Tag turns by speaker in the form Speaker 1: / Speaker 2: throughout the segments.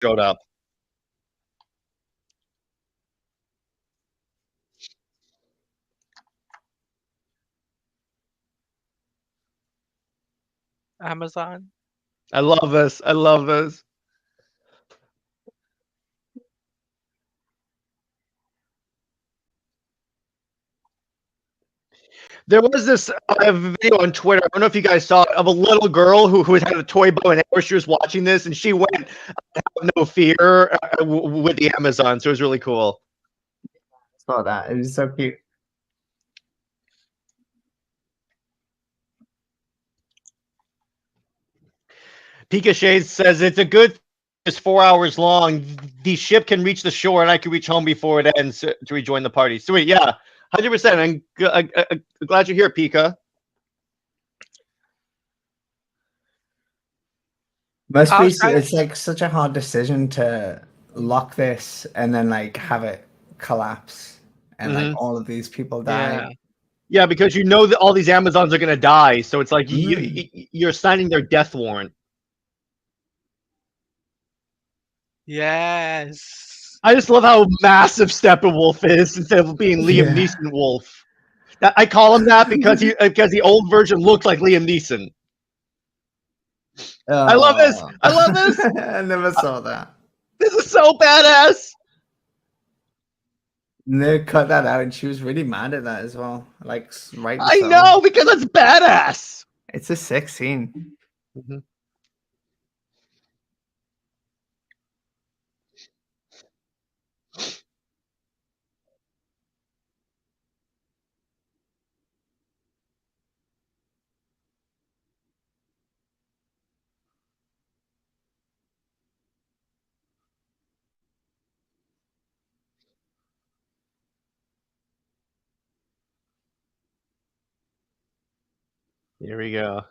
Speaker 1: showed up.
Speaker 2: Amazon.
Speaker 1: I love this. I love this. There was this video on Twitter. I don't know if you guys saw it, of a little girl who had a toy bow and arrow. She was watching this, and she went have no fear with the Amazon. So it was really cool.
Speaker 3: Saw that. It was so cute.
Speaker 1: Pika Shades says it's a good. It's 4 hours long. The ship can reach the shore, and I can reach home before it ends to rejoin the party. Sweet, yeah, 100%. I'm glad you're here, Pika.
Speaker 3: Must
Speaker 2: I
Speaker 3: be.
Speaker 2: was trying.
Speaker 3: It's like such a hard decision to lock this and then like have it collapse and like all of these people die.
Speaker 2: Yeah.
Speaker 1: Yeah, because you know that all these Amazons are gonna die, so it's like
Speaker 3: Mm.
Speaker 1: you're signing their death warrant.
Speaker 2: Yes.
Speaker 1: I just love how massive Steppenwolf is instead of being Liam
Speaker 3: Yeah.
Speaker 1: Neeson Wolf. I call him that because the old version looked like Liam Neeson. I love this.
Speaker 3: Oh.
Speaker 1: I love this.
Speaker 3: I never saw that.
Speaker 1: This is so badass.
Speaker 3: And they cut that out, and she was really mad at that as well. Like, right.
Speaker 1: I know because it's badass.
Speaker 3: It's a sex scene.
Speaker 1: Mhm. Here we go.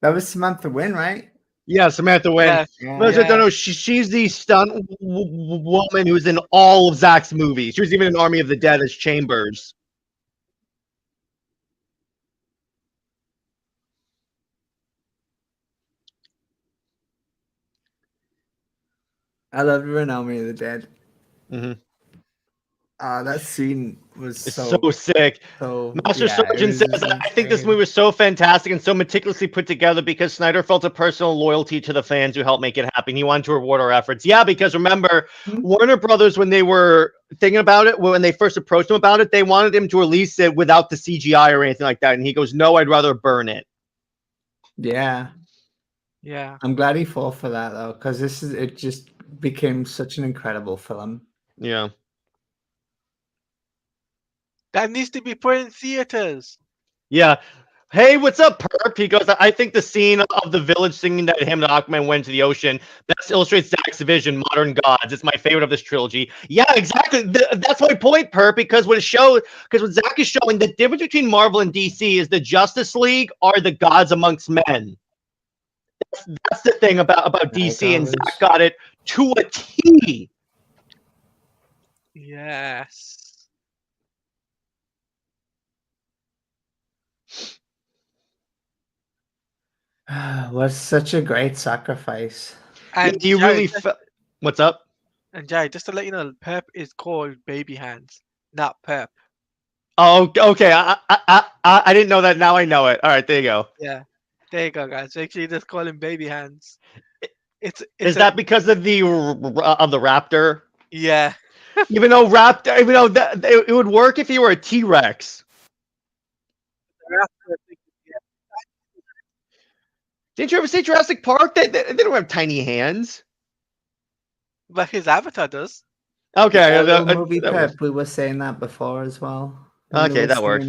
Speaker 3: That was Samantha Wynn, right?
Speaker 1: Yeah, Samantha Wynn.
Speaker 2: Yes.
Speaker 1: Those that don't
Speaker 2: Yeah.
Speaker 1: know, she's the stunt woman who's in all of Zack's movies. She was even in Army of the Dead as Chambers.
Speaker 3: I love her in Army of the Dead.
Speaker 1: Mhm.
Speaker 3: That scene was
Speaker 1: It's so sick.
Speaker 3: so
Speaker 1: Master
Speaker 3: yeah, it
Speaker 1: Surgeon
Speaker 3: was
Speaker 1: says,
Speaker 3: just
Speaker 1: I think this
Speaker 3: insane.
Speaker 1: movie was so fantastic and so meticulously put together because Snyder felt a personal loyalty to the fans who helped make it happen. He wanted to reward our efforts. Yeah, because remember,
Speaker 3: Hmm?
Speaker 1: Warner Brothers, when they were thinking about it, when they first approached him about it, they wanted him to release it without the CGI or anything like that. And he goes, no, I'd rather burn it.
Speaker 3: Yeah,
Speaker 2: Yeah.
Speaker 3: I'm glad he fought for that though, because it just became such an incredible film.
Speaker 1: Yeah.
Speaker 2: That needs to be put in theaters.
Speaker 1: Yeah. Hey, what's up, Perp? He goes, I think the scene of the village singing that him and Aquaman went to the ocean best illustrates Zack's vision, Modern Gods. It's my favorite of this trilogy. Yeah, exactly. That's my point, Perp, because what Zack is showing, the difference between Marvel and DC is the Justice League are the gods amongst men. That's the thing about DC, and Zack got it to a T.
Speaker 2: Yes.
Speaker 3: Was such a great sacrifice.
Speaker 2: And
Speaker 1: You
Speaker 2: Jared,
Speaker 1: really what's up?
Speaker 2: just to let you know, Perp is called Baby Hands, not Perp.
Speaker 1: Oh, okay. I didn't know that. Now I know it. All right, there you go.
Speaker 2: Yeah. There you go, guys. Make sure you just call him Baby Hands. It's
Speaker 1: Is that because of the raptor?
Speaker 2: yeah.
Speaker 1: Even though that it would work if you were a T-Rex. Didn't you ever see Jurassic Park? They don't have tiny hands.
Speaker 2: But his avatar does.
Speaker 1: Okay,
Speaker 3: Yeah, little movie
Speaker 1: that works.
Speaker 3: Pep. We were saying that before as well.
Speaker 1: Okay, that works.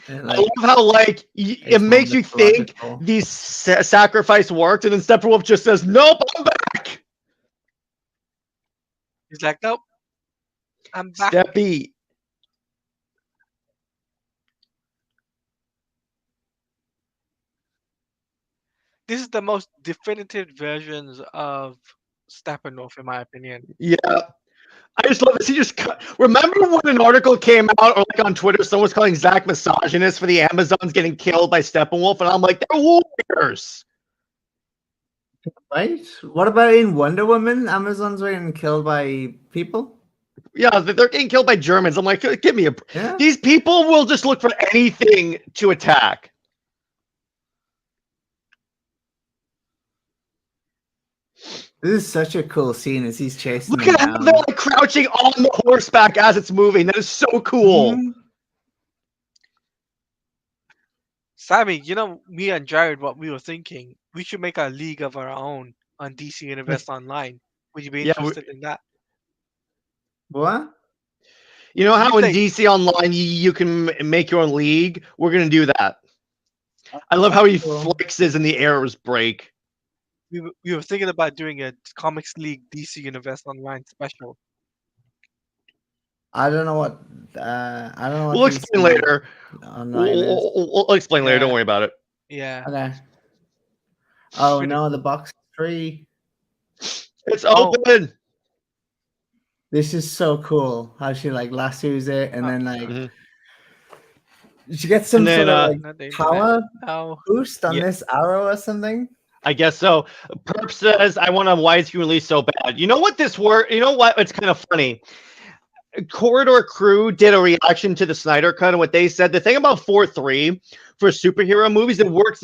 Speaker 3: I
Speaker 1: love how it makes you think these sacrifice worked, and then Steppenwolf just says, "Nope, I'm back."
Speaker 2: He's like, nope, I'm back.
Speaker 1: Steppy.
Speaker 2: This is the most definitive versions of Steppenwolf, in my opinion.
Speaker 1: Yeah. I just love this. He just remember when an article came out, or like on Twitter, someone was calling Zack misogynist for the Amazons getting killed by Steppenwolf, and I'm like, they're warriors.
Speaker 3: Right? What about in Wonder Woman? Amazon's getting killed by people.
Speaker 1: Yeah, they're getting killed by Germans. I'm like, give me a.
Speaker 3: Yeah.
Speaker 1: These people will just look for anything to attack.
Speaker 3: This is such a cool scene as he's chasing
Speaker 1: Look
Speaker 3: them
Speaker 1: at how they're
Speaker 3: down.
Speaker 1: like crouching on the horseback as it's moving. That is so cool.
Speaker 3: Mhm.
Speaker 2: Sammy, me and Jared, what we were thinking, we should make a league of our own on DC Universe Online. Would you be
Speaker 1: Yeah,
Speaker 2: interested in that?
Speaker 3: What?
Speaker 1: you know
Speaker 2: We
Speaker 1: how in
Speaker 2: play.
Speaker 1: DC Online you can make your own league. We're gonna do that. I love
Speaker 3: That's
Speaker 1: how he
Speaker 3: cool.
Speaker 1: flexes and the arrows break.
Speaker 2: We were thinking about doing a Comics League DC Universe Online special.
Speaker 3: I don't know what I don't know what
Speaker 1: We'll explain
Speaker 3: DC
Speaker 1: later.
Speaker 3: online is.
Speaker 1: We'll explain later. Don't
Speaker 2: Yeah,
Speaker 1: worry about it.
Speaker 2: yeah.
Speaker 3: Okay. Oh
Speaker 2: Pretty
Speaker 3: no, the
Speaker 2: cool.
Speaker 3: box is free.
Speaker 1: It's
Speaker 2: Oh,
Speaker 1: open.
Speaker 3: This is so cool. How she like lassos it and then like
Speaker 1: Mhm.
Speaker 3: she gets
Speaker 1: And
Speaker 3: some
Speaker 1: then,
Speaker 3: sort of like
Speaker 2: not the internet.
Speaker 3: power
Speaker 2: Oh,
Speaker 3: boost on
Speaker 1: yeah,
Speaker 3: this arrow or something.
Speaker 1: I guess so. Perp says, "I want a widescreen release so bad." You know what this word? You know what? It's kind of funny. Corridor Crew did a reaction to the Snyder Cut, and what they said, the thing about 4:3 for superhero movies, it works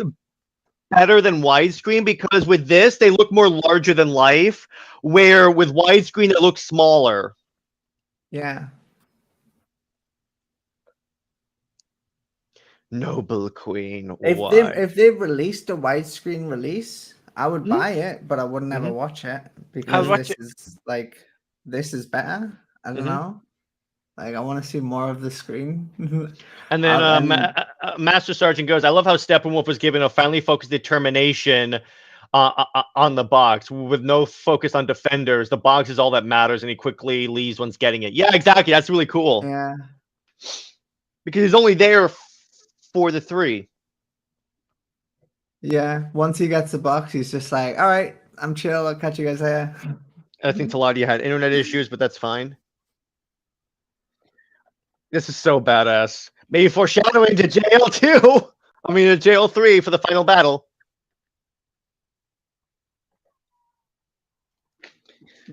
Speaker 1: better than widescreen because with this, they look more larger than life, where with widescreen, it looks smaller.
Speaker 3: Yeah.
Speaker 1: Noble Queen,
Speaker 3: If they
Speaker 1: why?
Speaker 3: if they released a widescreen release, I would
Speaker 1: Mhm,
Speaker 3: buy it, but I would never
Speaker 1: mhm,
Speaker 3: watch it
Speaker 2: I was
Speaker 3: because
Speaker 1: mhm,
Speaker 2: watching.
Speaker 3: this is better. I don't
Speaker 1: mhm.
Speaker 3: know. Like I want to see more of the screen.
Speaker 1: And then
Speaker 3: And
Speaker 1: Master Sergeant goes, I love how Steppenwolf was given a finely focused determination on the box with no focus on defenders. The box is all that matters, and he quickly leaves once getting it. Yeah, exactly. That's really cool
Speaker 3: yeah,
Speaker 1: because he's only there for the three.
Speaker 3: yeah. Once he gets the box, he's just like, all right, I'm chill. I'll catch you guys later.
Speaker 1: I think Taladia had internet issues, but that's fine. This is so badass. Maybe foreshadowing to JL2. I mean, to JL3 for the final battle.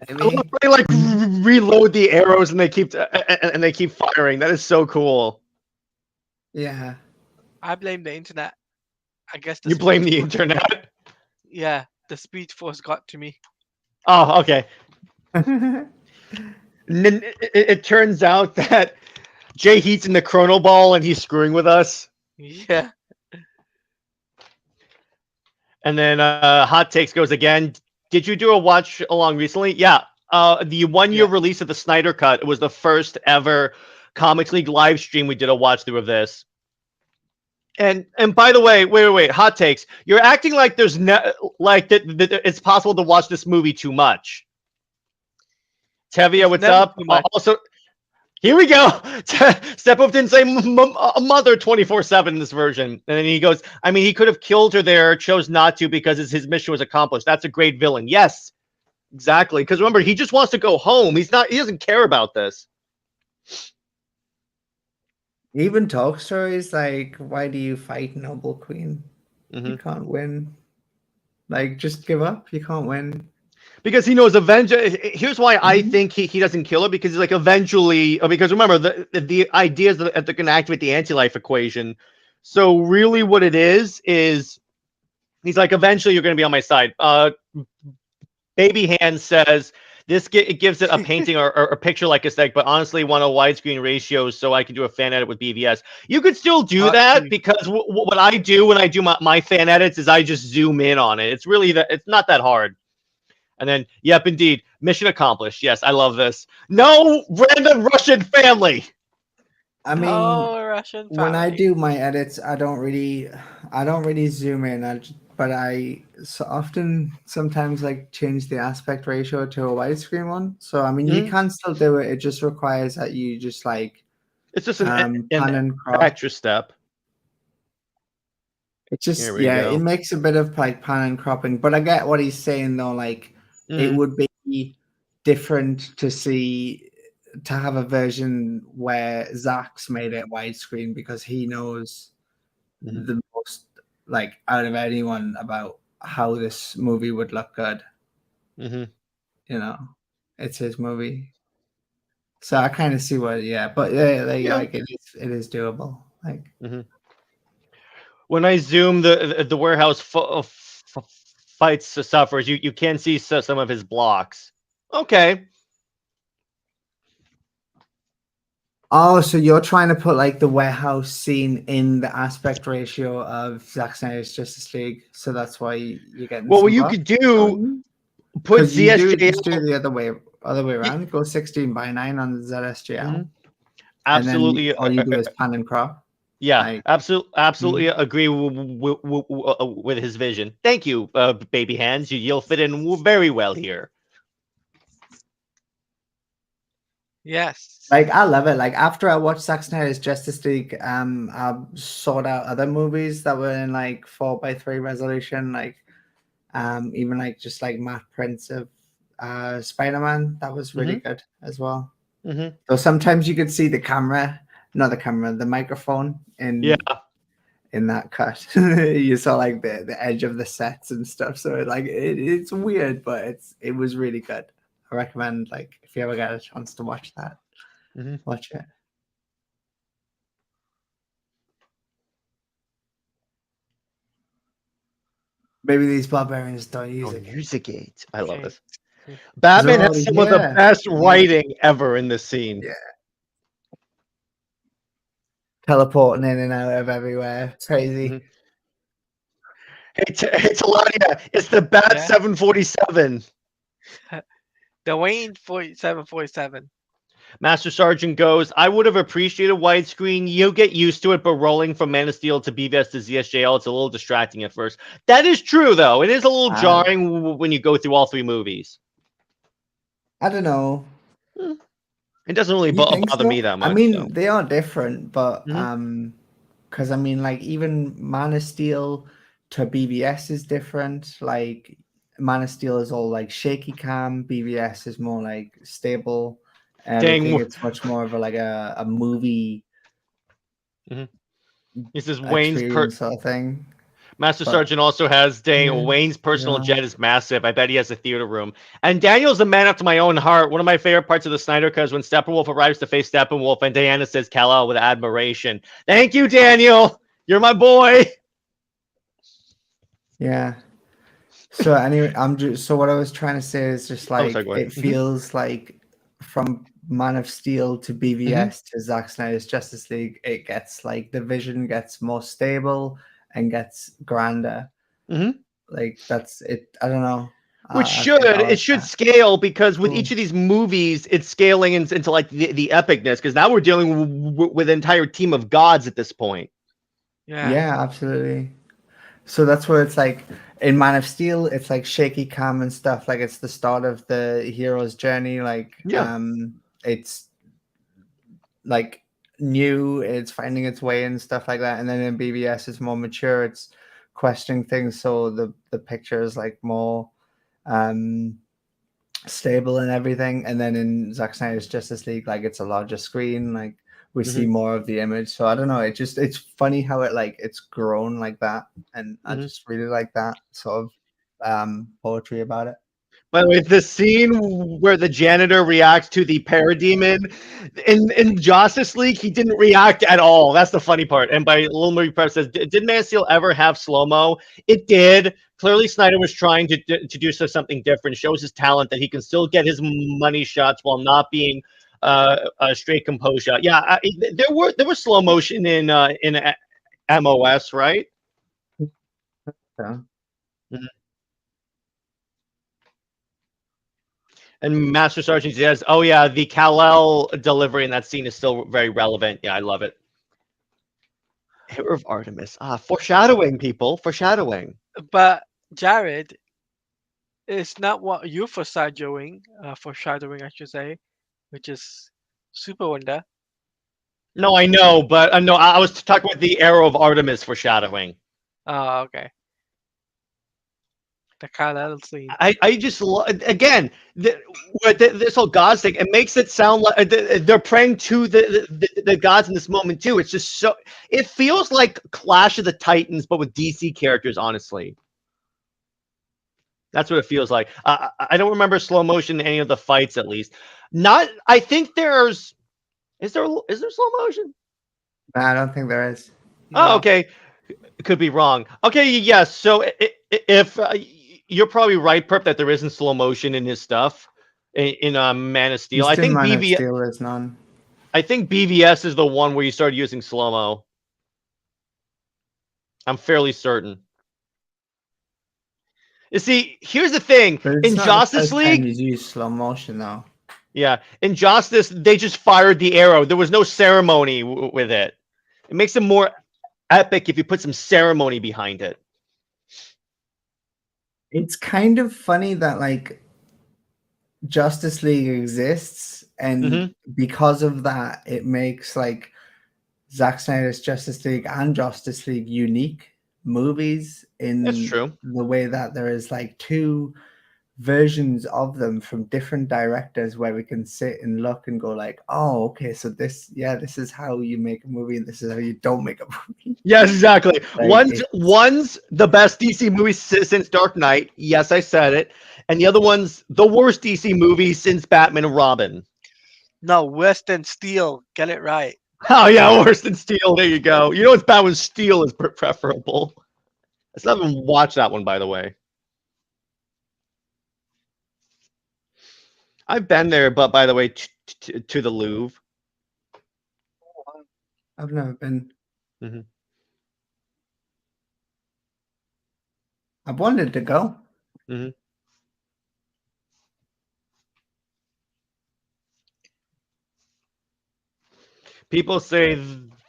Speaker 1: I love
Speaker 3: Maybe.
Speaker 1: how they like reload the arrows and they keep firing. That is so cool.
Speaker 3: Yeah.
Speaker 2: I blame the internet. I guess the
Speaker 1: You blame
Speaker 2: speed
Speaker 1: the
Speaker 2: force.
Speaker 1: internet.
Speaker 2: Yeah, the speed force got to me.
Speaker 1: Oh, okay. It turns out that Jay Heat's in the Chrono Ball and he's screwing with us.
Speaker 2: Yeah,
Speaker 1: And then Hot Takes goes again. Did you do a watch along recently? Yeah. The 1 year
Speaker 2: yeah.
Speaker 1: release of the Snyder Cut. It was the first ever Comics League live stream we did a watch through of this. And by the way, wait. Hot Takes. You're acting like there's like that it's possible to watch this movie too much. Tevia,
Speaker 2: It's
Speaker 1: what's
Speaker 2: never
Speaker 1: up?
Speaker 2: too much.
Speaker 1: Also, here we go. Steppenwolf didn't say mother 24/7 in this version. And then he goes, I mean, he could have killed her there, chose not to because his mission was accomplished. That's a great villain. Yes, exactly. Because remember, he just wants to go home. He doesn't care about this.
Speaker 3: Even talk stories like, why do you fight, noble queen? You
Speaker 1: Hmm.
Speaker 3: can't win. Like, just give up. You can't win.
Speaker 1: Because he knows eventually. Here's why I
Speaker 3: Mhm.
Speaker 1: think he doesn't kill her because he's like eventually. Because remember, the idea is that they're going to activate the anti-life equation. So really, what it is he's like, eventually, you're going to be on my side. Baby Hand says it gives it a painting or a picture like a sec, but honestly, want a widescreen ratio so I can do a fan edit with BVS. You could still do that
Speaker 2: Actually,
Speaker 1: because what I do when I do my fan edits is I just zoom in on it. It's really it's not that hard. And then, yep, indeed, mission accomplished. Yes, I love this. No random Russian family.
Speaker 3: I mean,
Speaker 2: no Russian
Speaker 3: when I
Speaker 2: family.
Speaker 3: do my edits, I don't really zoom in. But I so often sometimes like change the aspect ratio to a widescreen one. So I mean, you
Speaker 1: Mhm.
Speaker 3: can still do it. It just requires that you just like
Speaker 1: It's just
Speaker 3: pan
Speaker 1: an
Speaker 3: and crop.
Speaker 1: extra step.
Speaker 3: It
Speaker 1: Here
Speaker 3: just
Speaker 1: we
Speaker 3: yeah, it
Speaker 1: go.
Speaker 3: makes a bit of like pan and cropping. But I get what he's saying though. Like it
Speaker 1: Mhm.
Speaker 3: would be different to have a version where Zach's made it widescreen because he knows
Speaker 1: Mhm.
Speaker 3: the most like out of anyone about how this movie would look good.
Speaker 1: Hmm.
Speaker 3: You know, it's his movie, so I kind of see what. Yeah, but yeah,
Speaker 1: Yeah.
Speaker 3: like it is doable. Like
Speaker 1: Hmm. When I zoom the warehouse fights suffers, you can see some of his blocks. Okay.
Speaker 3: oh, so you're trying to put like the warehouse scene in the aspect ratio of Zack Snyder's Justice League, so that's why you're getting
Speaker 1: Well, what
Speaker 3: some
Speaker 1: you
Speaker 3: buff.
Speaker 1: could do, put
Speaker 3: Because you do just
Speaker 1: ZSJL.
Speaker 3: do the other way around. Go 16:9 on the ZSJL,
Speaker 1: Mhm.
Speaker 3: and then
Speaker 1: Absolutely.
Speaker 3: all you do is pan and crop.
Speaker 1: Yeah,
Speaker 3: Like,
Speaker 1: absolutely
Speaker 3: mm.
Speaker 1: agree with his vision. Thank you, baby hands. You'll fit in very well here.
Speaker 2: Yes.
Speaker 3: Like I love it. Like after I watched Zack Snyder's Justice League, I sought out other movies that were in like 4:3 resolution, like even like just like matte prints of Spider-Man. That was really
Speaker 1: Hmm.
Speaker 3: good as well.
Speaker 1: Hmm.
Speaker 3: So sometimes you could see the camera, not the camera, the microphone
Speaker 1: Yeah.
Speaker 3: in that cut. You saw like the edge of the sets and stuff. So it's weird, but it was really good. I recommend like if you ever get a chance to watch that,
Speaker 1: Hmm.
Speaker 3: watch it. Maybe these barbarians don't use
Speaker 1: Oh,
Speaker 3: it.
Speaker 1: Musicate. I love
Speaker 2: Okay.
Speaker 1: this. Batman
Speaker 3: Oh
Speaker 1: has some of the
Speaker 3: yeah,
Speaker 1: best
Speaker 3: yeah,
Speaker 1: writing ever in this scene.
Speaker 3: yeah. Teleporting in and out of everywhere. Crazy.
Speaker 1: Mhm. Hey, Talania, it's the Bat
Speaker 2: Yeah.
Speaker 1: 747.
Speaker 2: The Wayne 4747.
Speaker 1: Master Sergeant goes, I would have appreciated widescreen. You get used to it, but rolling from Man of Steel to BVS to ZSJL, it's a little distracting at first. That is true, though. It is a little
Speaker 3: Uh,
Speaker 1: jarring when you go through all three movies.
Speaker 3: I don't know.
Speaker 1: Hmm. It doesn't really
Speaker 3: You think
Speaker 1: bother me
Speaker 3: so?
Speaker 1: that
Speaker 3: I
Speaker 1: much,
Speaker 3: mean,
Speaker 1: though.
Speaker 3: they are different, but
Speaker 1: Hmm.
Speaker 3: because I mean, like even Man of Steel to BBS is different. Like Man of Steel is all like shaky cam. BBS is more like stable and everything.
Speaker 1: Dang.
Speaker 3: It's much more of a movie
Speaker 1: Hmm. This is Wayne's
Speaker 3: experience sort of thing.
Speaker 1: Master
Speaker 3: But
Speaker 1: Sergeant also has dang
Speaker 3: yeah,
Speaker 1: Wayne's personal
Speaker 3: yeah,
Speaker 1: jet is massive. I bet he has a theater room. And Daniel's a man after my own heart. One of my favorite parts of the Snyder Cut is when Steppenwolf arrives to face Steppenwolf and Diana says Kal-El with admiration. Thank you, Daniel. You're my boy.
Speaker 3: yeah. So anyway, I'm just so what I was trying to say is just
Speaker 1: Oh, sorry,
Speaker 3: like
Speaker 1: go ahead.
Speaker 3: it feels like from Man of Steel to
Speaker 1: Hmm.
Speaker 3: BVS to Zack Snyder's Justice League, it gets like the vision gets more stable and gets grander.
Speaker 1: Hmm.
Speaker 3: Like that's it. I don't know.
Speaker 1: Which
Speaker 3: I think I
Speaker 1: it
Speaker 3: like
Speaker 1: should
Speaker 3: that.
Speaker 1: scale because with each
Speaker 3: Cool.
Speaker 1: of these movies, it's scaling into like the epicness. Because now we're dealing with an entire team of gods at this point.
Speaker 2: Yeah.
Speaker 3: Yeah, absolutely. So that's where it's like in Man of Steel, it's like shaky cam and stuff. Like it's the start of the hero's journey. Like
Speaker 1: Yeah.
Speaker 3: it's like new, it's finding its way and stuff like that. And then in BBS, it's more mature. It's questioning things. So the picture is like more um stable and everything. And then in Zack Snyder's Justice League, like it's a larger screen. Like we see
Speaker 1: Hmm.
Speaker 3: more of the image. So I don't know. It's funny how it's grown like that, and I
Speaker 1: Hmm.
Speaker 3: just really like that sort of poetry about it.
Speaker 1: By the way, the scene where the janitor reacts to the parademon in Justice League, he didn't react at all. That's the funny part. And by Little Marie Prep says, did Man of Steel ever have slow mo? It did. Clearly, Snyder was trying to do something different. Shows his talent that he can still get his money shots while not being a straight compose shot. Yeah, there was slow motion in MOS, right?
Speaker 3: Yeah.
Speaker 1: And Master Sergeant says, "Oh yeah, the Kal-El delivery in that scene is still very relevant. Yeah, I love it." Hair of Artemis. Ah, foreshadowing, people. Foreshadowing.
Speaker 2: But Jared, it's not what you're foreshadowing, I should say, which is Super Wonder.
Speaker 1: No, I know, but no, I was talking about the arrow of Artemis foreshadowing.
Speaker 2: Oh, okay. The Kal-El scene.
Speaker 1: I just again this whole gods thing. It makes it sound like they're praying to the gods in this moment too. It's just so it feels like Clash of the Titans, but with DC characters. Honestly, That's what it feels like. I don't remember slow motion in any of the fights, at least. Not. I think there's. Is there slow motion?
Speaker 3: No, I don't think there is.
Speaker 1: Oh,
Speaker 2: No.
Speaker 1: okay. Could be wrong. Okay, yes. So if you're probably right, Perp, that there isn't slow motion in his stuff in Man of Steel. I
Speaker 3: Eastern
Speaker 1: think
Speaker 3: Man of
Speaker 1: BV.
Speaker 3: Steel is none.
Speaker 1: I think BVS is the one where you started using slow mo. I'm fairly certain. You see, here's the thing.
Speaker 3: But it's
Speaker 1: In
Speaker 3: not the
Speaker 1: Justice
Speaker 3: first time
Speaker 1: League,
Speaker 3: he's used slow motion though.
Speaker 1: yeah, in Justice, they just fired the arrow. There was no ceremony with it. It makes it more epic if you put some ceremony behind it.
Speaker 3: It's kind of funny that like Justice League exists, and because of that, it makes like Zack Snyder's Justice League and Justice League unique movies
Speaker 1: That's
Speaker 3: in
Speaker 1: true.
Speaker 3: the way that there is like two versions of them from different directors where we can sit and look and go like, oh, okay, so this is how you make a movie and this is how you don't make a movie.
Speaker 1: Yes, exactly.
Speaker 3: Like
Speaker 1: One's the best DC movie since Dark Knight. Yes, I said it. And the other one's the worst DC movie since Batman and Robin.
Speaker 2: No, worse than Steel. Get it right.
Speaker 1: Oh yeah, worse than Steel. There you go. You know what's bad when Steel is preferable. I still haven't watched that one, by the way. I've been there, but by the way, to the Louvre.
Speaker 3: I've never been.
Speaker 1: Mm-hmm.
Speaker 3: I've wanted to go.
Speaker 1: Mm-hmm. People say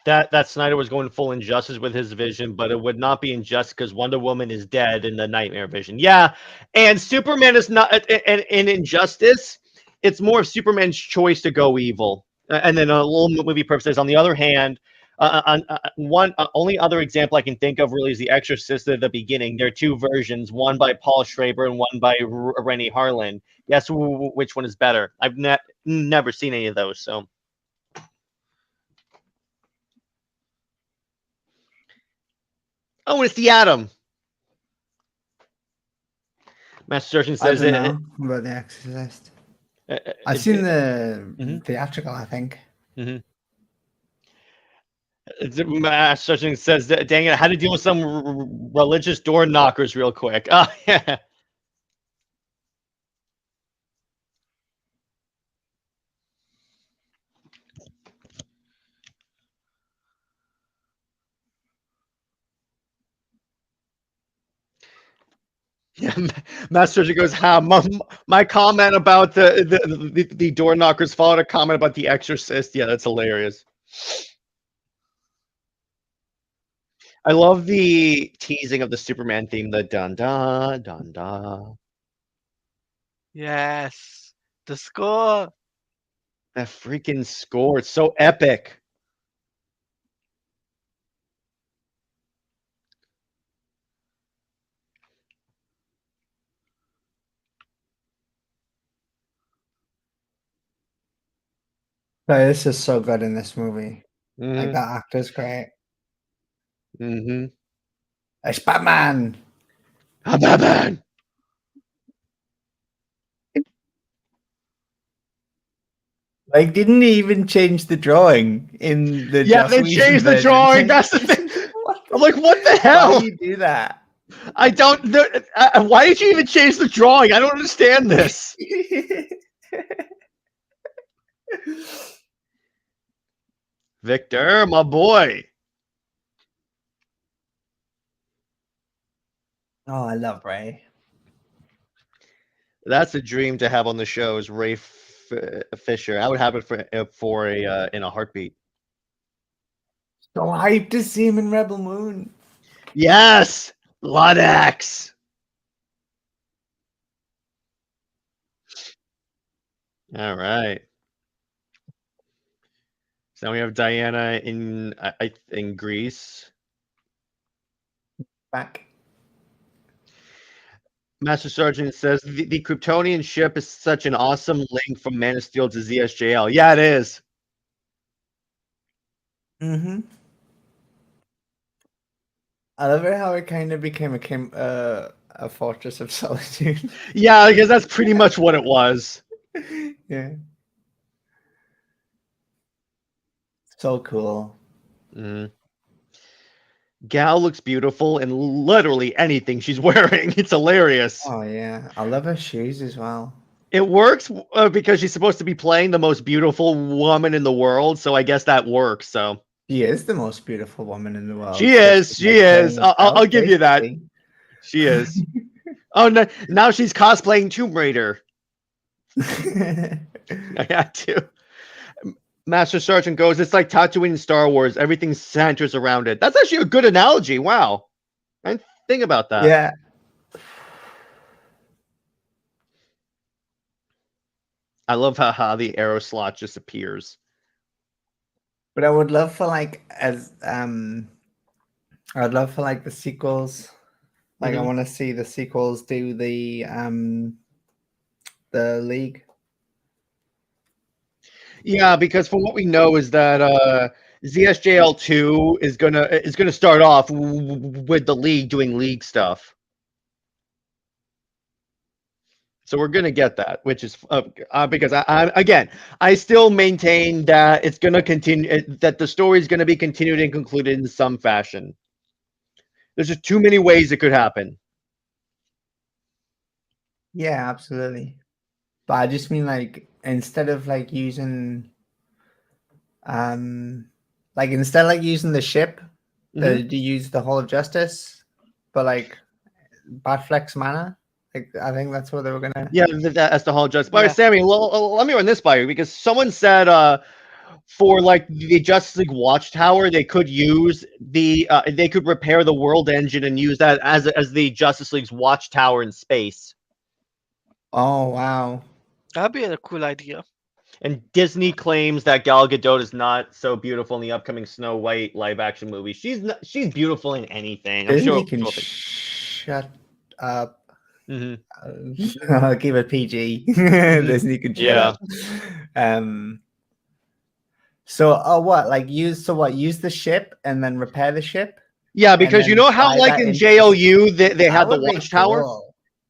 Speaker 1: that Snyder was going full injustice with his vision, but it would not be injustice because Wonder Woman is dead in the Nightmare Vision. Yeah, and Superman is not. And in Injustice, it's more of Superman's choice to go evil. And then a little movie purposes. On the other hand, one only other example I can think of really is The Exorcist at the beginning. There are two versions, one by Paul Schraber and one by Rennie Harlan. Guess which one is better? I've never seen any of those, so. Oh, it's the Atom. Master Surgeon
Speaker 3: I
Speaker 1: says
Speaker 3: don't know about The Exorcist. I've seen the theatrical, I think.
Speaker 1: Master Surgeon says, dang it, I had to deal with some religious door knockers real quick. Oh, yeah. Yeah, Master Surgeon goes, my comment about the door knockers followed a comment about The Exorcist. Yeah, that's hilarious. I love the teasing of the Superman theme, the dun dun dun dun.
Speaker 2: Yes. The score.
Speaker 1: That freaking score, it's so epic.
Speaker 3: But this is so good in this movie. Like
Speaker 1: Mm-hmm.
Speaker 3: that actor's great.
Speaker 1: Mm-hmm.
Speaker 3: It's Batman.
Speaker 1: Batman.
Speaker 3: Like, didn't he even change the drawing in the
Speaker 1: Yeah,
Speaker 3: Joss
Speaker 1: they
Speaker 3: Whedon
Speaker 1: changed the
Speaker 3: version?
Speaker 1: drawing.
Speaker 3: Like,
Speaker 1: That's the thing.
Speaker 3: what
Speaker 1: I'm like, what the
Speaker 3: why
Speaker 1: hell?
Speaker 3: do you do that?
Speaker 1: I don't. Why did you even change the drawing? I don't understand this. Victor, my boy.
Speaker 3: Oh, I love Ray.
Speaker 1: That's a dream to have on the show. Is Ray Fisher? I would have it for a in a heartbeat.
Speaker 3: So hyped to see him in Rebel Moon.
Speaker 1: Yes, Ludex. All right. So now we have Diana in Greece.
Speaker 3: Back.
Speaker 1: Master Sergeant says the Kryptonian ship is such an awesome link from Man of Steel to ZSJL. Yeah, it is.
Speaker 3: Mm-hmm. I love it how it kind of became a Fortress of Solitude.
Speaker 1: Yeah, because that's pretty much what it was.
Speaker 3: Yeah. So cool.
Speaker 1: Mm. Gal looks beautiful in literally anything she's wearing. It's hilarious.
Speaker 3: Oh yeah, I love her shoes as well.
Speaker 1: It works because she's supposed to be playing the most beautiful woman in the world, so I guess that works. So
Speaker 3: She is the most beautiful woman in the world.
Speaker 1: she
Speaker 3: So
Speaker 1: is.
Speaker 3: she's
Speaker 1: She
Speaker 3: like
Speaker 1: is.
Speaker 3: playing
Speaker 1: I'll
Speaker 3: herself,
Speaker 1: give you that.
Speaker 3: basically.
Speaker 1: She is. Oh no! Now she's cosplaying Tomb Raider. I had to. Master Sergeant goes, it's like Tatooine in Star Wars. Everything centers around it. That's actually a good analogy. Wow. I didn't think about that.
Speaker 3: Yeah,
Speaker 1: I love how the arrow slot just appears.
Speaker 3: but I would love for like I'd love for like the sequels. Like I
Speaker 1: Mhm.
Speaker 3: want to see the sequels do the League.
Speaker 1: Yeah, because from what we know is that ZSJL2 is gonna start off with the League doing League stuff. So we're gonna get that, which is because again, I still maintain that it's gonna continue, that the story is gonna be continued and concluded in some fashion. There's just too many ways it could happen.
Speaker 3: Yeah, absolutely. But I just mean like instead of like using um instead of like using the ship,
Speaker 1: Mhm.
Speaker 3: do you use the Hall of Justice, but like Batflex mana. Like I think that's what they were gonna.
Speaker 1: Yeah, that's the whole just. But
Speaker 2: Yeah.
Speaker 1: Sammy, let me run this by you because someone said for like the Justice League Watchtower, they could repair the world engine and use that as the Justice League's Watchtower in space.
Speaker 3: Oh wow!
Speaker 2: That'd be a cool idea.
Speaker 1: And Disney claims that Gal Gadot is not so beautiful in the upcoming Snow White live action movie. She's beautiful in anything. I'm
Speaker 3: Disney
Speaker 1: sure
Speaker 3: can
Speaker 1: she'll think.
Speaker 3: shut up.
Speaker 1: Mhm.
Speaker 3: I'll give it PG.
Speaker 1: Mhm.
Speaker 3: Disney can shut
Speaker 1: Yeah.
Speaker 3: up. Um. So, what? Like use so what? Use the ship and then repair the ship
Speaker 1: Yeah,
Speaker 3: and
Speaker 1: because you
Speaker 3: then
Speaker 1: know how
Speaker 3: fly
Speaker 1: like
Speaker 3: that
Speaker 1: in
Speaker 3: into the.
Speaker 1: JLU they
Speaker 3: That
Speaker 1: had the
Speaker 3: would be
Speaker 1: Watchtower?
Speaker 3: cool.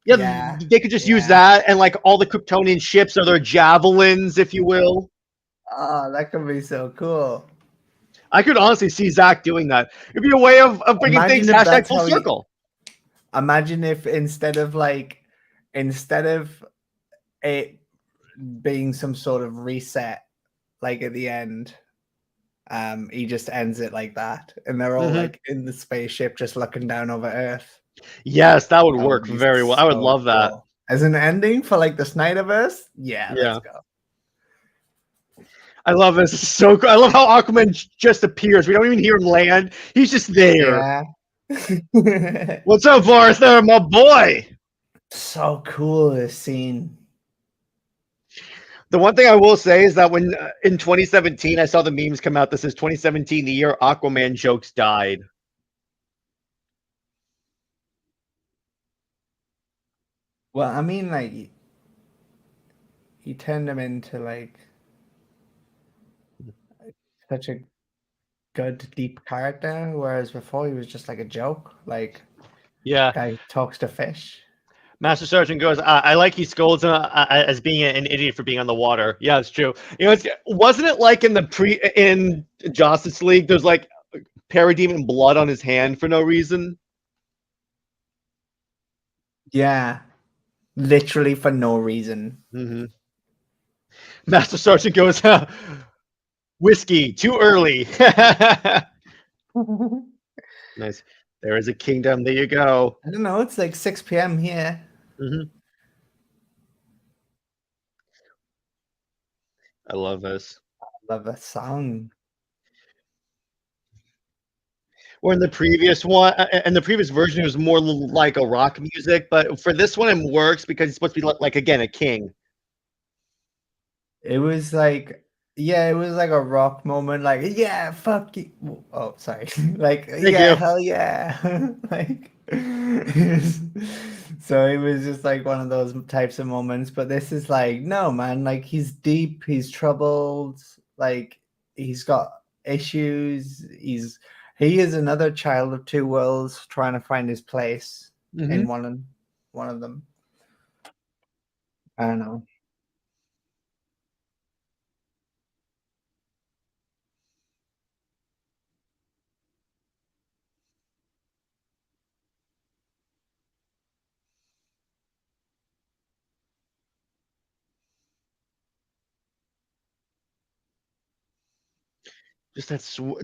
Speaker 1: Yeah,
Speaker 3: Yeah.
Speaker 1: they could just use
Speaker 3: Yeah.
Speaker 1: that and like all the Kryptonian ships are their javelins, if you will.
Speaker 3: Oh, that could be so cool.
Speaker 1: I could honestly see Zach doing that. It'd be a way of bringing things
Speaker 3: Imagine if
Speaker 1: hashtag
Speaker 3: that's
Speaker 1: full
Speaker 3: how he.
Speaker 1: circle.
Speaker 3: Imagine if instead of it being some sort of reset, like at the end, he just ends it like that, and they're all
Speaker 1: Hmm.
Speaker 3: like in the spaceship, just looking down over Earth.
Speaker 1: Yes, that would
Speaker 3: That would
Speaker 1: work
Speaker 3: be
Speaker 1: very well. I would
Speaker 3: so
Speaker 1: love that.
Speaker 3: cool as an ending for like the Snyderverse. Yeah, let's
Speaker 1: Yeah,
Speaker 3: go.
Speaker 1: I love this. It's so cool. I love how Aquaman just appears. We don't even hear him land. He's just there.
Speaker 3: Yeah.
Speaker 1: What's up, Arthur, my boy?
Speaker 3: So cool this scene.
Speaker 1: The one thing I will say is that when in 2017 I saw the memes come out that says 2017, the year Aquaman jokes died.
Speaker 3: Well, I mean, like he turned him into like such a good deep character, whereas before he was just like a joke, like
Speaker 1: Yeah.
Speaker 3: guy who talks to fish.
Speaker 1: Master Sergeant goes, I like he scolds him as being an idiot for being on the water. Yeah, it's true. You know, wasn't it like in Justice League, there's like parademon blood on his hand for no reason?
Speaker 3: Yeah, literally for no reason.
Speaker 1: Hmm. Master Sergeant goes, whiskey, too early. Nice. There is a kingdom. There you go.
Speaker 3: I don't know. It's like 6 p.m. here.
Speaker 1: Hmm. I love this.
Speaker 3: Love that song.
Speaker 1: Or in the previous one, in the previous version, it was more like a rock music, but for this one, it works because he's supposed to be like again a king.
Speaker 3: It was like, yeah, it was like a rock moment. Like, yeah, fuck you. Oh, sorry. Like,
Speaker 1: Thank
Speaker 3: yeah,
Speaker 1: you.
Speaker 3: hell yeah. Like, so it was just like one of those types of moments. But this is like, no, man. Like, he's deep. He's troubled. Like, he's got issues. He is another child of two worlds trying to find his place in
Speaker 1: Hmm.
Speaker 3: one. one of them. I don't know.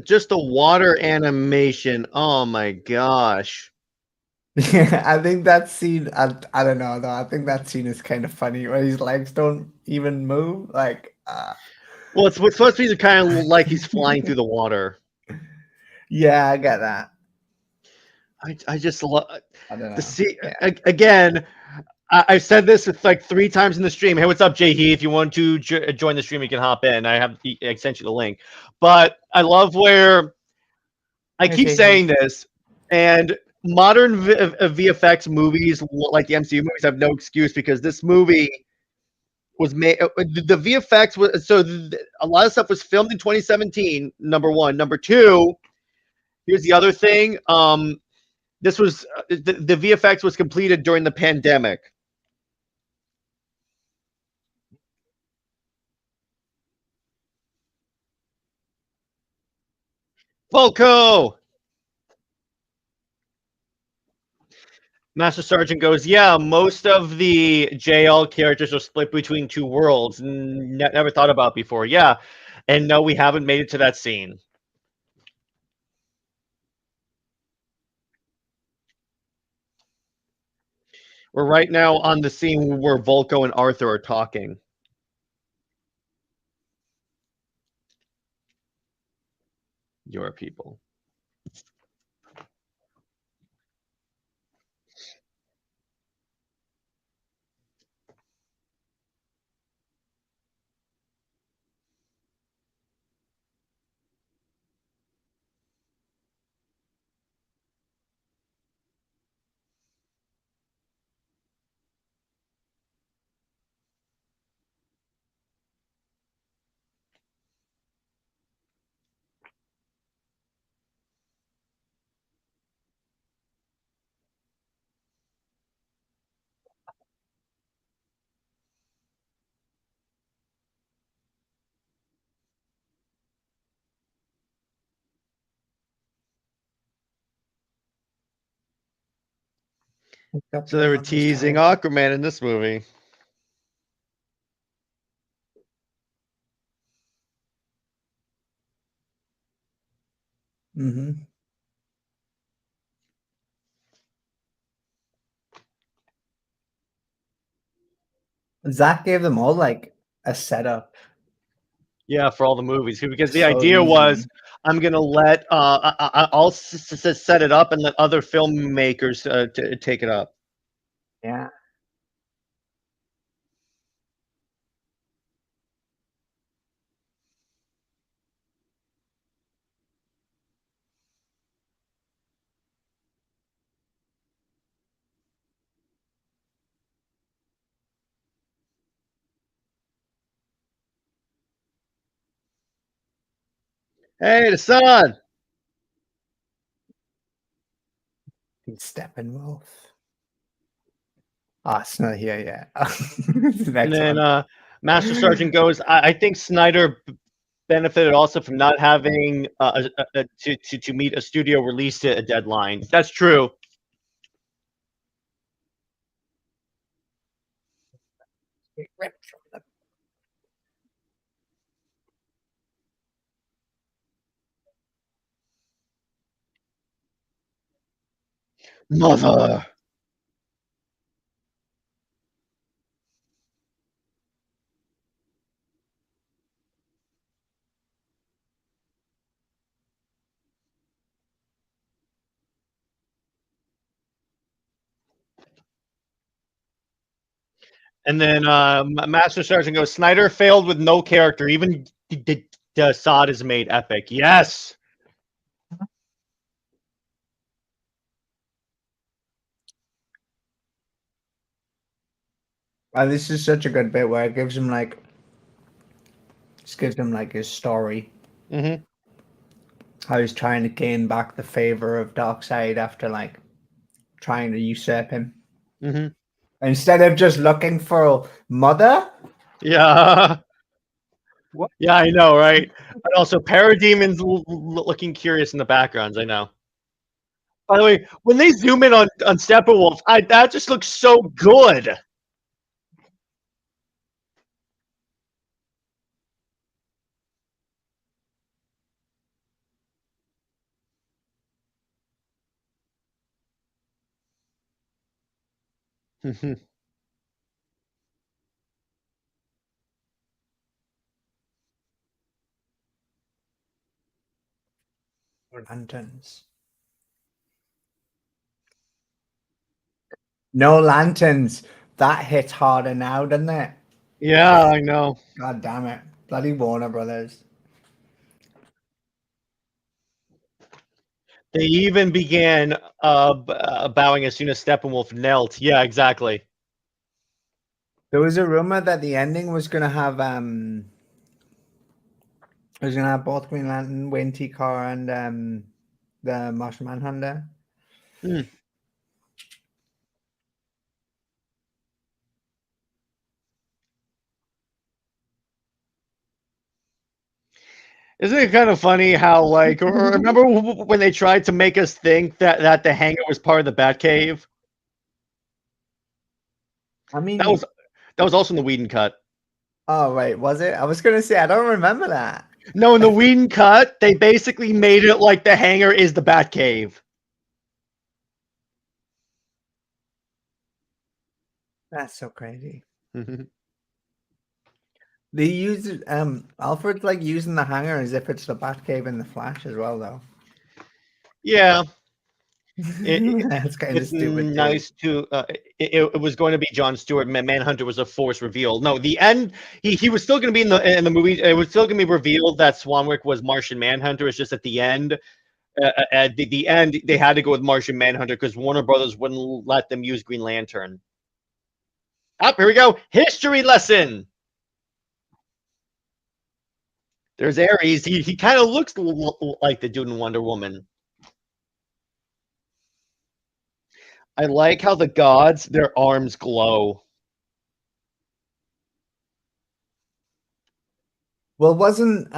Speaker 1: Just the water animation. Oh my gosh.
Speaker 3: Yeah, I think that scene. I don't know though. I think that scene is kind of funny where his legs don't even move. Like,
Speaker 1: Well, it's what's supposed to be kind of like he's flying through the water.
Speaker 3: yeah, I get that.
Speaker 1: I just love
Speaker 3: I don't
Speaker 1: the
Speaker 3: know.
Speaker 1: see
Speaker 3: Yeah.
Speaker 1: again. I said this like 3 times in the stream. Hey, what's up, Jay? If you want to join the stream, you can hop in. I sent you the link. But I love where I
Speaker 3: Hey,
Speaker 1: keep
Speaker 3: Jay.
Speaker 1: saying this, and modern VFX movies like the MCU movies have no excuse because this movie was made. The VFX was a lot of stuff was filmed in 2017. Number one, number two. Here's the other thing. This was the VFX was completed during the pandemic. Volko. Master Sergeant goes, yeah, most of the JL characters are split between two worlds. Never thought about before. Yeah. And no, we haven't made it to that scene. We're right now on the scene where Volko and Arthur are talking. Your people. So they were teasing Aquaman in this movie.
Speaker 3: Mm-hmm. Zach gave them all like a setup.
Speaker 1: Yeah, for all the movies because the
Speaker 3: So
Speaker 1: idea was
Speaker 3: easy.
Speaker 1: I'm gonna let I'll set it up and let other filmmakers take it up.
Speaker 3: Yeah.
Speaker 1: Hey, the sun.
Speaker 3: Steppenwolf. Oh, it's not here yet. The
Speaker 1: And
Speaker 3: next
Speaker 1: then
Speaker 3: one.
Speaker 1: Master Sergeant goes, I think Snyder benefited also from not having to meet a studio release a deadline. That's true. Mother. And then Master Sergeant goes, Snyder failed with no character. Even Assad is made epic. Yes.
Speaker 3: And this is such a good bit where it gives him like, just gives him like his story.
Speaker 1: Mm-hmm.
Speaker 3: How he's trying to gain back the favor of Darkseid after like trying to usurp him.
Speaker 1: Hmm.
Speaker 3: Instead of just looking for mother.
Speaker 1: Yeah.
Speaker 2: What?
Speaker 1: Yeah, I know, right? And also parademons looking curious in the backgrounds. I know. By the way, when they zoom in on Steppenwolf, that just looks so good.
Speaker 3: Lanterns. No lanterns. That hits harder now, doesn't it?
Speaker 1: Yeah, I know.
Speaker 3: God damn it. Bloody Warner Brothers.
Speaker 1: They even began bowing as soon as Steppenwolf knelt. Yeah, exactly.
Speaker 3: There was a rumor that the ending was gonna have it was gonna have both Green Lantern, Wayne T. Carr, and the Martian Manhunter.
Speaker 1: Hmm. Isn't it kind of funny how, like, remember when they tried to make us think that the hangar was part of the Batcave?
Speaker 3: I mean,
Speaker 1: That was also in the Whedon cut.
Speaker 3: oh wait, was it? I was gonna say I don't remember that.
Speaker 1: No, in the Whedon cut, they basically made it like the hangar is the Batcave.
Speaker 3: That's so crazy. They use Alfred's like using the hangar as if it's the Batcave in the Flash as well, though.
Speaker 1: Yeah, it,
Speaker 3: That's kind of
Speaker 1: it's
Speaker 3: stupid too.
Speaker 1: nice to. It was going to be John Stewart. Manhunter was a forced reveal. No, the end. He was still going to be in the movie. It was still going to be revealed that Swanwick was Martian Manhunter. It's just at the end. At the end, they had to go with Martian Manhunter because Warner Brothers wouldn't let them use Green Lantern. Up here we go. History lesson. There's Ares. He kind of looks like the dude in Wonder Woman. I like how the gods, their arms glow.
Speaker 3: Well, wasn't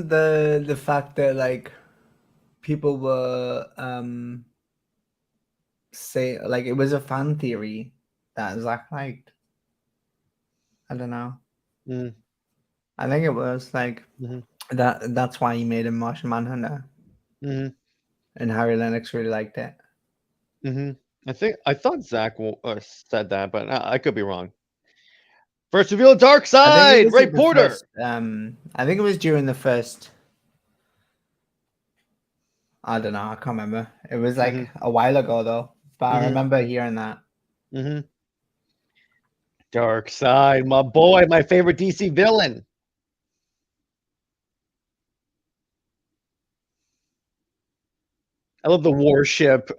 Speaker 3: the fact that like people were say like it was a fan theory that Zach liked. I don't know.
Speaker 1: Mm,
Speaker 3: I think it was like
Speaker 1: mm-hmm,
Speaker 3: that's why he made him Martian Manhunter,
Speaker 1: mm-hmm,
Speaker 3: and Harry Lennox really liked it.
Speaker 1: mm-hmm. I thought Zach said that, but I could be wrong. First reveal, Dark
Speaker 3: I think it
Speaker 1: Side,
Speaker 3: was
Speaker 1: Ray
Speaker 3: at the
Speaker 1: Porter.
Speaker 3: first. I think it was during the first. I don't know. I can't remember. It was
Speaker 1: Mm-hmm,
Speaker 3: like a while ago though, but I
Speaker 1: mm-hmm,
Speaker 3: remember hearing that.
Speaker 1: mm-hmm. Dark Side, my boy, my favorite DC villain. I love the warship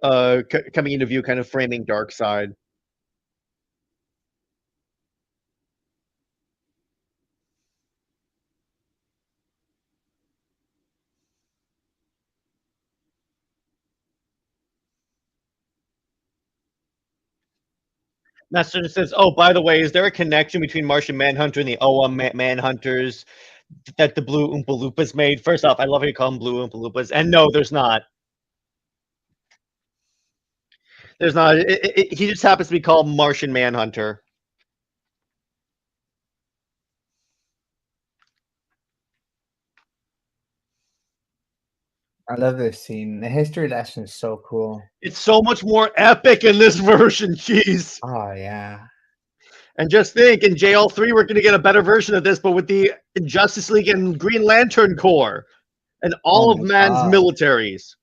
Speaker 1: coming into view, kind of framing Dark Side. Master says, "Oh, by the way, is there a connection between Martian Manhunter and the OA Manhunters that the Blue Oompa Loompas made?" First off, I love how you call them Blue Oompa Loompas, and no, there's not. There's not. He just happens to be called Martian Manhunter.
Speaker 3: I love this scene. The history lesson is so cool.
Speaker 1: It's so much more epic in this version, jeez.
Speaker 3: Oh yeah.
Speaker 1: And just think, in JL3, we're going to get a better version of this, but with the Justice League and Green Lantern Corps and
Speaker 3: Oh
Speaker 1: all of
Speaker 3: my
Speaker 1: man's
Speaker 3: god.
Speaker 1: militaries.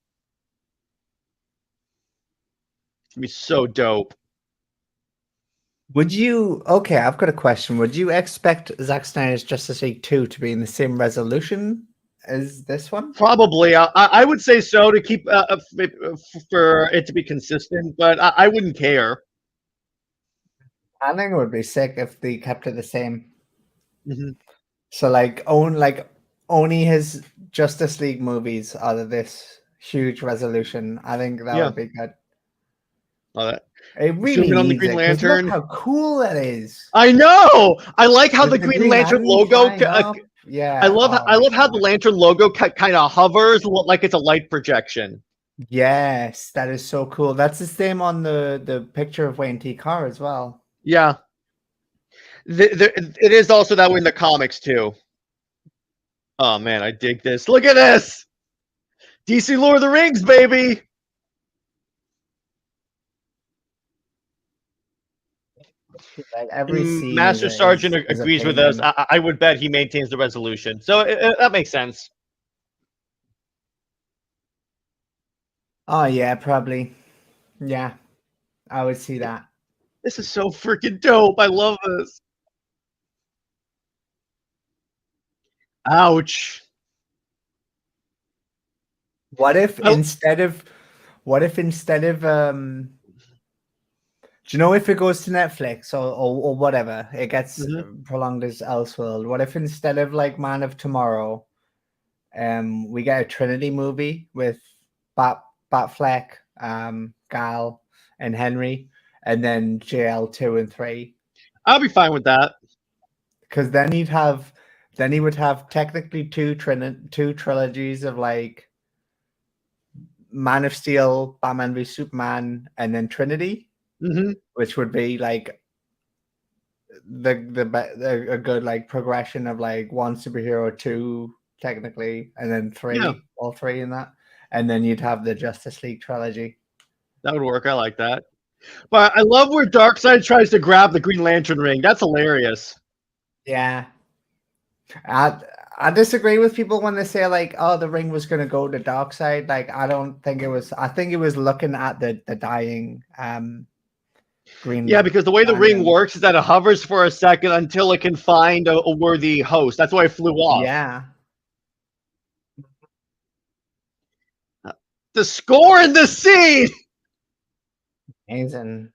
Speaker 1: It's going to be so dope.
Speaker 3: Would you okay, I've got a question. Would you expect Zack Snyder's Justice League 2 to be in the same resolution as this one?
Speaker 1: Probably, I would say so to keep for it to be consistent, but I wouldn't care.
Speaker 3: I think it would be sick if they kept it the same.
Speaker 1: Mm-hmm.
Speaker 3: So like only his Justice League movies are this huge resolution. I think that
Speaker 1: Yeah,
Speaker 3: would be good.
Speaker 1: Oh, that.
Speaker 3: It really
Speaker 1: Zoom in on the
Speaker 3: needs
Speaker 1: Green
Speaker 3: it because look
Speaker 1: Lantern.
Speaker 3: how cool that is.
Speaker 1: I know. I like how
Speaker 3: With
Speaker 1: the Green Lantern logo.
Speaker 3: flying up. Yeah.
Speaker 1: I love.
Speaker 3: Oh
Speaker 1: I
Speaker 3: my
Speaker 1: love how the
Speaker 3: God.
Speaker 1: lantern logo kind of hovers like it's a light projection.
Speaker 3: Yes, that is so cool. That's the same on the picture of Wayne T. Carr as well.
Speaker 1: Yeah. It is also that way in the comics too. Oh man, I dig this. Look at this. DC Lord of the Rings, baby.
Speaker 3: Like every scene
Speaker 1: Master Sergeant
Speaker 3: is a
Speaker 1: agrees with us.
Speaker 3: painting.
Speaker 1: I would bet he maintains the resolution. So that makes sense.
Speaker 3: Oh yeah, probably. Yeah, I would see that.
Speaker 1: This is so freaking dope. I love this. Ouch.
Speaker 3: What if
Speaker 1: I,
Speaker 3: instead of do you know if it goes to Netflix or whatever, it gets
Speaker 1: Mhm.
Speaker 3: prolonged as Elseworld? What if instead of like Man of Tomorrow, we get a Trinity movie with Batfleck, Gal, and Henry, and then JL 2 and 3?
Speaker 1: I'll be fine with that.
Speaker 3: Because then he would have technically two trilogies of like Man of Steel, Batman v Superman, and then Trinity,
Speaker 1: Hmm.
Speaker 3: which would be like a good like progression of like one superhero, two technically, and then
Speaker 1: Yeah,
Speaker 3: all three in that, and then you'd have the Justice League trilogy.
Speaker 1: that would work. I like that. But I love where Darkseid tries to grab the Green Lantern ring. That's hilarious.
Speaker 3: Yeah, I I disagree with people when they say like, oh, the ring was going to go to Darkseid. Like, I don't think it was. I think it was looking at the dying
Speaker 1: Yeah,
Speaker 3: Green
Speaker 1: because the way the ring
Speaker 3: Lantern.
Speaker 1: works is that it hovers for a second until it can find a worthy host. That's why it flew off.
Speaker 3: Yeah,
Speaker 1: The score in the scene.
Speaker 3: amazing.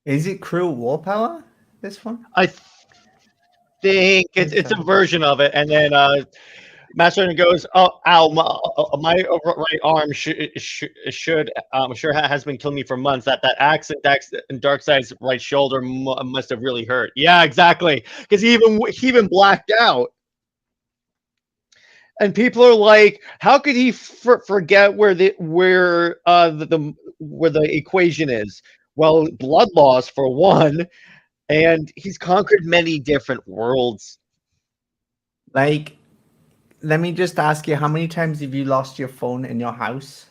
Speaker 3: Is it Crew War Power? This one?
Speaker 1: I think
Speaker 3: I think
Speaker 1: it's a
Speaker 3: so.
Speaker 1: version of it, and then Master Sergeant goes, "Oh, ow, my right arm should sure has been killing me for months. That accident, and Darkseid's right shoulder must have really hurt." Yeah, exactly, because he even blacked out, and people are like, "How could he forget where the equation is?" Well, blood loss for one, and he's conquered many different worlds.
Speaker 3: Like, let me just ask you, how many times have you lost your phone in your house?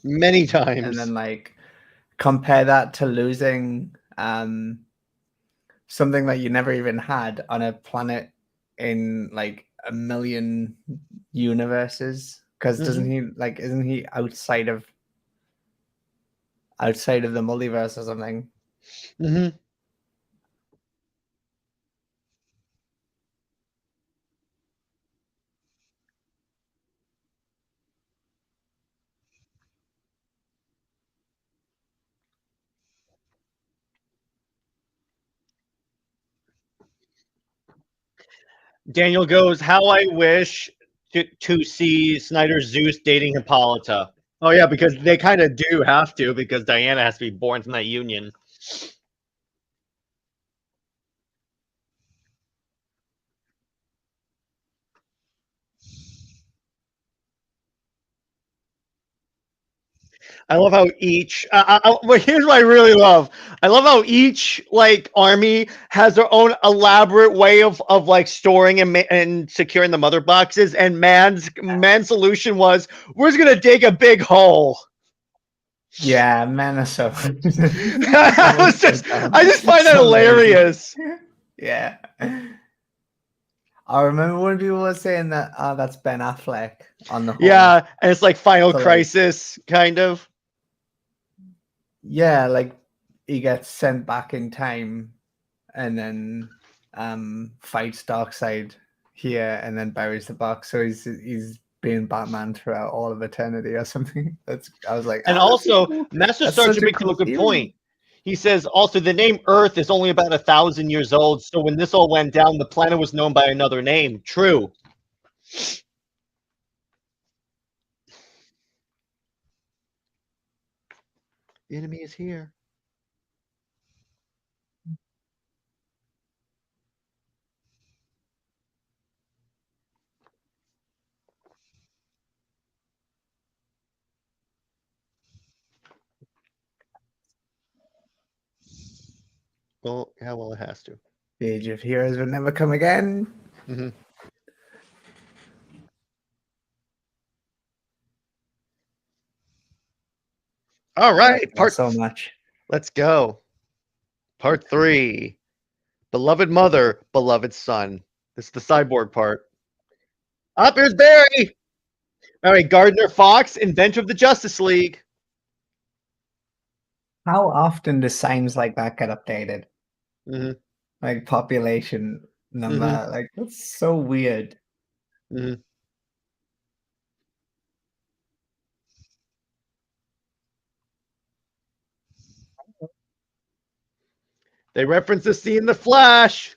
Speaker 1: Many
Speaker 3: And
Speaker 1: times.
Speaker 3: then like compare that to losing something that you never even had on a planet in like a million universes. Because
Speaker 1: Hmm.
Speaker 3: doesn't he like isn't he outside of the multiverse or something?
Speaker 1: Hmm. Daniel goes, "How I wish to see Snyder's Zeus dating Hippolyta." Oh yeah, because they kind of do have to, because Diana has to be born from that union. I love how each. Well, here's what I really love. I love how each like army has their own elaborate way of like storing and securing the mother boxes. And man's solution was, we're just gonna dig a big hole.
Speaker 3: Yeah, man, that's so
Speaker 1: I just find that
Speaker 3: so lazy.
Speaker 1: hilarious.
Speaker 3: Yeah. I remember when people were saying that that's Ben Affleck on the whole.
Speaker 1: Yeah, and it's like Final
Speaker 3: So like
Speaker 1: Crisis, kind of.
Speaker 3: yeah, like he gets sent back in time and then fights Darkseid here and then buries the box. So he's being Batman throughout all of eternity or something. I was like,
Speaker 1: And
Speaker 3: oh, that's so
Speaker 1: also,
Speaker 3: cool.
Speaker 1: Master
Speaker 3: That's such
Speaker 1: Sergeant
Speaker 3: a
Speaker 1: makes
Speaker 3: cool
Speaker 1: a good
Speaker 3: theory.
Speaker 1: point. He says also the name Earth is only about 1,000 years old. So when this all went down, the planet was known by another name. True. The enemy is here. Well, yeah, well, it has to.
Speaker 3: The Age of Heroes would never come again.
Speaker 1: Hmm. All right,
Speaker 3: Not so much.
Speaker 1: let's go. Part 3. Beloved mother, beloved son. This is the cyborg part. Up here's Barry. All right, Gardner Fox, inventor of the Justice League.
Speaker 3: How often do signs like that get updated?
Speaker 1: Hmm.
Speaker 3: Like population number.
Speaker 1: Hmm.
Speaker 3: Like that's so weird.
Speaker 1: Hmm. They reference the scene in The Flash.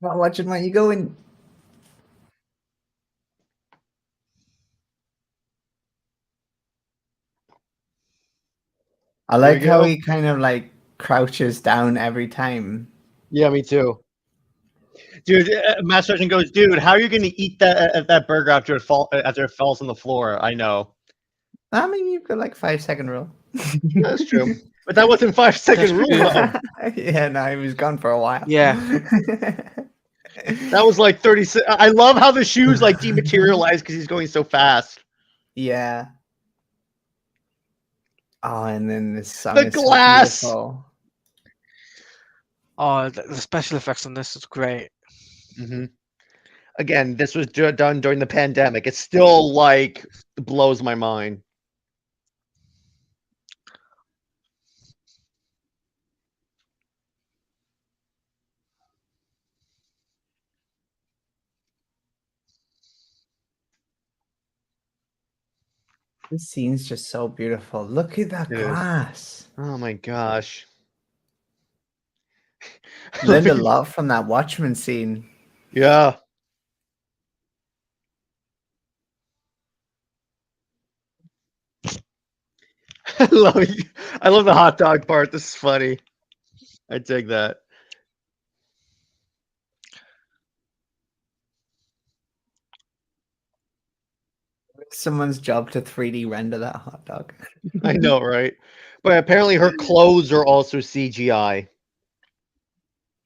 Speaker 3: Not watching where you going. I
Speaker 1: There we
Speaker 3: like how
Speaker 1: go.
Speaker 3: he kind of like crouches down every time.
Speaker 1: Yeah, me too. Dude, Master Sergeant goes, dude, how are you going to eat that burger after it falls on the floor? I know.
Speaker 3: I mean, you've got like 5 second rule.
Speaker 1: That's true. But that wasn't 5 second
Speaker 2: That's
Speaker 1: rule,
Speaker 2: true.
Speaker 1: though.
Speaker 3: Yeah, no, he was gone for a while.
Speaker 2: Yeah.
Speaker 1: That was like 30. I love how the shoes like dematerialize because he's going so fast.
Speaker 3: Yeah. Oh, and then this song
Speaker 1: The
Speaker 3: is so
Speaker 1: glass.
Speaker 3: beautiful.
Speaker 2: Oh, the special effects on this is great.
Speaker 1: Hmm. Again, this was done during the pandemic. It still like blows my mind.
Speaker 3: This scene's just so beautiful. Look at that
Speaker 1: It is.
Speaker 3: glass.
Speaker 1: Oh my gosh.
Speaker 3: Learned a lot from that Watchmen scene.
Speaker 1: Yeah. I love the hot dog part. This is funny. I dig that.
Speaker 3: Someone's job to 3D render that hot dog.
Speaker 1: I know, right? But apparently her clothes are also CGI.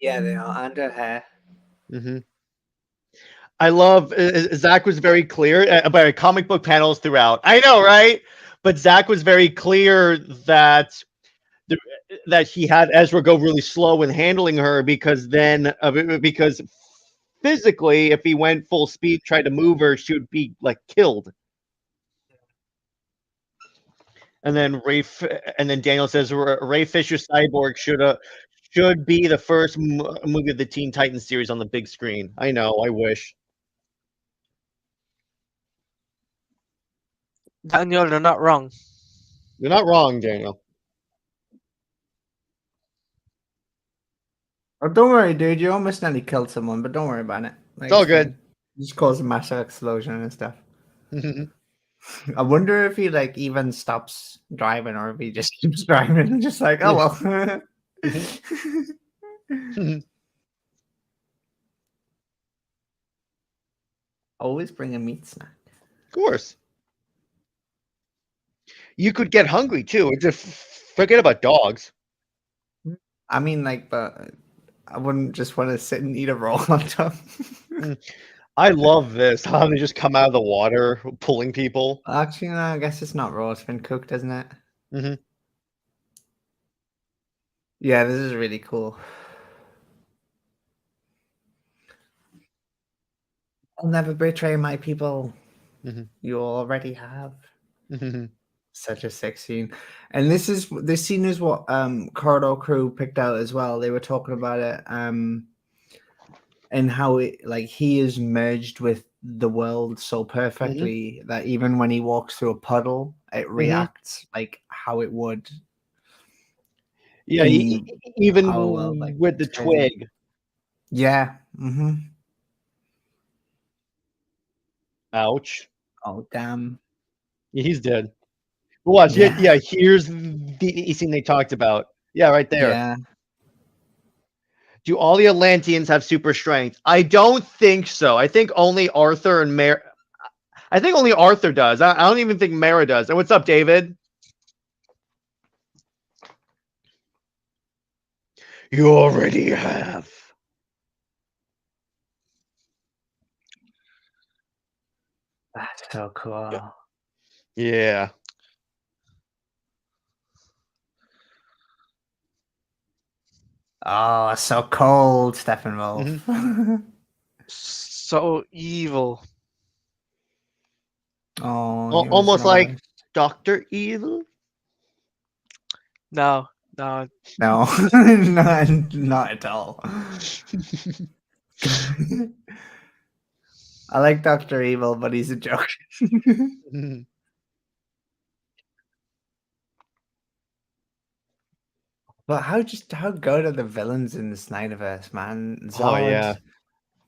Speaker 3: Yeah, they are. And her hair.
Speaker 1: Hmm. I love Zach was very clear about comic book panels throughout. I know, right? But Zach was very clear that the, that he had Ezra go really slow in handling her because physically, if he went full speed, tried to move her, she would be like killed. And then and then Daniel says Ray Fisher cyborg should be the first movie of the Teen Titans series on the big screen. I know. I wish.
Speaker 2: Daniel, you're not wrong.
Speaker 1: You're not wrong, Daniel.
Speaker 3: Oh, don't worry, dude. You almost nearly killed someone, but don't worry about it. Like,
Speaker 1: It's all
Speaker 3: it's
Speaker 1: good.
Speaker 3: fine. You just caused a massive explosion and stuff. I wonder if he like even stops driving or if he just keeps driving and just like, oh well. Always bring a meat snack.
Speaker 1: Of course. You could get hungry too. Just forget about dogs.
Speaker 3: I mean, like, but I wouldn't just want to sit and eat a raw hot dog.
Speaker 1: I love this. How they just come out of the water pulling people.
Speaker 3: Actually, no, I guess it's not raw. It's been cooked, isn't it?
Speaker 1: Mhm.
Speaker 3: Yeah, this is really cool. I'll never betray my people.
Speaker 1: Mhm.
Speaker 3: You already have.
Speaker 1: Mhm.
Speaker 3: Such a sick scene. And this scene is what Corridor Crew picked out as well. They were talking about it and how it like he is merged with the world so perfectly that even when he walks through a puddle, it reacts like how it would
Speaker 1: Yeah,
Speaker 3: in
Speaker 1: even
Speaker 3: our world. Like
Speaker 1: with the
Speaker 3: it's crazy.
Speaker 1: twig.
Speaker 3: Yeah. Mm-hmm.
Speaker 1: Ouch.
Speaker 3: Oh damn.
Speaker 1: Yeah, he's dead. Watch. Yeah,
Speaker 3: Yeah.
Speaker 1: yeah. Here's the scene they talked about. Yeah, right there.
Speaker 3: Yeah.
Speaker 1: Do all the Atlanteans have super strength? I don't think so. I think only Arthur and I think only Arthur does. I don't even think Mara does. And what's up, David? You already have.
Speaker 3: That's so cool.
Speaker 1: Yeah.
Speaker 3: Oh, it's so cold, Steppenwolf.
Speaker 2: So evil.
Speaker 3: Oh, he was
Speaker 1: Almost
Speaker 3: the
Speaker 1: like
Speaker 3: worst.
Speaker 1: Dr. Evil.
Speaker 2: No,
Speaker 3: No, not at all. I like Doctor Evil, but he's a joke. But how good are the villains in the Snyderverse, man?
Speaker 1: Oh
Speaker 3: Zod,
Speaker 1: yeah.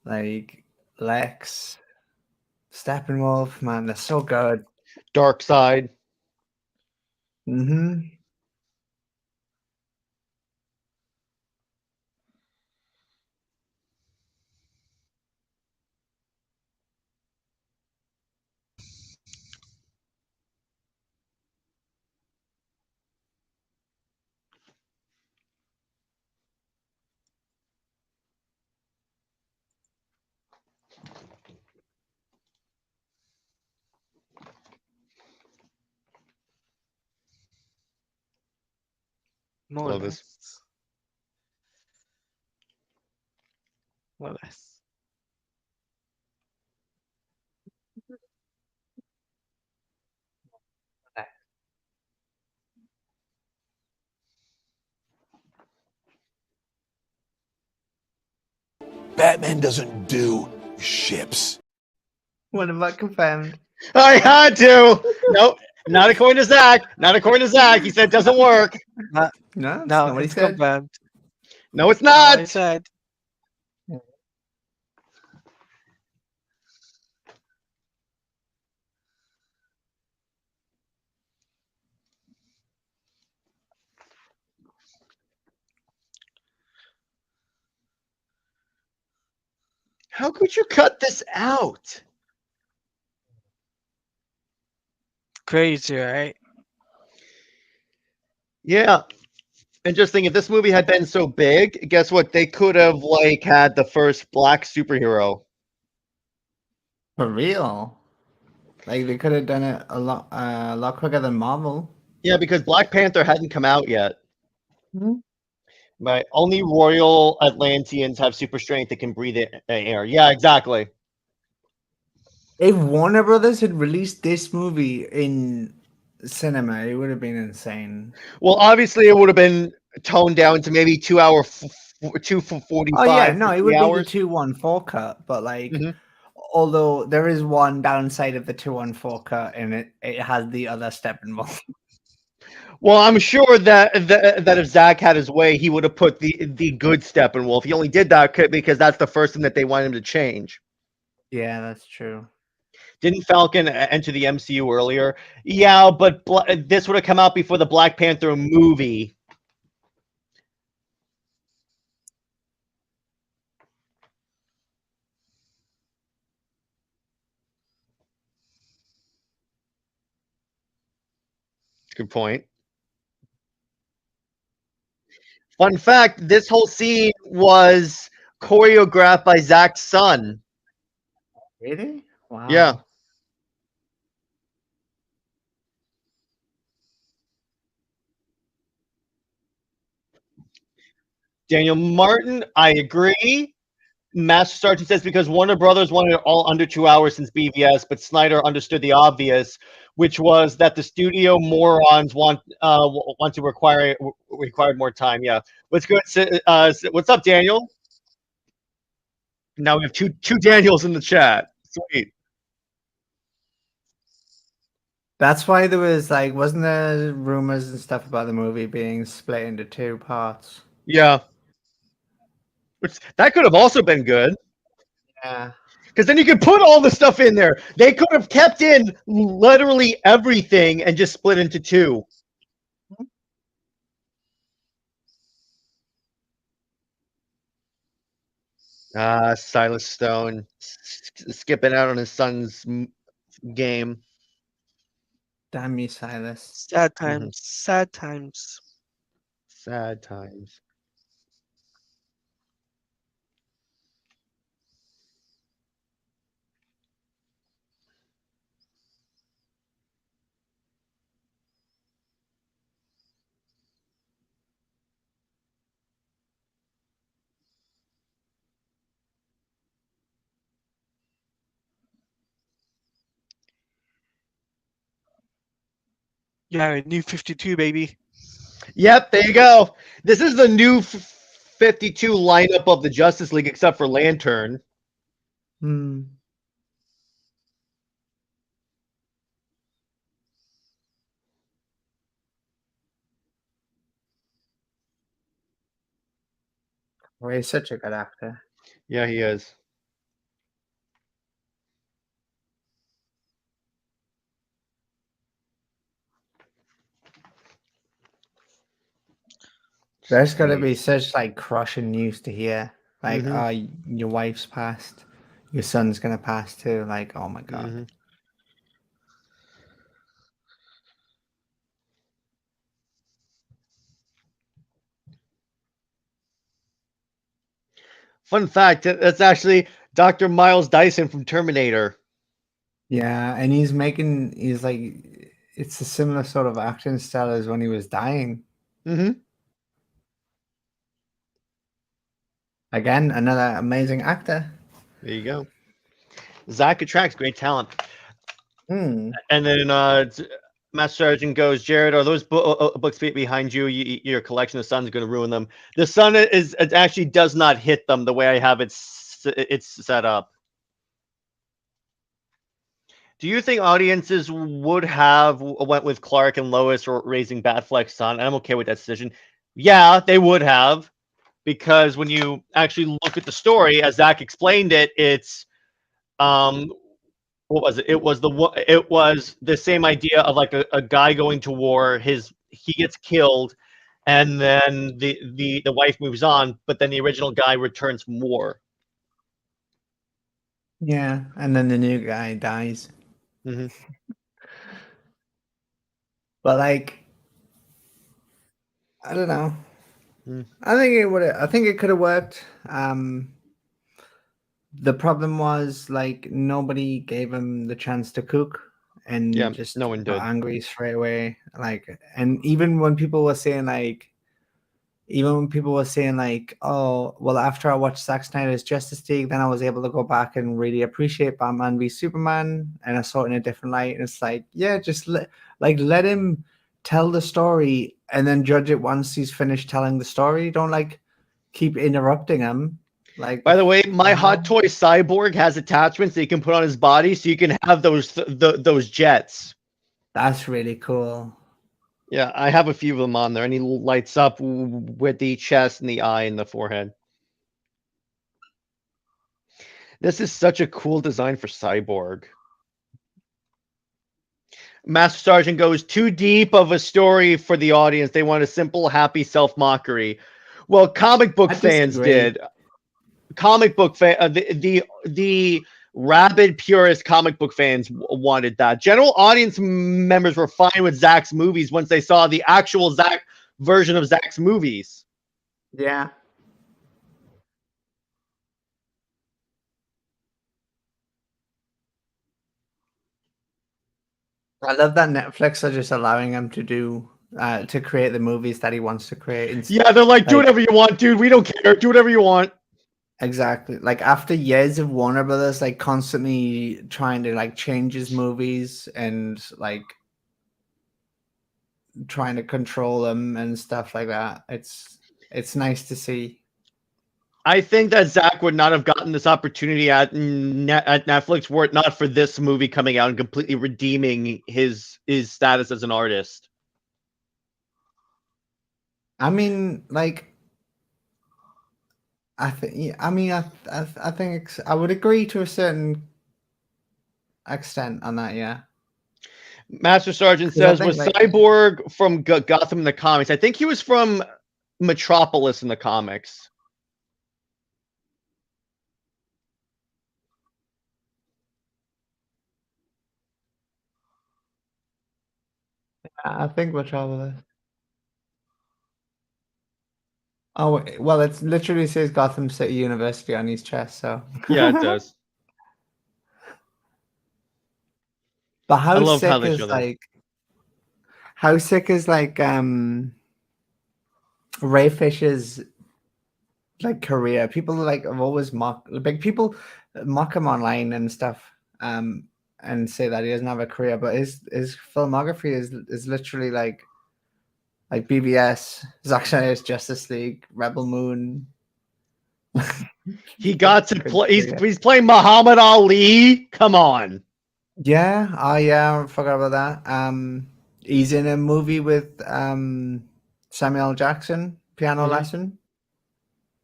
Speaker 3: like Lex, Steppenwolf, man, they're so good.
Speaker 1: Dark Side.
Speaker 3: Mm-hmm.
Speaker 2: more or
Speaker 1: Love this.
Speaker 2: less. More or less.
Speaker 4: Batman doesn't do ships.
Speaker 3: What about confirmed?
Speaker 1: I had to. Nope. Not according to Zach. Not according to Zach. He said it doesn't work.
Speaker 2: No,
Speaker 3: No, that's
Speaker 2: no,
Speaker 3: not what he
Speaker 2: it's
Speaker 3: said.
Speaker 2: confirmed.
Speaker 1: No, it's
Speaker 2: No, I
Speaker 1: not.
Speaker 2: said.
Speaker 1: How could you cut this out?
Speaker 2: Crazy, right?
Speaker 1: Yeah. And just think, if this movie had been so big, guess what? They could have like had the first black superhero.
Speaker 3: For real. Like they could have done it a lot quicker than Marvel.
Speaker 1: Yeah, because Black Panther hadn't come out yet.
Speaker 3: Mhm.
Speaker 1: Right. Only Royal Atlanteans have super strength that can breathe air. Yeah, exactly.
Speaker 3: If Warner Brothers had released this movie in cinema, it would have been insane.
Speaker 1: Well, obviously, it would have been toned down to maybe 2 hour, 2:45,
Speaker 3: Oh yeah,
Speaker 1: for
Speaker 3: no, it
Speaker 1: 3
Speaker 3: would be the
Speaker 1: hours.
Speaker 3: 214 cut, but like,
Speaker 1: Mhm.
Speaker 3: although there is one downside of the 214 cut, and it has the other step involved.
Speaker 1: Well, I'm sure that if Zach had his way, he would have put the good Steppenwolf. He only did that because that's the first thing that they wanted him to change.
Speaker 3: Yeah, that's true.
Speaker 1: Didn't Falcon enter the MCU earlier? Yeah, but this would have come out before the Black Panther movie. Good point. Fun fact: this whole scene was choreographed by Zach's son.
Speaker 3: Really?
Speaker 1: Yeah,
Speaker 3: Wow.
Speaker 1: Daniel Martin. I agree. Master Sergeant says because Warner Brothers wanted it all under 2 hours since BVS, but Snyder understood the obvious, which was that the studio morons want to required more time. Yeah, what's good? What's up, Daniel? Now we have two Daniels in the chat. Sweet.
Speaker 3: That's why there was like, wasn't there rumors and stuff about the movie being split into two parts?
Speaker 1: Yeah, which that could have also been good
Speaker 3: Yeah.
Speaker 1: because then you could put all the stuff in there. They could have kept in literally everything and just split into two. Silas Stone skipping out on his son's game.
Speaker 3: Damn you, Silas.
Speaker 2: Sad
Speaker 1: Mhm.
Speaker 2: times. Sad times.
Speaker 1: Sad times.
Speaker 2: Yeah, new 52, baby.
Speaker 1: Yep, there you go. This is the new 52 lineup of the Justice League, except for Lantern.
Speaker 3: Hmm. Well, he's such a good actor.
Speaker 1: Yeah, he is.
Speaker 3: There's got to
Speaker 1: Sweet.
Speaker 3: be such like crushing news to hear. Like,
Speaker 1: Mhm.
Speaker 3: your wife's passed, your son's gonna pass too. Like, oh my god.
Speaker 1: Mhm. Fun fact: that's actually Dr. Miles Dyson from Terminator.
Speaker 3: Yeah, and he's like, it's a similar sort of acting style as when he was dying.
Speaker 1: Mhm.
Speaker 3: Again, another amazing actor.
Speaker 1: There you go. Zach attracts great talent.
Speaker 3: Hmm.
Speaker 1: And then Master Sergeant goes, Jared, are those books behind you? Your collection of Sun's going to ruin them. The Sun it actually does not hit them the way I have it's set up. Do you think audiences would have went with Clark and Lois or raising Batfleck's son? I'm okay with that decision. Yeah, they would have, because when you actually look at the story, as Zach explained it, it's um what was it? It was the same idea of like a guy going to war. He gets killed, and then the wife moves on, but then the original guy returns from war.
Speaker 3: Yeah, and then the new guy dies.
Speaker 1: Hmm.
Speaker 3: But like, I don't know. I think it would. I think it could have worked. The problem was like nobody gave him the chance to cook
Speaker 1: Yeah,
Speaker 3: and
Speaker 1: no
Speaker 3: just
Speaker 1: one
Speaker 3: got
Speaker 1: did.
Speaker 3: angry straight away. Like, and even when people were saying like, oh, well, after I watched Zack Snyder's Justice League, then I was able to go back and really appreciate Batman v Superman, and I saw it in a different light. And it's like, yeah, just let him tell the story and then judge it once he's finished telling the story. Don't like keep interrupting him. Like,
Speaker 1: By the way, my
Speaker 3: hell?
Speaker 1: hot toy Cyborg has attachments that you can put on his body, so you can have those jets.
Speaker 3: That's really cool.
Speaker 1: Yeah, I have a few of them on there, and he lights up with the chest and the eye and the forehead. This is such a cool design for Cyborg. Master Sergeant goes too deep of a story for the audience. They want a simple, happy self-mockery. Well, comic book
Speaker 3: I
Speaker 1: fans
Speaker 3: disagree.
Speaker 1: did. Comic book the rabid purist comic book fans wanted that. General audience members were fine with Zack's movies once they saw the actual Zack version of Zack's movies.
Speaker 3: Yeah. I love that Netflix are just allowing him to create the movies that he wants to create.
Speaker 1: Yeah, they're like, do
Speaker 3: Like,
Speaker 1: whatever you want, dude. We don't care. Do whatever you want.
Speaker 3: exactly. Like after years of Warner Brothers like constantly trying to like change his movies and like trying to control them and stuff like that. It's nice to see.
Speaker 1: I think that Zack would not have gotten this opportunity at Netflix were it not for this movie coming out and completely redeeming his status as an artist.
Speaker 3: I mean, like I think I mean I think I would agree to a certain extent on that, yeah.
Speaker 1: Master Sergeant
Speaker 3: 'Cause I
Speaker 1: says,
Speaker 3: think
Speaker 1: was
Speaker 3: like
Speaker 1: Cyborg from Gotham in the comics? I think he was from Metropolis in the comics.
Speaker 3: I think we're trouble is. Oh well, it literally says Gotham City University on his chest, so
Speaker 1: Yeah, it does.
Speaker 3: But
Speaker 1: I love how they show that.
Speaker 3: how sick is like Ray Fisher's like career? People like have always people mock him online and stuff, and say that he doesn't have a career, but his filmography is literally like BBS, Zack Snyder's Justice League, Rebel Moon.
Speaker 1: He got to
Speaker 3: Good
Speaker 1: play.
Speaker 3: career.
Speaker 1: He's playing Muhammad Ali. Come on.
Speaker 3: Yeah, oh yeah, I forgot about that. He's in a movie with Samuel Jackson, Piano
Speaker 1: Mm-hmm.
Speaker 3: Lesson,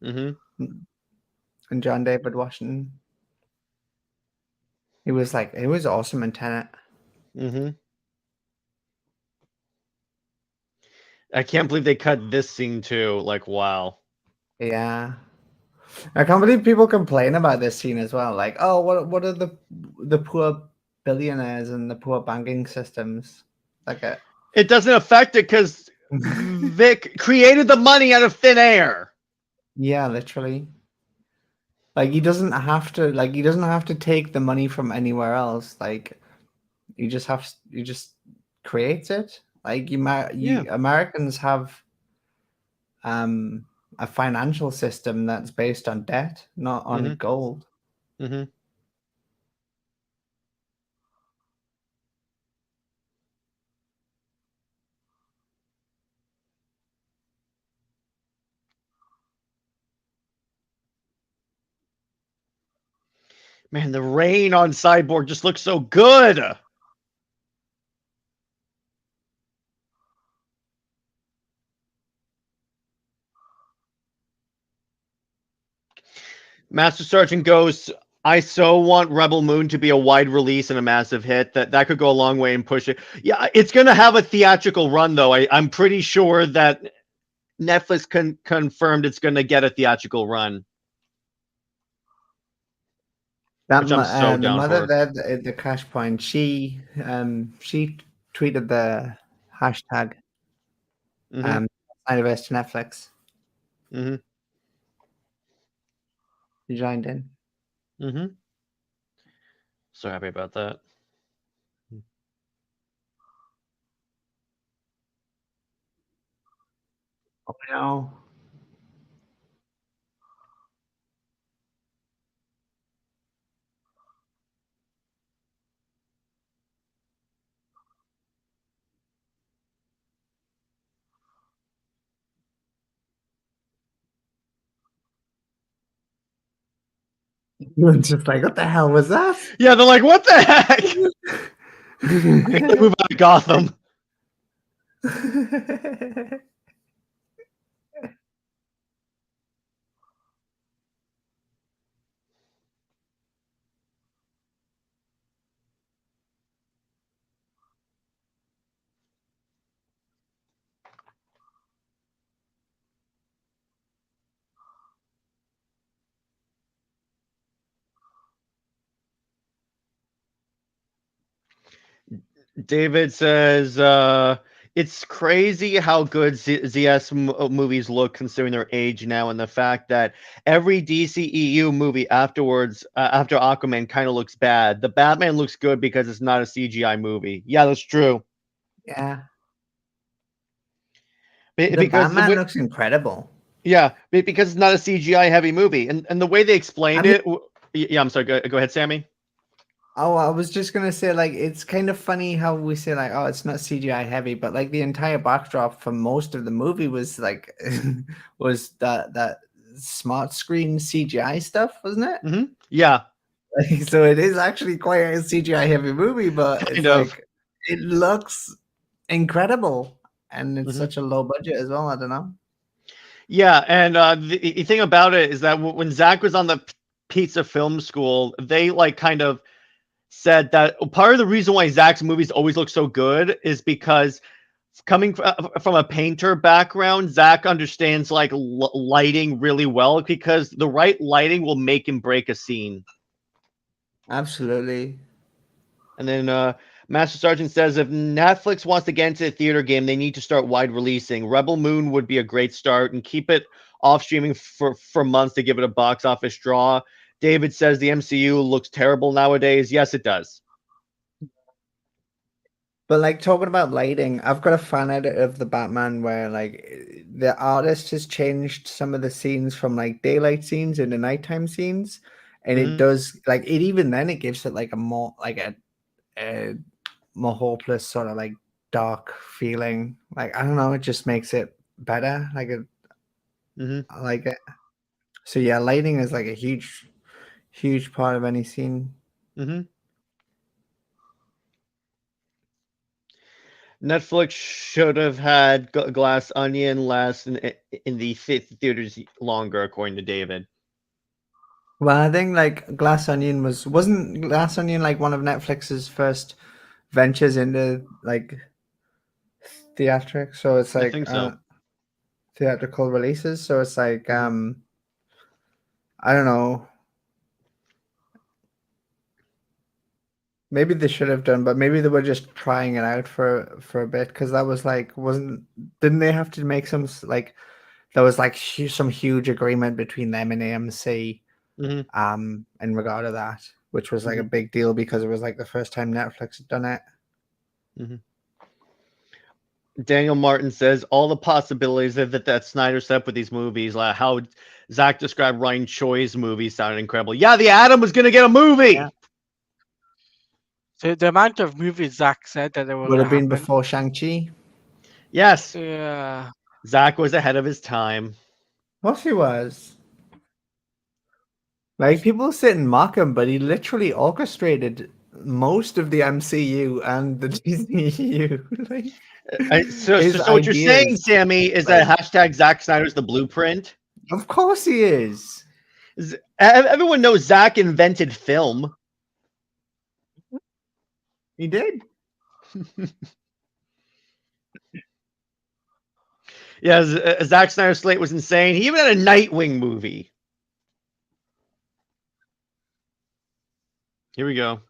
Speaker 1: Mm-hmm.
Speaker 3: and John David Washington. He was awesome in Tenet.
Speaker 1: Mm-hmm. I can't believe they cut this scene too. Like, wow.
Speaker 3: Yeah, I can't believe people complain about this scene as well. Like, oh, what are the poor billionaires and the poor banking systems? Like,
Speaker 1: It doesn't affect it because Vic created the money out of thin air.
Speaker 3: yeah, literally. Like he doesn't have to take the money from anywhere else. Like you just creates it. Like
Speaker 1: Yeah.
Speaker 3: Americans have um a financial system that's based on debt, not on
Speaker 1: Mm-hmm.
Speaker 3: gold.
Speaker 1: Mm-hmm. Man, the rain on Cyborg just looks so good. Master Sergeant goes, I so want Rebel Moon to be a wide release and a massive hit. That could go a long way and push it. Yeah, it's going to have a theatrical run, though. I'm pretty sure that Netflix confirmed it's going to get a theatrical run, which I'm so
Speaker 3: The
Speaker 1: down
Speaker 3: mother
Speaker 1: for.
Speaker 3: there at the cash point, she tweeted the hashtag
Speaker 1: Mm-hmm.
Speaker 3: Snyderverse to Netflix.
Speaker 1: Mm-hmm.
Speaker 3: She joined in.
Speaker 1: Mm-hmm. So happy about that.
Speaker 3: Oh no. Everyone's just like, what the hell was that?
Speaker 1: Yeah, they're like, what the heck? I gotta move out of Gotham. David says, it's crazy how good ZS movies look considering their age now, and the fact that every DCEU movie afterwards, after Aquaman, kind of looks bad. The Batman looks good because it's not a CGI movie. Yeah, that's true.
Speaker 3: Yeah.
Speaker 1: Be-
Speaker 3: The
Speaker 1: because
Speaker 3: Batman looks incredible.
Speaker 1: yeah, because it's not a CGI heavy movie, and the way they explained
Speaker 3: I mean-
Speaker 1: it. Yeah, I'm sorry. Go ahead, Sammy.
Speaker 3: Oh, I was just gonna say, like, it's kind of funny how we say, like, oh, it's not CGI heavy, but like the entire backdrop for most of the movie was like was that smart screen CGI stuff, wasn't it?
Speaker 1: Mm-hmm. Yeah,
Speaker 3: Like, so it is actually quite a CGI heavy movie, but it's
Speaker 1: kind of.
Speaker 3: like it looks incredible, and it's
Speaker 1: Mm-hmm.
Speaker 3: such a low budget as well. I don't know.
Speaker 1: Yeah, and the thing about it is that when Zach was on the pizza film school, they like kind of said that part of the reason why Zach's movies always look so good is because coming from a painter background, Zach understands like lighting really well because the right lighting will make and break a scene.
Speaker 3: Absolutely.
Speaker 1: And then Master Sergeant says if Netflix wants to get into the theater game, they need to start wide releasing. Rebel Moon would be a great start and keep it off streaming for months to give it a box office draw. David says the MCU looks terrible nowadays. Yes, it does.
Speaker 3: But like talking about lighting, I've got a fan edit of the Batman where like the artist has changed some of the scenes from like daylight scenes into nighttime scenes, and it
Speaker 1: Mhm.
Speaker 3: does like it. Even then, it gives it like a more like a more hopeless sort of like dark feeling. Like I don't know, it just makes it better. Like
Speaker 1: Mhm.
Speaker 3: I like it. So yeah, lighting is like a huge part of any scene.
Speaker 1: Mhm. Netflix should have had Glass Onion last in the theaters longer, according to David.
Speaker 3: Well, I think like Glass Onion wasn't Glass Onion like one of Netflix's first ventures into like theatrics, so it's
Speaker 1: I
Speaker 3: like
Speaker 1: think so.
Speaker 3: theatrical releases. So it's like
Speaker 1: Mhm.
Speaker 3: I don't know. Maybe they should have done, but maybe they were just trying it out for a bit because that was like wasn't didn't they have to make some like there was like some huge agreement between them and AMC
Speaker 1: Mhm.
Speaker 3: in regard to that, which was like a
Speaker 1: Mhm.
Speaker 3: big deal because it was like the first time Netflix had done it.
Speaker 1: Mhm. Daniel Martin says all the possibilities that Snyder set up with these movies, like how Zach described Ryan Choi's movie, sounded incredible. Yeah, the Atom was gonna get a
Speaker 3: Yeah.
Speaker 1: movie.
Speaker 2: So the amount of movies Zach said that they were
Speaker 3: Would
Speaker 2: gonna
Speaker 3: have been
Speaker 2: happen.
Speaker 3: before Shang-Chi.
Speaker 1: Yes,
Speaker 2: Yeah.
Speaker 1: Zach was ahead of his time.
Speaker 3: What he was. Like people sit and mock him, but he literally orchestrated most of the MCU and the DCU. Like his
Speaker 1: So what you're saying,
Speaker 3: ideas,
Speaker 1: Sammy, is
Speaker 3: like
Speaker 1: that hashtag Zack Snyder's the blueprint?
Speaker 3: of course he is.
Speaker 1: Everyone knows Zach invented film.
Speaker 3: He did.
Speaker 1: Yeah, Zack Snyder's slate was insane. He even had a Nightwing movie. Here we go.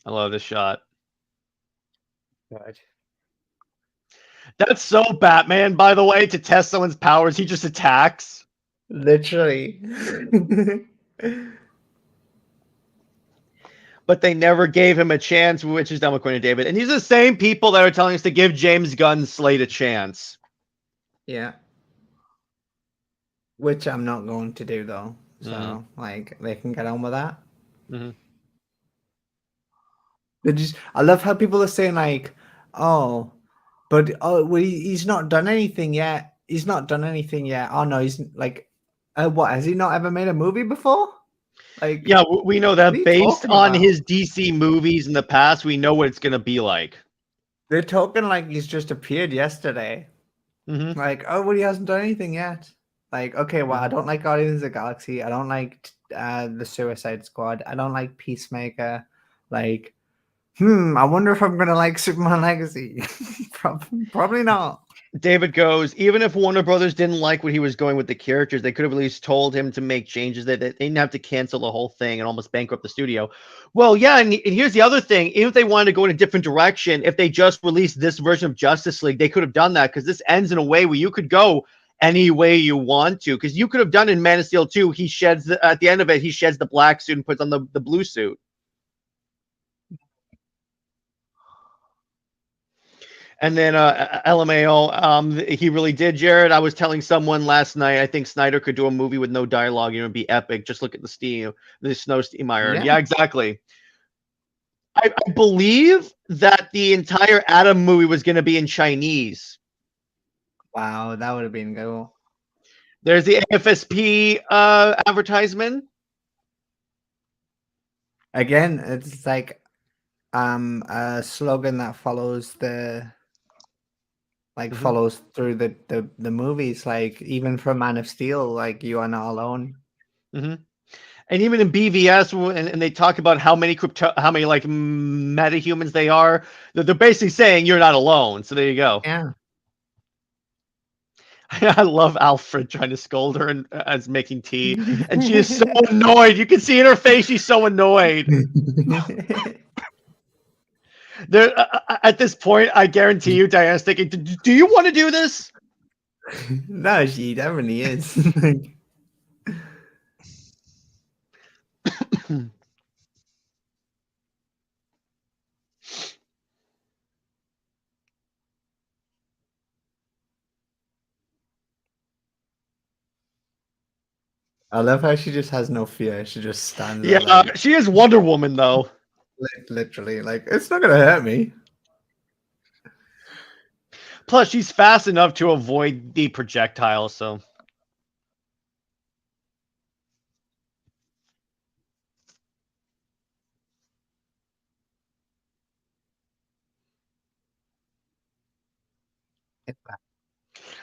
Speaker 1: I love this shot.
Speaker 3: God.
Speaker 1: That's so Batman, by the way, to test someone's powers. He just attacks.
Speaker 3: Literally.
Speaker 1: But they never gave him a chance, which is dumb according to David. And these are the same people that are telling us to give James Gunn's slate a chance.
Speaker 3: Yeah. Which I'm not going to do though.
Speaker 1: Mm-hmm.
Speaker 3: So like they can get on with that.
Speaker 1: Mm-hmm.
Speaker 3: I love how people are saying like, oh, but well, he's not done anything yet. He's not done anything yet. Oh no, he's like, what has he not ever made a movie before? Like,
Speaker 1: Yeah, we know
Speaker 3: what are
Speaker 1: that
Speaker 3: you
Speaker 1: based
Speaker 3: talking
Speaker 1: on
Speaker 3: about?
Speaker 1: his DC movies in the past, we know what it's gonna be like.
Speaker 3: They're talking like he's just appeared yesterday.
Speaker 1: Hmm.
Speaker 3: Like, oh, well, he hasn't done anything yet. Like, okay, well, I
Speaker 1: Mhm.
Speaker 3: don't like Guardians of the Galaxy. I don't like the Suicide Squad. I don't like Peacemaker. Like, I wonder if I'm gonna like Superman Legacy. Probably not.
Speaker 1: David goes, even if Warner Brothers didn't like what he was going with the characters, they could have at least told him to make changes that they didn't have to cancel the whole thing and almost bankrupt the studio. Well, yeah, and here's the other thing. Even if they wanted to go in a different direction, if they just released this version of Justice League, they could have done that because this ends in a way where you could go any way you want to. Because you could have done in Man of Steel 2, he sheds, at the end of it, he sheds the black suit and puts on the blue suit. And then LMAO, he really did, Jared. I was telling someone last night, I think Snyder could do a movie with no dialogue. It'd be epic. Just look at the snow steam iron.
Speaker 3: Yeah.
Speaker 1: Yeah, exactly. I believe that the entire Atom movie was going to be in Chinese.
Speaker 3: Wow, that would have been cool.
Speaker 1: There's the AFSP advertisement.
Speaker 3: Again, it's like a slogan that follows
Speaker 1: Mhm.
Speaker 3: follows through the movies. Like even for Man of Steel, like you are not alone.
Speaker 1: Hmm. And even in BVS, and they talk about how many like metahumans they are. They're basically saying you're not alone. So there you go.
Speaker 3: Yeah.
Speaker 1: I love Alfred trying to scold her and as making tea, and she is so annoyed. You can see in her face she's so annoyed. There, at this point, I guarantee you, Diana's thinking, "Do you want to do this?"
Speaker 3: No, she definitely is. I love how she just has no fear. She just stands there
Speaker 1: Yeah,
Speaker 3: like
Speaker 1: she is Wonder Woman though.
Speaker 3: literally like it's not gonna hurt me.
Speaker 1: Plus, she's fast enough to avoid the projectile. So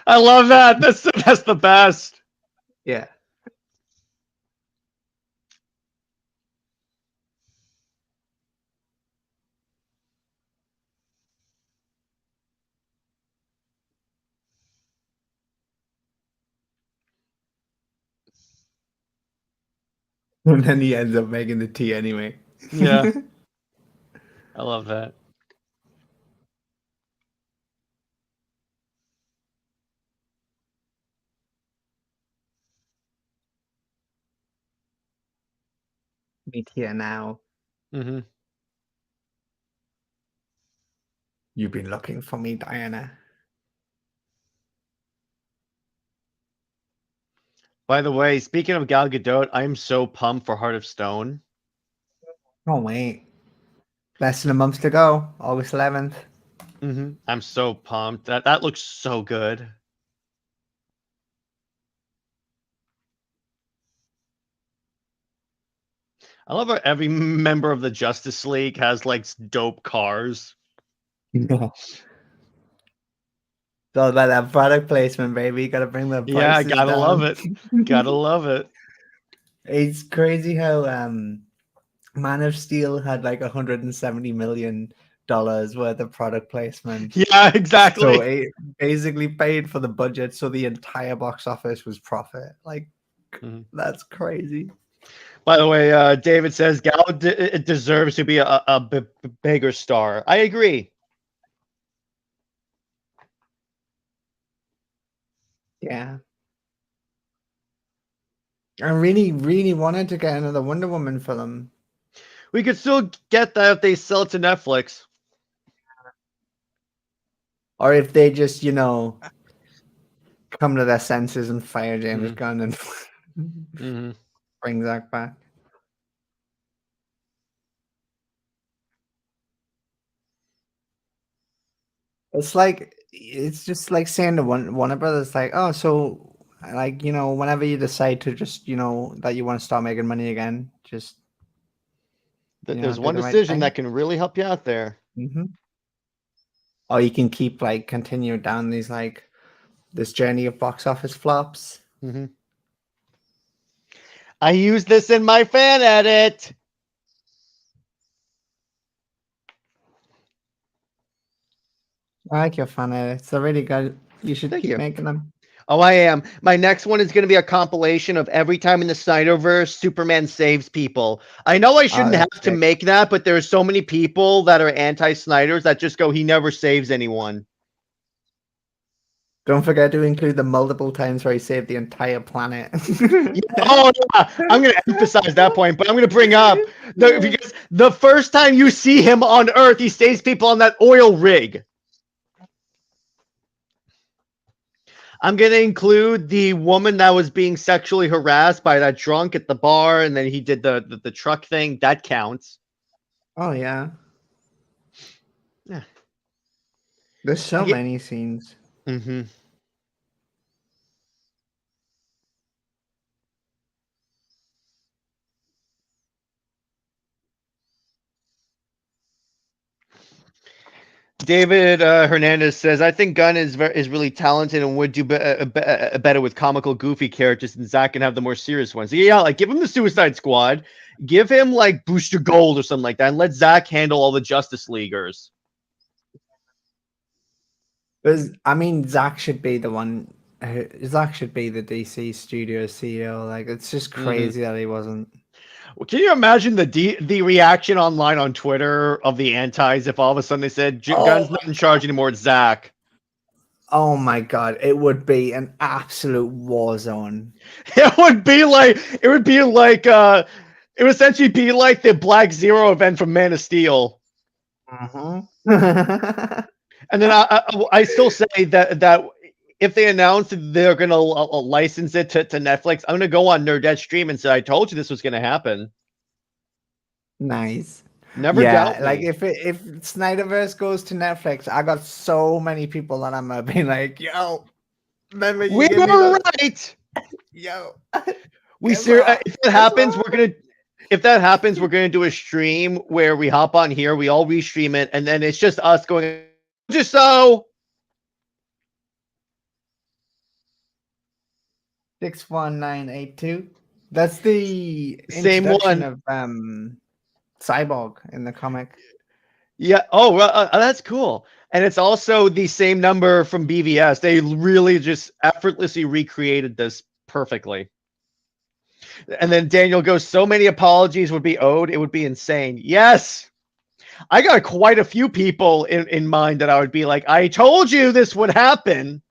Speaker 1: I love that. That's the best.
Speaker 3: Yeah. And then he ends up making the tea anyway.
Speaker 1: Yeah, I love that.
Speaker 3: Meet here now.
Speaker 1: Hmm.
Speaker 3: You've been looking for me, Diana.
Speaker 1: By the way, speaking of Gal Gadot, I am so pumped for Heart of Stone.
Speaker 3: Oh wait. Less than a month to go. August 11th.
Speaker 1: I'm so pumped. That looks so good. I love how every member of the Justice League has like dope cars.
Speaker 3: It's all about that product placement, baby. Gotta bring the
Speaker 1: Yeah,
Speaker 3: prices
Speaker 1: gotta love
Speaker 3: down.
Speaker 1: it. Gotta love it.
Speaker 3: It's crazy how Man of Steel had like $170 million worth of product placement.
Speaker 1: Yeah, exactly.
Speaker 3: So it basically paid for the budget, so the entire box office was profit. Like
Speaker 1: Mhm.
Speaker 3: that's crazy.
Speaker 1: By the way, David says Gal deserves to be a bigger star. I agree.
Speaker 3: Yeah. I really, really wanted to get another Wonder Woman film.
Speaker 1: We could still get that if they sell it to Netflix.
Speaker 3: Or if they just, come to their senses and fire James
Speaker 1: Mhm.
Speaker 3: Gunn and
Speaker 1: Mhm.
Speaker 3: bring Zack back. It's just like saying to Warner Brothers, like, oh, so like, whenever you decide to just, that you want to start making money again, just
Speaker 1: There's
Speaker 3: do
Speaker 1: one
Speaker 3: the right
Speaker 1: decision
Speaker 3: thing.
Speaker 1: that can really help you out there.
Speaker 3: Hmm. Or you can keep like continue down these like this journey of box office flops.
Speaker 1: Mm-hmm. I use this in my fan edit.
Speaker 3: I like your fun edits. They're really good. You should
Speaker 1: Thank
Speaker 3: keep
Speaker 1: you.
Speaker 3: making them.
Speaker 1: Oh, I am. My next one is going to be a compilation of every time in the Snyderverse Superman saves people. I know I shouldn't have
Speaker 3: That's
Speaker 1: to
Speaker 3: sick.
Speaker 1: make that, but there's so many people that are anti-Snyders that just go, he never saves anyone.
Speaker 3: Don't forget to include the multiple times where he saved the entire planet.
Speaker 1: Oh, yeah. I'm going to emphasize that point, but I'm going to bring up because the first time you see him on Earth, he saves people on that oil rig. I'm going to include the woman that was being sexually harassed by that drunk at the bar, and then he did the truck thing. That counts.
Speaker 3: Oh yeah.
Speaker 1: Yeah.
Speaker 3: There's so many scenes.
Speaker 1: Mm-hmm. David Hernandez says, "I think Gunn is really talented and would do better with comical, goofy characters, and Zack can have the more serious ones. So yeah, like give him the Suicide Squad, give him like Booster Gold or something like that, and let Zack handle all the Justice Leaguers."
Speaker 3: Because I mean, Zack should be the one. Zack should be the DC Studio CEO. Like, it's just crazy that he wasn't.
Speaker 1: Well, can you imagine the reaction online on Twitter of the antis if all of a sudden they said Gunn's not in charge anymore, it's Zack?
Speaker 3: Oh my god, it would be an absolute war zone.
Speaker 1: It would essentially be like the Black Zero event from Man of Steel.
Speaker 3: Mm-hmm.
Speaker 1: And then I still say that if they announce that they're gonna license it to Netflix, I'm gonna go on Nerdette stream and say I told you this was gonna happen.
Speaker 3: Nice.
Speaker 1: Never
Speaker 3: Yeah,
Speaker 1: doubt
Speaker 3: like
Speaker 1: me.
Speaker 3: if Snyderverse goes to Netflix, I got so many people that I'm gonna be like, yo, remember you
Speaker 1: We
Speaker 3: give me
Speaker 1: were
Speaker 3: the
Speaker 1: right.
Speaker 3: yo.
Speaker 1: We ser- if that
Speaker 3: Guess
Speaker 1: happens,
Speaker 3: what?
Speaker 1: we're gonna do a stream where we hop on here, we all restream it, and then it's just us going just so.
Speaker 3: 61982. That's the
Speaker 1: Same
Speaker 3: introduction
Speaker 1: one.
Speaker 3: of Cyborg in the comic.
Speaker 1: Yeah. Oh, well, that's cool. And it's also the same number from BVS. They really just effortlessly recreated this perfectly. And then Daniel goes, so many apologies would be owed. It would be insane. Yes. I got quite a few people in mind that I would be like, I told you this would happen.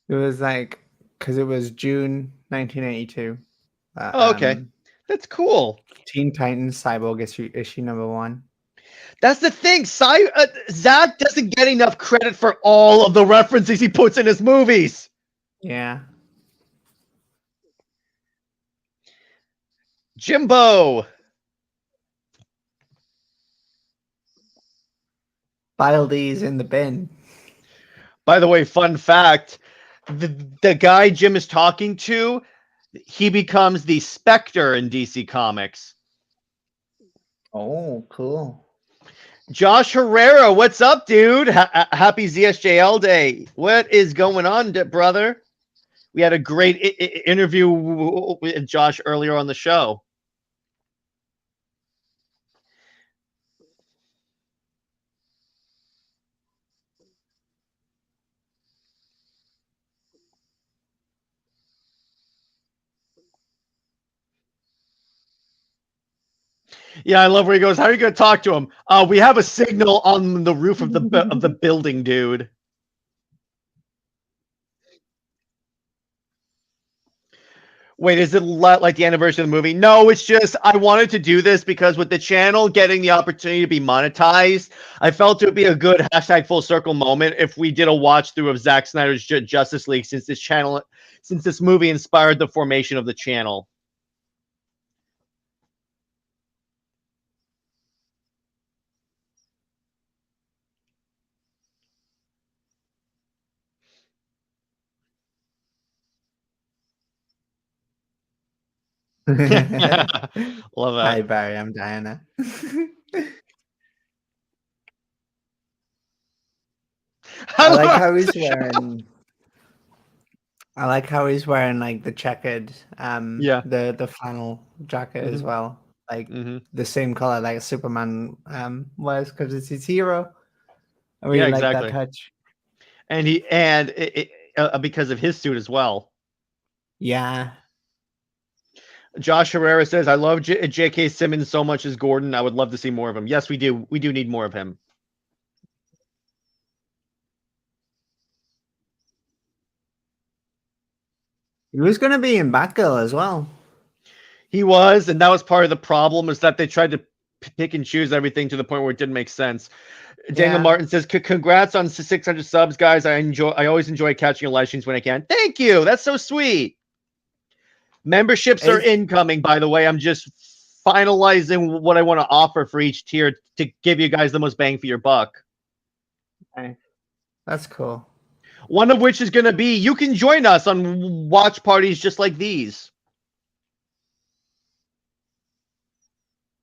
Speaker 3: It was like because it was June 1982.
Speaker 1: Oh, okay. That's cool.
Speaker 3: Teen Titans Cyborg issue number 1.
Speaker 1: That's the thing. Zack doesn't get enough credit for all of the references he puts in his movies.
Speaker 3: Yeah.
Speaker 1: Jimbo.
Speaker 3: File these in the bin.
Speaker 1: By the way, fun fact, the guy Jim is talking to, he becomes the Spectre in DC Comics.
Speaker 3: Oh, cool.
Speaker 1: Josh Herrera, what's up, dude? Happy ZSJL Day. What is going on, brother? We had a great interview with Josh earlier on the show. Yeah, I love where he goes. How are you going to talk to him? We have a signal on the roof of the building, dude. Wait, is it like the anniversary of the movie? No, it's just I wanted to do this because with the channel getting the opportunity to be monetized, I felt it would be a good hashtag full circle moment if we did a watch through of Zack Snyder's Justice League, since this movie inspired the formation of the channel. Love
Speaker 3: Hi
Speaker 1: that.
Speaker 3: Barry, I'm Diana. I like how he's wearing. I like how he's wearing like the checkered,
Speaker 1: Yeah.
Speaker 3: the flannel jacket as
Speaker 1: Mhm.
Speaker 3: well, like
Speaker 1: Mhm.
Speaker 3: the same color like Superman wears because it's his hero. I
Speaker 1: Yeah,
Speaker 3: really like that
Speaker 1: exactly.
Speaker 3: touch.
Speaker 1: And because of his suit as well.
Speaker 3: Yeah,
Speaker 1: Josh Herrera says, "I love J.K. Simmons so much as Gordon. I would love to see more of him." Yes, we do. We do need more of him.
Speaker 3: he was gonna be in Batgirl as well.
Speaker 1: He was, and that was part of the problem, is that they tried to pick and choose everything to the point where it didn't make sense. Daniel
Speaker 3: Yeah,
Speaker 1: Martin says, "Congrats on 600 subs, guys. I always enjoy catching your live streams when I can." Thank you. That's so sweet. Memberships are
Speaker 3: it's
Speaker 1: incoming, by the way. I'm just finalizing what I want to offer for each tier to give you guys the most bang for your buck.
Speaker 3: okay. That's cool.
Speaker 1: One of which is going to be you can join us on watch parties just like these.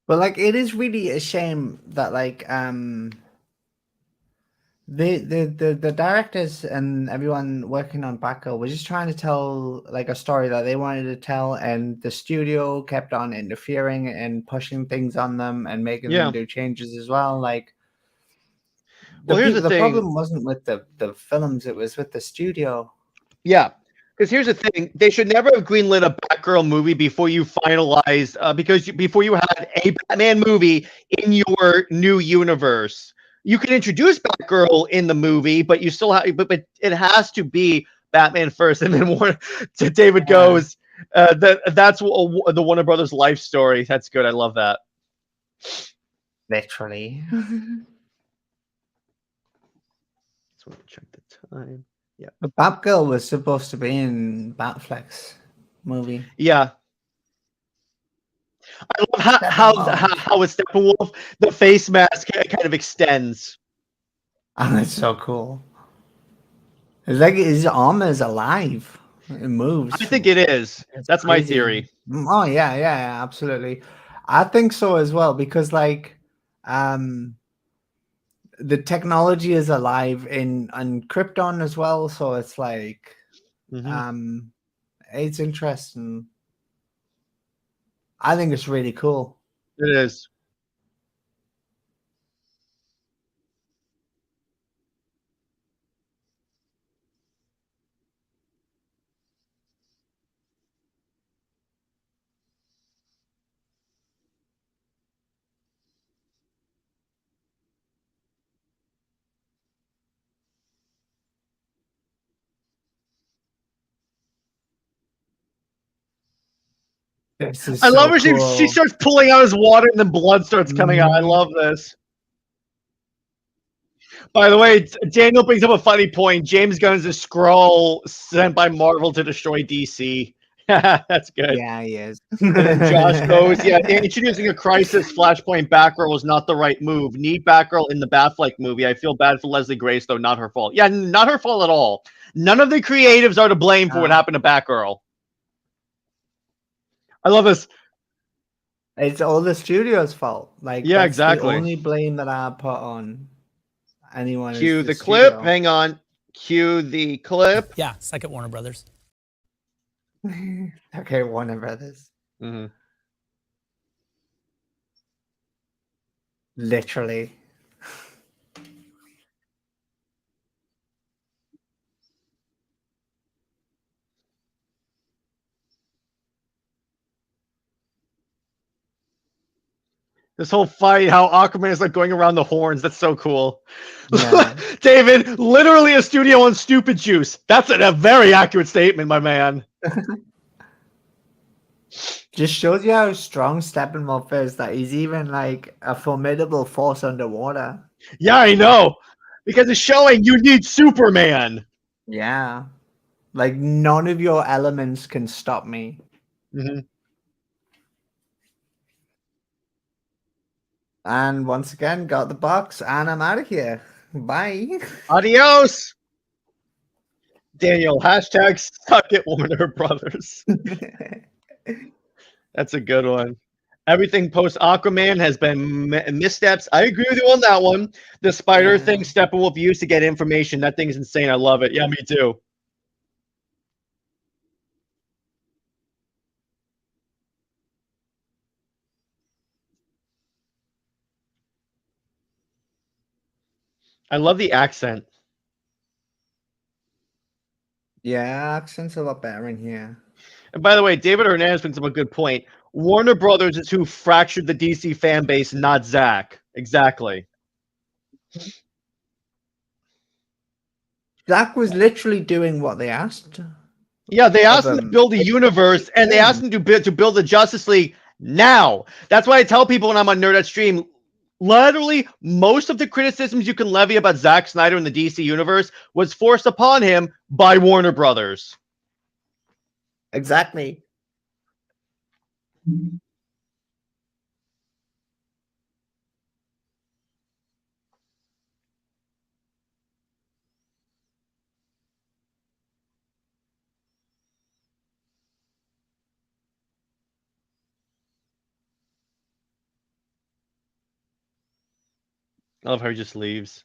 Speaker 3: But like, it is really a shame that like the directors and everyone working on Batgirl was just trying to tell like a story that they wanted to tell, and the studio kept on interfering and pushing things on them and making them
Speaker 1: Yeah.
Speaker 3: do changes as well. Like
Speaker 1: Well, here's the
Speaker 3: the
Speaker 1: thing.
Speaker 3: problem wasn't with the films; it was with the studio.
Speaker 1: Yeah. Because here's the thing, they should never have greenlit a Batgirl movie before you finalized, before you had a Batman movie in your new universe. You can introduce Batgirl in the movie, but you still have, but it has to be Batman first, and then David
Speaker 3: Yeah,
Speaker 1: goes, that's the Warner Brothers life story. That's good. I love that.
Speaker 3: literally.
Speaker 1: Just want to check the time. Yeah.
Speaker 3: But Batgirl was supposed to be in Batfleck's movie.
Speaker 1: Yeah. I love how
Speaker 3: Steppenwolf.
Speaker 1: with Steppenwolf the face mask kind of extends.
Speaker 3: Oh, that's so cool. It's like his arm is alive. It
Speaker 1: I
Speaker 3: moves.
Speaker 1: think it is.
Speaker 3: It's
Speaker 1: That's my
Speaker 3: crazy.
Speaker 1: theory.
Speaker 3: Oh yeah, absolutely. I think so as well because like um the technology is alive in Krypton as well, so it's like
Speaker 1: Mm-hmm.
Speaker 3: um it's interesting. I think it's really cool.
Speaker 1: It is.
Speaker 3: This is
Speaker 1: I love
Speaker 3: so
Speaker 1: her. She
Speaker 3: cool.
Speaker 1: starts pulling out his water and then blood starts coming out. I
Speaker 3: Mhm.
Speaker 1: love this. By the way, Daniel brings up a funny point. James Gunn is a scroll sent by Marvel to destroy DC. That's good.
Speaker 3: Yeah, he is.
Speaker 1: And then Josh goes, "Yeah, introducing a crisis Flashpoint Batgirl was not the right move. Need Batgirl in the Batfleck movie. I feel bad for Leslie Grace, though. Not her fault. Yeah, not her fault at all. None of the creatives are to blame for what happened to Batgirl. I love this.
Speaker 3: It's all the studio's fault. Like
Speaker 1: Yeah,
Speaker 3: that's the
Speaker 1: exactly.
Speaker 3: only blame that I put on anyone is
Speaker 1: Cue
Speaker 3: the
Speaker 1: the clip.
Speaker 3: studio.
Speaker 1: Hang on. Cue the clip.
Speaker 5: Yeah, second Warner Brothers.
Speaker 3: Okay, Warner Brothers.
Speaker 1: Mm-hmm.
Speaker 3: Literally.
Speaker 1: This whole fight, how Aquaman is like going around the horns. That's so cool.
Speaker 3: Yeah.
Speaker 1: David, literally a studio on stupid juice. That's a very accurate statement, my man.
Speaker 3: Just shows you how strong Steppenwolf is, that he's even like a formidable force underwater.
Speaker 1: Yeah, I know. Because it's showing you need Superman.
Speaker 3: Yeah. Like none of your elements can stop me.
Speaker 1: Mhm.
Speaker 3: And once again, got the box, and I'm out of here. Bye.
Speaker 1: Adios. Daniel, hashtag suck it, Warner Brothers. That's a good one. Everything post Aquaman has been missteps. I agree with you on that one. The spider
Speaker 3: Yeah.
Speaker 1: thing Steppenwolf used to get information. That thing's insane. I love it. Yeah, me too. I love the accent.
Speaker 3: Yeah, accent's a lot better in here.
Speaker 1: And by the way, David Hernandez brings up a good point. Warner Brothers is who fractured the DC fan base, not Zack. Exactly.
Speaker 3: Zack was literally doing what they asked
Speaker 1: Yeah, they
Speaker 3: of
Speaker 1: asked him to
Speaker 3: him.
Speaker 1: build a universe, and they asked him to build the Justice League now. That's why I tell people when I'm on Nerd at Stream, literally most of the criticisms you can levy about Zack Snyder in the DC universe was forced upon him by Warner Brothers.
Speaker 3: Exactly.
Speaker 1: I love how he just leaves.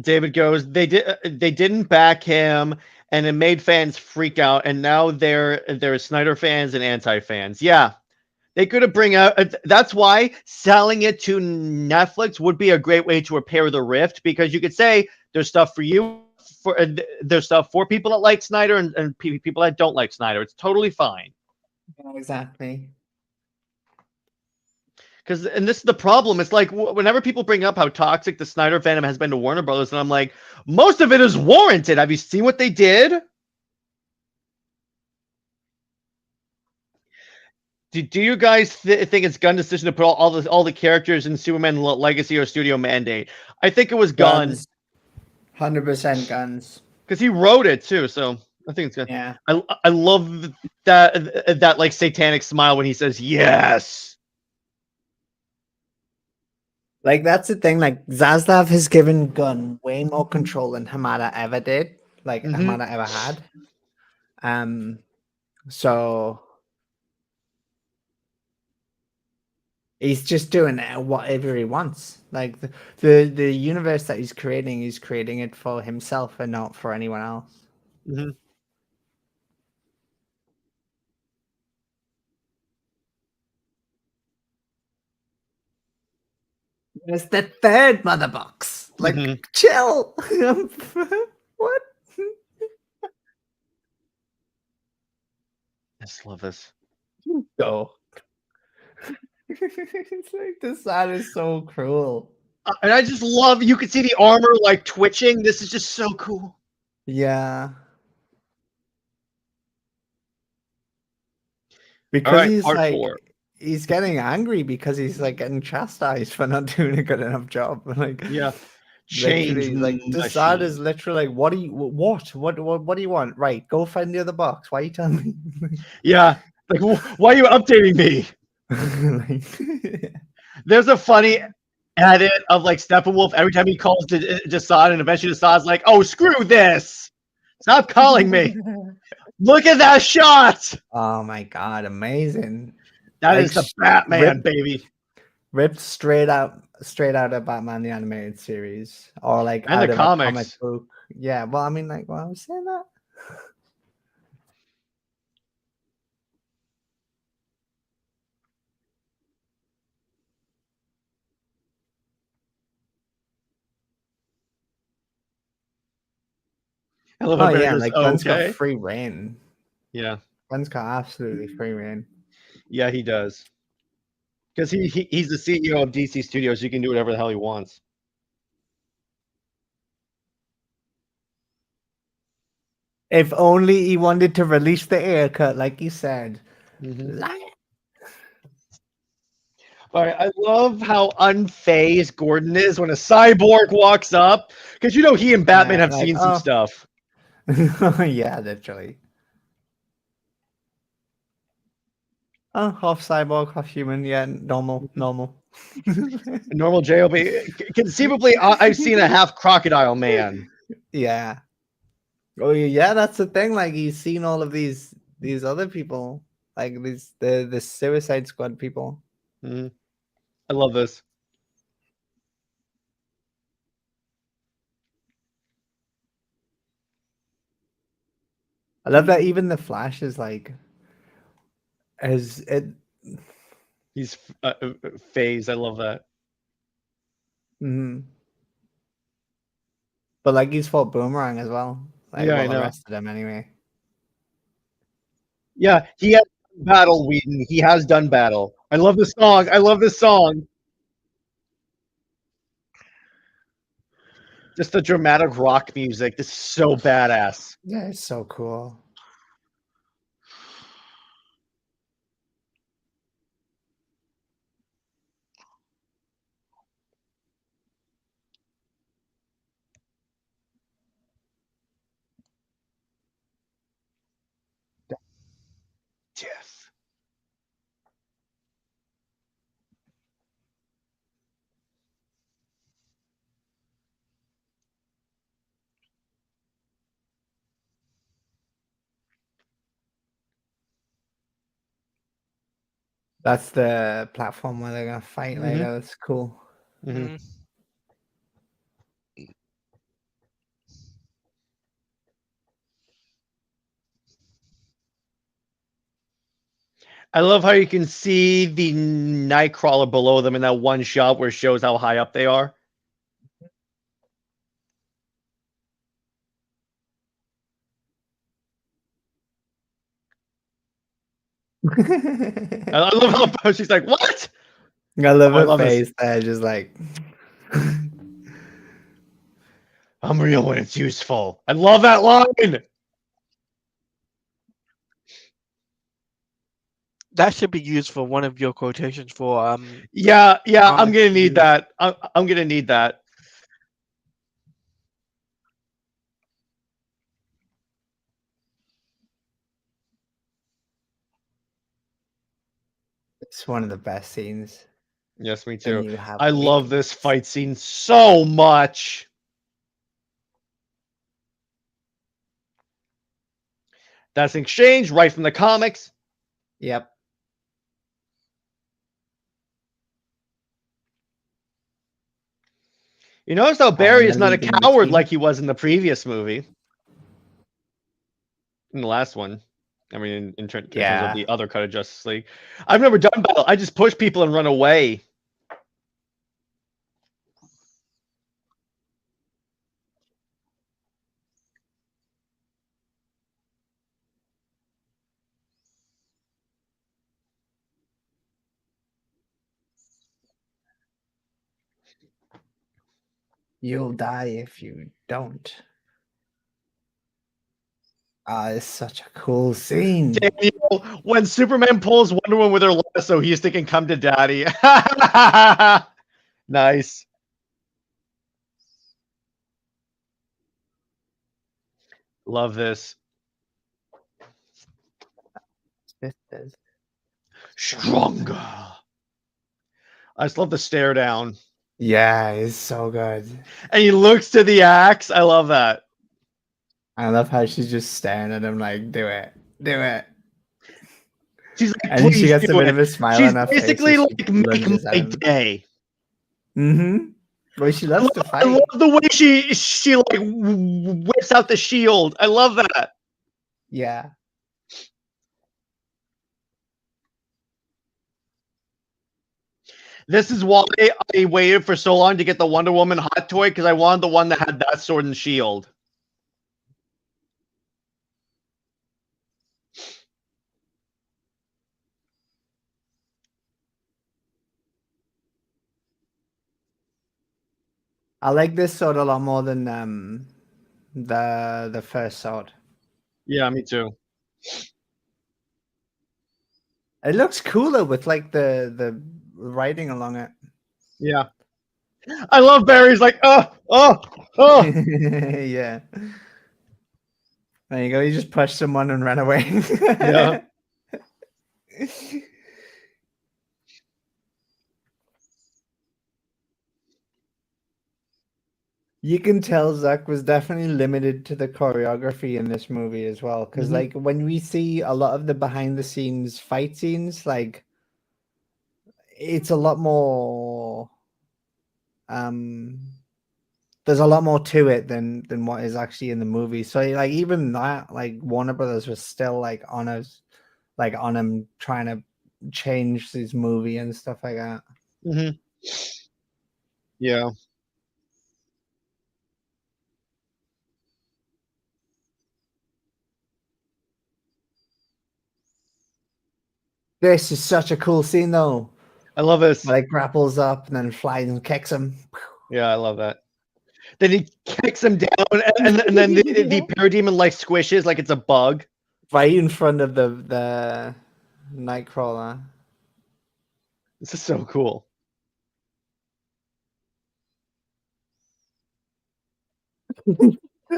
Speaker 1: David goes, they didn't back him, and it made fans freak out, and now they're Snyder fans and anti fans. Yeah, they could have bring out. That's why selling it to Netflix would be a great way to repair the rift, because you could say there's stuff for you, there's stuff for people that like Snyder and people that don't like Snyder. It's totally fine.
Speaker 3: Yeah, exactly.
Speaker 1: Because and this is the problem. It's like whenever people bring up how toxic the Snyder fandom has been to Warner Brothers, and I'm like, most of it is warranted. Have you seen what they did? Do you guys think it's Gunn's decision to put all the characters in Superman Legacy or Studio Mandate? I think it was Gunn
Speaker 3: Guns. 100% guns.
Speaker 1: because he wrote it too. So I think it's good.
Speaker 3: Yeah.
Speaker 1: I love that like satanic smile when he says yes.
Speaker 3: Like that's the thing. Like Zaslav has given Gunn way more control than Hamada ever did. Like Hamada ever had. So he's just doing whatever he wants. Like the universe that he's creating it for himself and not for anyone else.
Speaker 1: Mm-hmm.
Speaker 3: It's the third mother box. Like,
Speaker 1: Mm-hmm.
Speaker 3: chill. What?
Speaker 1: I just love this.
Speaker 3: Go. It's like the side is so cruel.
Speaker 1: And I just love you can see the armor like twitching. This is just so cool.
Speaker 3: Yeah.
Speaker 1: All
Speaker 3: Because
Speaker 1: right,
Speaker 3: he's
Speaker 1: part
Speaker 3: like
Speaker 1: 4.
Speaker 3: he's getting angry because he's like getting chastised for not doing a good enough job. Like
Speaker 1: Yeah. Change
Speaker 3: literally, like the side is literally like, what do you what do you want? Right, go find the other box. Why are you telling me?
Speaker 1: Yeah. Like, why are you updating me?
Speaker 3: Like,
Speaker 1: There's a funny edit of like Steppenwolf every time he calls Desaad, and eventually Desaad's like, "Oh, screw this! Stop calling me! Look at that shot!
Speaker 3: oh my god, amazing!
Speaker 1: That
Speaker 3: Like
Speaker 1: is the Batman,
Speaker 3: ripped,
Speaker 1: baby,
Speaker 3: ripped straight out of Batman the animated series, or like
Speaker 1: and the
Speaker 3: out of a comic
Speaker 1: comics."
Speaker 3: book. Yeah, well, I mean, like, well, I was saying that.
Speaker 1: I love
Speaker 3: Oh
Speaker 1: how Barry
Speaker 3: yeah,
Speaker 1: goes,
Speaker 3: like Glenn's got
Speaker 1: "Okay,
Speaker 3: free reign.
Speaker 1: yeah,
Speaker 3: Glenn's got absolutely free reign.
Speaker 1: yeah, he does." Because he's the CEO of DC Studios, so he can do whatever the hell he wants.
Speaker 3: If only he wanted to release the haircut, like he said.
Speaker 1: Mm-hmm. All right, I love how unfazed Gordon is when a cyborg walks up, because you know he and Batman
Speaker 3: Yeah,
Speaker 1: have
Speaker 3: like,
Speaker 1: seen some
Speaker 3: oh.
Speaker 1: stuff.
Speaker 3: Yeah, literally. Oh, half cyborg, half human. Yeah, normal.
Speaker 1: A normal job. Conceivably, I've seen a half crocodile man.
Speaker 3: Yeah. Oh yeah, that's the thing. Like he's seen all of these other people, like the Suicide Squad people.
Speaker 1: Mm-hmm. I love this.
Speaker 3: I love that even the Flash is like, as it.
Speaker 1: He's phased. I love that.
Speaker 3: Mhm. But like he's fought Boomerang as well. Like
Speaker 1: Yeah, I
Speaker 3: well, the
Speaker 1: know.
Speaker 3: rest of them anyway.
Speaker 1: Yeah, he has battle, Whedon. He has done battle. I love this song. I love this song. Just the dramatic rock music. This is so badass.
Speaker 3: Yeah, it's so cool.
Speaker 1: Yes.
Speaker 3: That's the platform where they're gonna fight
Speaker 1: Mm-hmm.
Speaker 3: later. That's cool.
Speaker 1: Mm-hmm.
Speaker 2: Mm.
Speaker 1: I love how you can see the Nightcrawler below them in that one shot where it shows how high up they are. I love how she's like, "What?"
Speaker 3: I love
Speaker 1: Oh, I
Speaker 3: her
Speaker 1: love this.
Speaker 3: face there, just like.
Speaker 1: I'm real when it's useful. I love that line.
Speaker 2: That should be used for one of your quotations for
Speaker 1: Yeah, I'm
Speaker 2: comics
Speaker 1: gonna
Speaker 2: to
Speaker 1: need
Speaker 2: use.
Speaker 1: that. I'm gonna need that.
Speaker 3: It's one of the best scenes.
Speaker 1: Yes, me
Speaker 3: Then
Speaker 1: too.
Speaker 3: you have
Speaker 1: I love
Speaker 3: weakness.
Speaker 1: this fight scene so much. That's an exchange right from the comics.
Speaker 3: Yep.
Speaker 1: You notice how Barry
Speaker 3: And the
Speaker 1: is not a
Speaker 3: league in
Speaker 1: coward
Speaker 3: between.
Speaker 1: like he was in the previous movie. In the last one. I mean, in terms of
Speaker 3: Yeah.
Speaker 1: the other cut of Justice League. I've never done battle. I just push people and run away.
Speaker 3: You'll die if you don't. It's such a cool scene.
Speaker 1: Daniel, when Superman pulls Wonder Woman with her lasso, he's thinking, "Come to daddy." Nice. Love this.
Speaker 3: Sisters.
Speaker 1: Stronger. I just love the stare down.
Speaker 3: Yeah, it's so good.
Speaker 1: And he looks to the axe. I love that.
Speaker 3: I love how she's just staring at him like, do it. Do it.
Speaker 1: She's like,
Speaker 3: And then she
Speaker 1: "Please
Speaker 3: gets a
Speaker 1: do
Speaker 3: bit
Speaker 1: it."
Speaker 3: of a smile
Speaker 1: She's
Speaker 3: on her face
Speaker 1: basically
Speaker 3: as she
Speaker 1: like, "Make
Speaker 3: lunges at
Speaker 1: my
Speaker 3: him.
Speaker 1: day."
Speaker 3: Mm-hmm. Well, she loves to
Speaker 1: I
Speaker 3: fight.
Speaker 1: love the way she like whips out the shield. I love that.
Speaker 3: Yeah.
Speaker 1: This is why I waited for so long to get the Wonder Woman hot toy, because I wanted the one that had that sword and shield.
Speaker 3: I like this sword a lot more than the first sword.
Speaker 1: Yeah, me too.
Speaker 3: It looks cooler with like the writing along it.
Speaker 1: Yeah. I love Barry's like, oh.
Speaker 3: Yeah. There you go. You just pushed someone and ran away.
Speaker 1: Yeah.
Speaker 3: You can tell Zack was definitely limited to the choreography in this movie as well. Because,
Speaker 1: Mhm.
Speaker 3: like, when we see a lot of the behind the scenes fight scenes, like, it's a lot more. There's a lot more to it than what is actually in the movie. So, like, even that, like, Warner Brothers was still like on us, like on him trying to change his movie and stuff like that.
Speaker 1: Mhm. Yeah.
Speaker 3: This is such a cool scene, though.
Speaker 1: I love this.
Speaker 3: Like grapples up and then flies and kicks him.
Speaker 1: Yeah, I love that. Then he kicks him down, and then the parademon like squishes like it's a bug.
Speaker 3: Right in front of the Nightcrawler.
Speaker 1: This is so cool.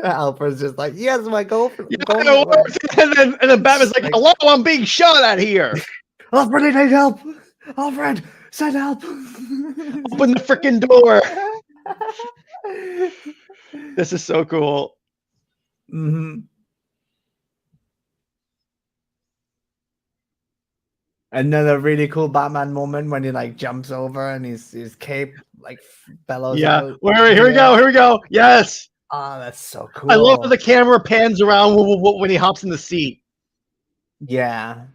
Speaker 3: Alfred's just like, yes, my goal.
Speaker 1: Yeah, it works. And then Batman's like,
Speaker 3: Like,
Speaker 1: hello, I'm being shot at here.
Speaker 3: Alfred, I need help. Alfred, send help.
Speaker 1: Open the freaking door. This is so cool.
Speaker 3: Mm-hmm. Another really cool Batman moment when he like jumps over and his cape like bellows
Speaker 1: Yeah.
Speaker 3: out.
Speaker 1: Here we go. Here we go. Yes.
Speaker 3: Oh, that's so
Speaker 1: I love how
Speaker 3: cool.
Speaker 1: the camera pans around when he hops in the seat.
Speaker 3: Yeah.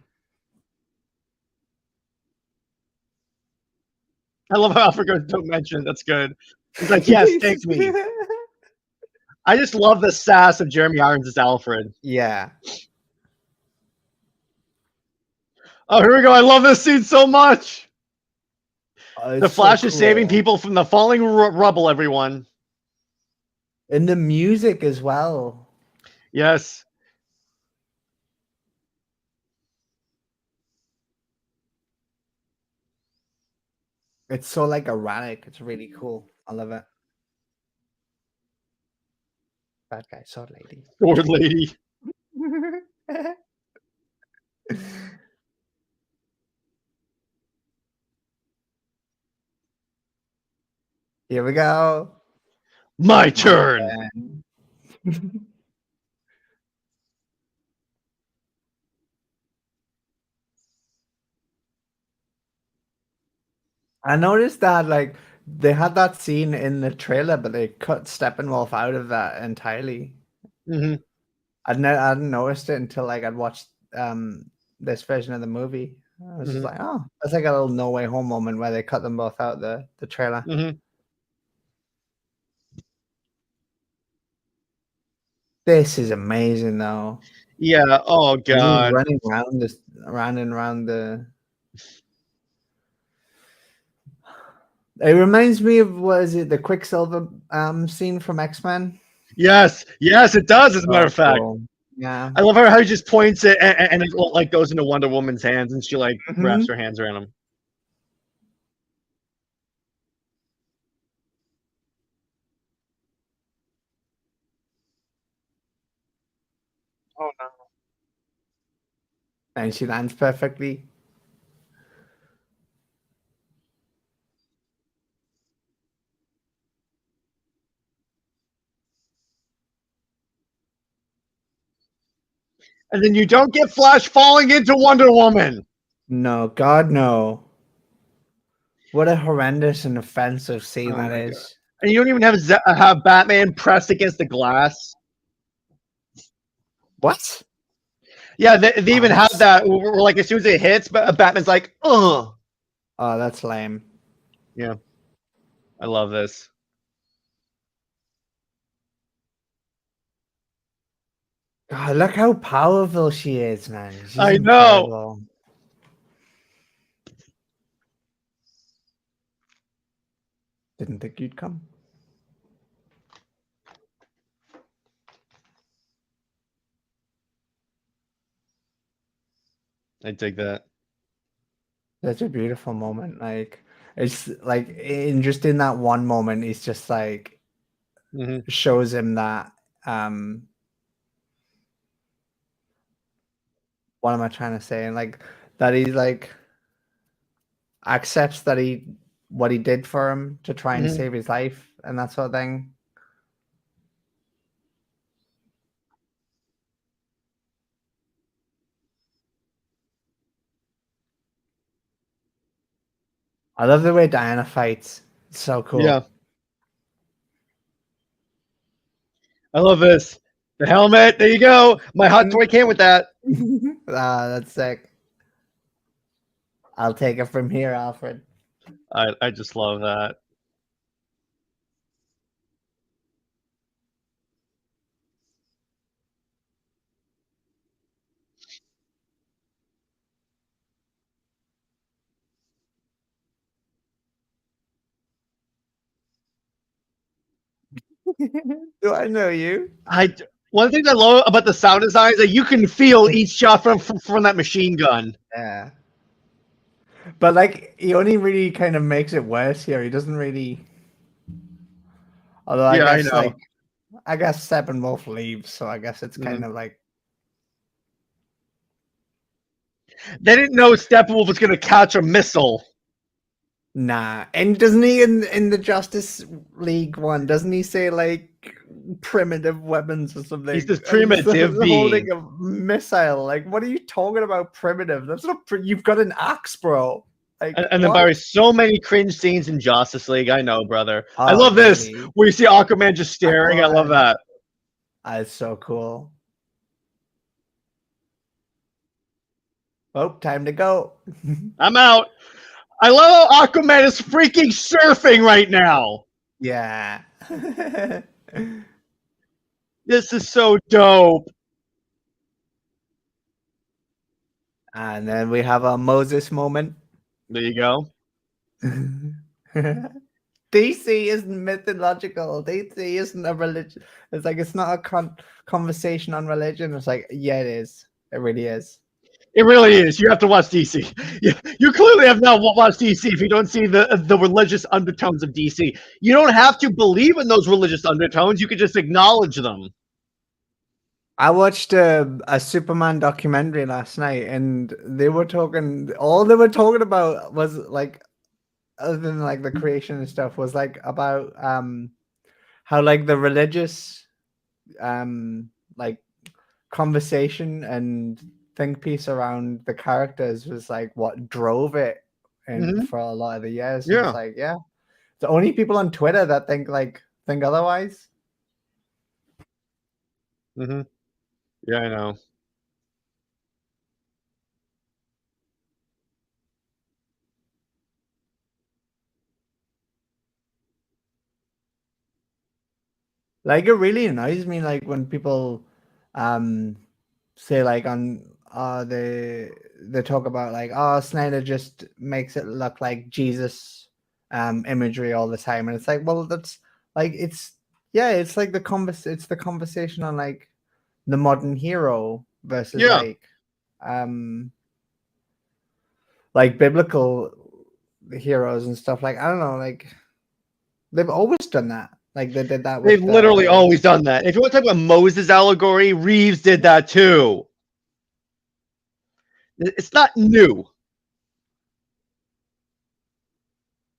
Speaker 1: I love how Alfred goes, don't mention. That's good. He's like, yes, take me. I just love the sass of Jeremy Irons as Alfred.
Speaker 3: Yeah.
Speaker 1: Oh, here we go. I love this scene so much.
Speaker 3: Oh,
Speaker 1: The
Speaker 3: it's so
Speaker 1: Flash is saving
Speaker 3: cool.
Speaker 1: people from the falling rubble, everyone.
Speaker 3: And the music as well.
Speaker 1: Yes.
Speaker 3: It's so like erratic. It's really cool. I love it. Bad guy, sword lady.
Speaker 1: Sword lady.
Speaker 3: Here we go.
Speaker 1: My turn.
Speaker 3: I noticed that like they had that scene in the trailer, but they cut Steppenwolf out of that entirely.
Speaker 1: Hmm.
Speaker 3: I hadn't noticed it until like I'd watched this version of the movie. I was just
Speaker 1: Hmm.
Speaker 3: like, oh, that's like a little No Way Home moment where they cut them both out the trailer.
Speaker 1: Hmm.
Speaker 3: This is amazing though.
Speaker 1: Yeah. Oh
Speaker 3: He's just
Speaker 1: God.
Speaker 3: running around this around and around the. It reminds me of what is it, the Quicksilver scene from X-Men?
Speaker 1: Yes. Yes, it does. As a matter
Speaker 3: Oh,
Speaker 1: of fact,
Speaker 3: cool. Yeah.
Speaker 1: I love how he just points it and it like goes into Wonder Woman's hands and she like wraps
Speaker 3: Mhm.
Speaker 1: her hands around him.
Speaker 2: Oh no.
Speaker 3: And she lands perfectly.
Speaker 1: And then you don't get Flash falling into Wonder Woman.
Speaker 3: No, God, no. What a horrendous and offensive scene
Speaker 1: Oh
Speaker 3: that
Speaker 1: my God.
Speaker 3: is.
Speaker 1: And you don't even have Batman pressed against the glass.
Speaker 3: What?
Speaker 1: Yeah, they
Speaker 3: Oh,
Speaker 1: even have that where, like as soon as it hits, but Batman's like, ugh.
Speaker 3: oh, that's lame.
Speaker 1: Yeah, I love this.
Speaker 3: God, look how powerful she is, man. She's
Speaker 1: I know.
Speaker 3: incredible. Didn't think you'd come.
Speaker 1: I dig that.
Speaker 3: Such a beautiful moment. Like it's like in that one moment, he's just like
Speaker 1: Hmm.
Speaker 3: shows him that what am I trying to say? Like that he like accepts that he what he did for him to try and
Speaker 1: Hmm.
Speaker 3: save his life and that sort of thing. I love the way Diana fights. It's so
Speaker 1: Yeah,
Speaker 3: cool.
Speaker 1: I love this. The helmet. There you go. My hot toy came with that.
Speaker 3: That's sick. I'll take it from here, Alfred.
Speaker 1: I just love that.
Speaker 3: Do I know you?
Speaker 1: One thing I love about the sound design is that you can feel each shot from that machine gun.
Speaker 3: Yeah. But like he only really kind of makes it worse here. He doesn't really although
Speaker 1: Yeah, I know.
Speaker 3: I guess Steppenwolf leaves, so I guess it's
Speaker 1: Mhm.
Speaker 3: kind of like
Speaker 1: They didn't know Steppenwolf was gonna catch a missile.
Speaker 3: nah. And doesn't he in the Justice League one, doesn't he say like primitive weapons or
Speaker 1: He
Speaker 3: something?
Speaker 1: says
Speaker 3: And he's
Speaker 1: primitive being,
Speaker 3: holding a missile. Like, what are you talking about primitive? That's not you've got an axe, bro. Like
Speaker 1: and then
Speaker 3: what?
Speaker 1: by so many cringe scenes in Justice League. I know, brother. I
Speaker 3: Oh
Speaker 1: love this
Speaker 3: really?
Speaker 1: where you see Aquaman just staring. I love
Speaker 3: Aquaman.
Speaker 1: that.
Speaker 3: That's so cool. Oh, time to go.
Speaker 1: I'm out. I love how Aquaman is freaking surfing right now.
Speaker 3: Yeah.
Speaker 1: This is so dope.
Speaker 3: And then we have a Moses moment.
Speaker 1: There you go.
Speaker 3: DC isn't mythological. DC isn't a religion. It's like it's not a conversation on religion. It's like, yeah, it is. It really is.
Speaker 1: It really is. You have to watch DC. You clearly have not watched DC if you don't see the religious undertones of DC. You don't have to believe in those religious undertones. You can just acknowledge them.
Speaker 3: I watched a Superman documentary last night, and they were talking. All they were talking about was like, other than like the creation and stuff, was like about how like the religious like conversation and think piece around the characters was like what drove it and
Speaker 1: Hmm.
Speaker 3: for a lot of the years. And it's
Speaker 1: Yeah.
Speaker 3: like, yeah, the only people on Twitter that think otherwise.
Speaker 1: Hmm. Yeah, I know.
Speaker 3: Like it really annoys me like when people um say like on they talk about like, oh, Snyder just makes it look like Jesus imagery all the time. And it's like, well, that's like it's yeah, it's like it's the conversation on like the modern hero versus
Speaker 1: Yeah.
Speaker 3: um like biblical heroes and stuff. Like I don't know, like they've always done that. Like they did that
Speaker 1: They've
Speaker 3: with
Speaker 1: literally always done that. If you want to talk about Moses allegory, Reeves did that too. It's not new.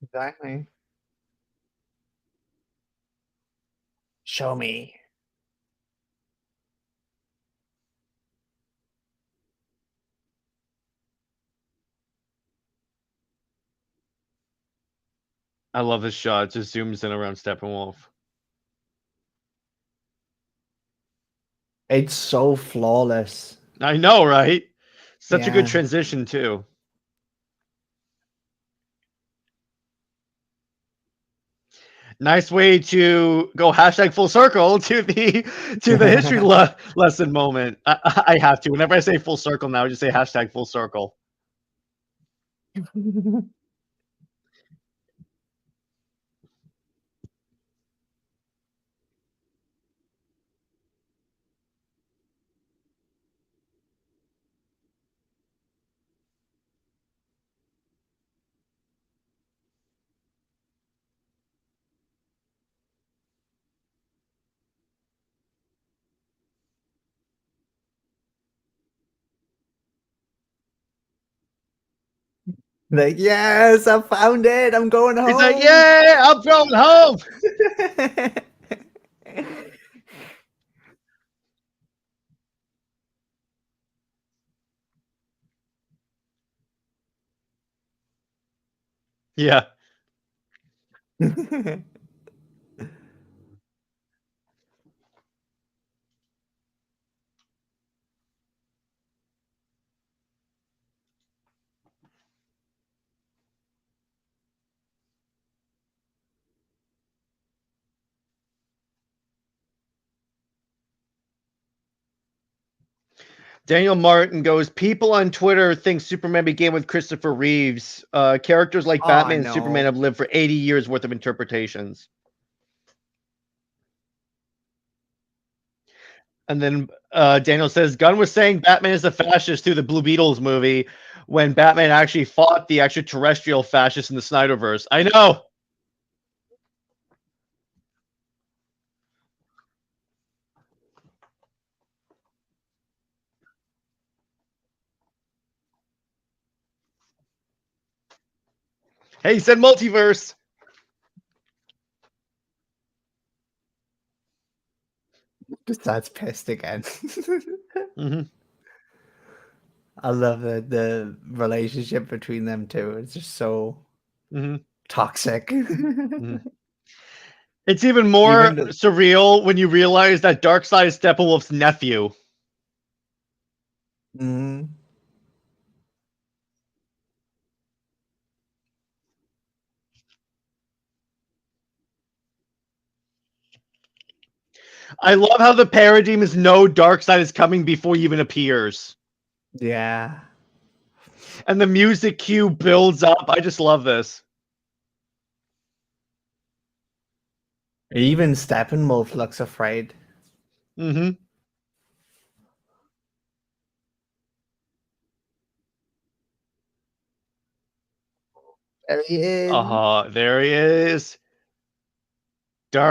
Speaker 3: exactly. Show me.
Speaker 1: I love this shot. It just zooms in around Steppenwolf.
Speaker 3: It's so flawless.
Speaker 1: I know, right? Such a good
Speaker 3: Yeah.
Speaker 1: transition too. Nice way to go hashtag full circle to the history lesson moment. I have to. Whenever I say full circle now, I just say hashtag full circle.
Speaker 3: Like, yes, I found it. I'm going home.
Speaker 1: He's like, "Yay, I'm going home." Yeah. Daniel Martin goes, people on Twitter think Superman began with Christopher Reeves. Characters like
Speaker 3: Oh,
Speaker 1: Batman and
Speaker 3: no.
Speaker 1: Superman have lived for 80 years worth of interpretations. And then Daniel says, Gunn was saying Batman is a fascist through the Blue Beetles movie when Batman actually fought the extraterrestrial fascists in the Snyderverse. I know. Hey, he said multiverse.
Speaker 3: That's pissed again.
Speaker 1: Mm-hmm.
Speaker 3: I love the relationship between them two. It's just so
Speaker 1: Mm-hmm.
Speaker 3: toxic.
Speaker 1: Mm-hmm. It's even more
Speaker 3: Even the,
Speaker 1: surreal when you realize that Darkseid is Steppenwolf's nephew.
Speaker 3: Mhm.
Speaker 1: I love how the parademons know Darkseid is coming before he even appears.
Speaker 3: Yeah.
Speaker 1: And the music cue builds up. I just love this.
Speaker 3: Even Steppenwolf looks afraid.
Speaker 1: Mm-hmm.
Speaker 3: There he is.
Speaker 1: There he is.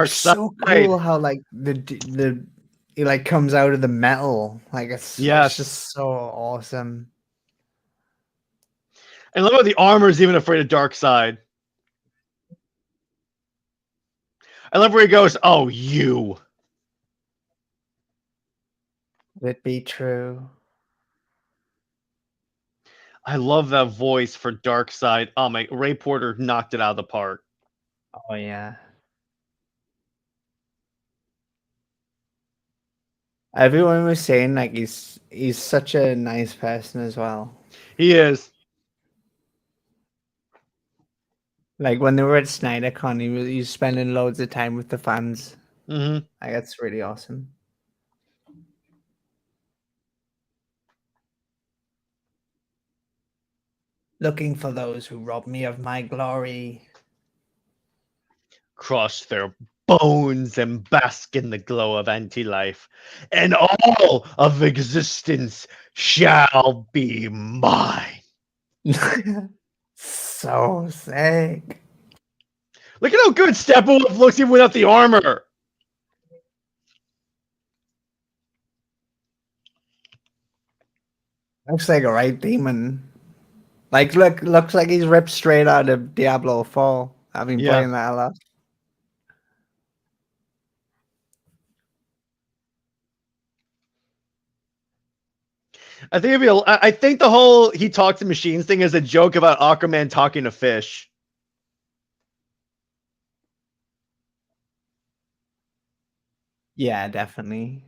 Speaker 3: It's so
Speaker 1: Darkseid.
Speaker 3: cool how like the he like comes out of the metal. Like it's
Speaker 1: Yes.
Speaker 3: just so awesome.
Speaker 1: I love how the armor is even afraid of Darkseid. I love where he goes, oh, you.
Speaker 3: Would it be true?
Speaker 1: I love that voice for Darkseid. Oh my, Ray Porter knocked it out of the park.
Speaker 3: Oh yeah. Everyone was saying like he's such a nice person as well.
Speaker 1: He is.
Speaker 3: Like when they were at SnyderCon, he was spending loads of time with the fans.
Speaker 1: Mm-hmm.
Speaker 3: Like that's really awesome. Looking for those who rob me of my glory.
Speaker 1: Crush their bones and bask in the glow of anti-life, and all of existence shall be mine.
Speaker 3: So sick.
Speaker 1: Look at how good Steppenwolf looks even without the armor.
Speaker 3: Looks like a right demon. Like looks like he's ripped straight out of Diablo 4. I've been
Speaker 1: Yeah.
Speaker 3: playing that a lot.
Speaker 1: I think I think the whole he talks to machines thing is a joke about Aquaman talking to fish.
Speaker 3: Yeah, definitely.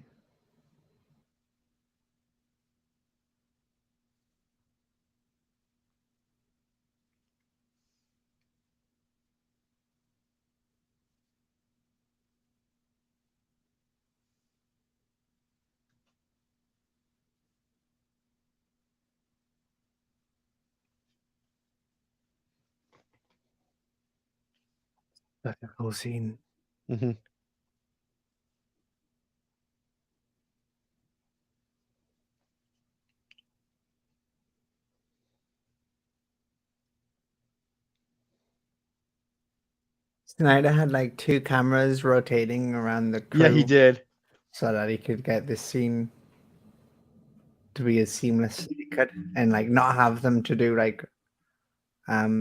Speaker 3: Such a cool scene.
Speaker 1: Mm-hmm.
Speaker 3: Snyder had like two cameras rotating around the
Speaker 1: Yeah, he
Speaker 3: crew
Speaker 1: did.
Speaker 3: so that he could get this scene to be as seamless as he could and like not have them to do like Like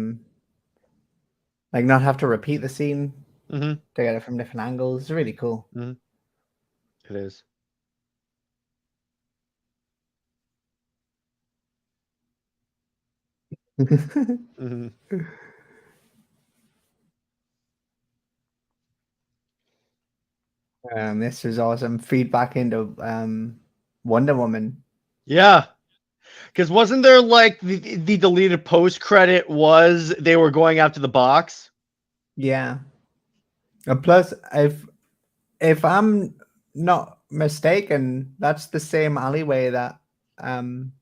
Speaker 3: not have to repeat the scene
Speaker 1: Mm-hmm.
Speaker 3: to get it from different angles. It's really cool.
Speaker 1: Mm-hmm. It is. Mm-hmm.
Speaker 3: This was awesome. Feedback into Wonder Woman.
Speaker 1: Yeah. Because wasn't there like the deleted post credit was they were going after the box?
Speaker 3: Yeah. And plus, if I'm not mistaken, that's the same alleyway um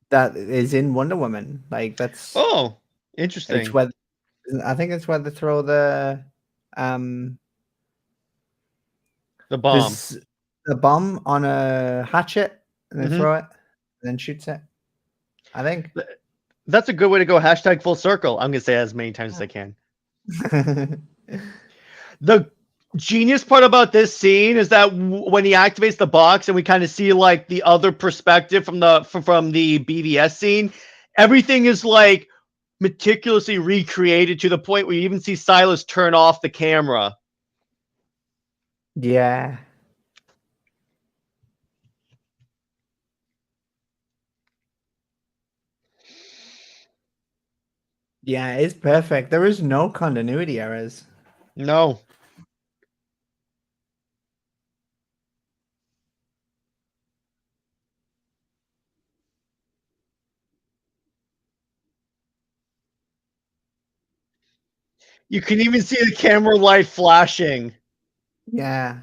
Speaker 3: that is in Wonder Woman. Like that's
Speaker 1: Oh,
Speaker 3: it's
Speaker 1: interesting.
Speaker 3: where I think it's where they throw um
Speaker 1: The bomb.
Speaker 3: there's a bomb on a hatchet and they
Speaker 1: Mm-hmm.
Speaker 3: throw it and then shoots it. I think.
Speaker 1: That's a good way to go. Hashtag full circle. I'm gonna say it as many times as I can. The genius part about this scene is that when he activates the box and we kind of see like the other perspective from the BVS scene, everything is like meticulously recreated to the point where you even see Silas turn off the camera.
Speaker 3: Yeah. Yeah, it's perfect. There is no continuity errors.
Speaker 1: No. You can even see the camera light flashing.
Speaker 3: Yeah.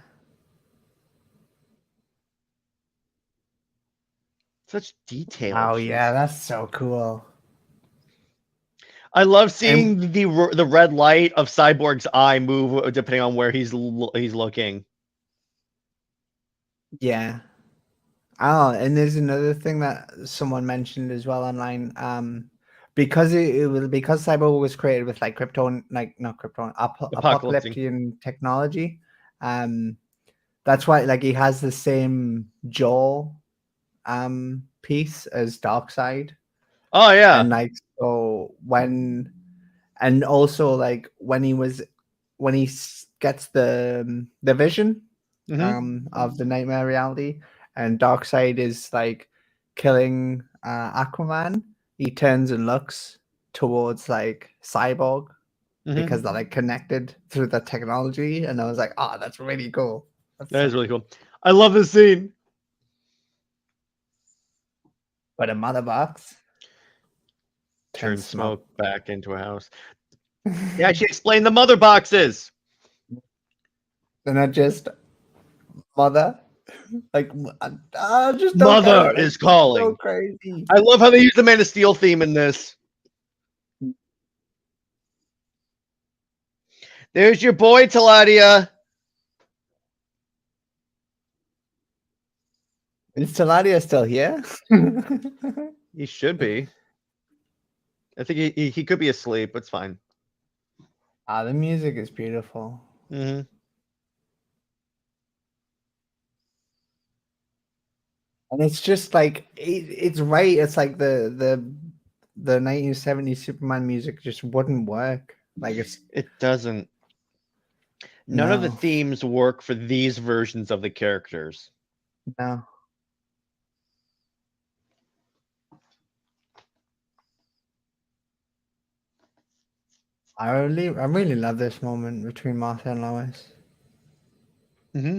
Speaker 1: Such detail.
Speaker 3: Oh
Speaker 1: Jeez.
Speaker 3: yeah, that's so cool.
Speaker 1: I love
Speaker 3: And
Speaker 1: seeing the red light of Cyborg's eye move depending on where he's looking.
Speaker 3: yeah. Oh, and there's another thing that someone mentioned as well online. Because because Cyber was created with like Krypton, like not Krypton,
Speaker 1: Apocalyptic.
Speaker 3: apocalyptic technology. Um, that's why like he has the same jaw piece as Darkseid.
Speaker 1: Oh yeah.
Speaker 3: And like so when and also like when he gets the vision of the nightmare reality and Darkseid is like killing Aquaman, he turns and looks towards like Cyborg because they're like connected through the technology, and I was like, oh, that's really cool. That's
Speaker 1: That
Speaker 3: so
Speaker 1: is really cool. I love this scene.
Speaker 3: But a mother box
Speaker 1: Turn
Speaker 3: turns smoke.
Speaker 1: smoke back into a house. Yeah, she explained the mother boxes.
Speaker 3: They're not just mother. Like I just don't get
Speaker 1: Mother
Speaker 3: it.
Speaker 1: is
Speaker 3: It's so
Speaker 1: calling.
Speaker 3: crazy.
Speaker 1: I love how they use the Man of Steel theme in this. There's your boy, Taladia.
Speaker 3: Is Taladia still here?
Speaker 1: He should be. I think he could be asleep. It's fine.
Speaker 3: Ah, the music is beautiful.
Speaker 1: Mm-hmm.
Speaker 3: And it's just like it's right. It's like the 1970s Superman music just wouldn't work. Like it's
Speaker 1: It doesn't. None of the
Speaker 3: no,
Speaker 1: themes work for these versions of the characters.
Speaker 3: no. I really love this moment between Martha and Lois.
Speaker 1: Mm-hmm.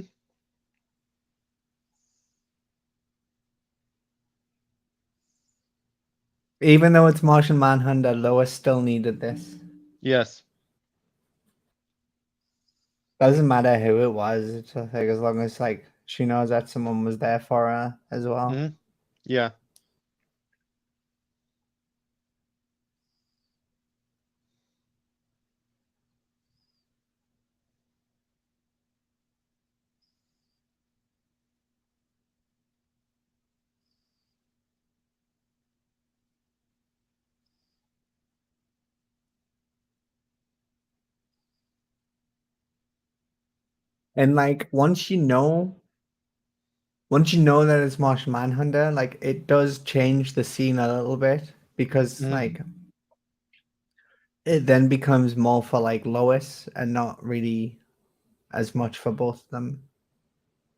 Speaker 3: Even though it's Martian Manhunter, Lois still needed this.
Speaker 1: Yes.
Speaker 3: Doesn't matter who it was. It's just like as long as like she knows that someone was there for her as well.
Speaker 1: Mm-hmm. Yeah.
Speaker 3: And like once you know once you know that it's Martian Manhunter, like it does change the scene a little bit because
Speaker 1: Mhm.
Speaker 3: like it then becomes more for like Lois and not really as much for both of them.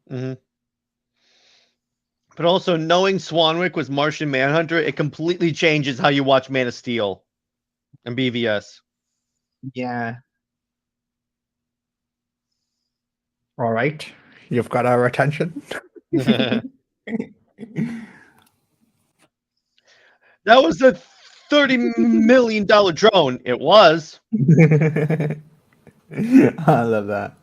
Speaker 1: Hmm. But also knowing Swanwick was Martian Manhunter, it completely changes how you watch Man of Steel and BVS.
Speaker 3: Yeah. All right. You've got our attention.
Speaker 1: That was a $30 million drone. It was.
Speaker 3: I love that.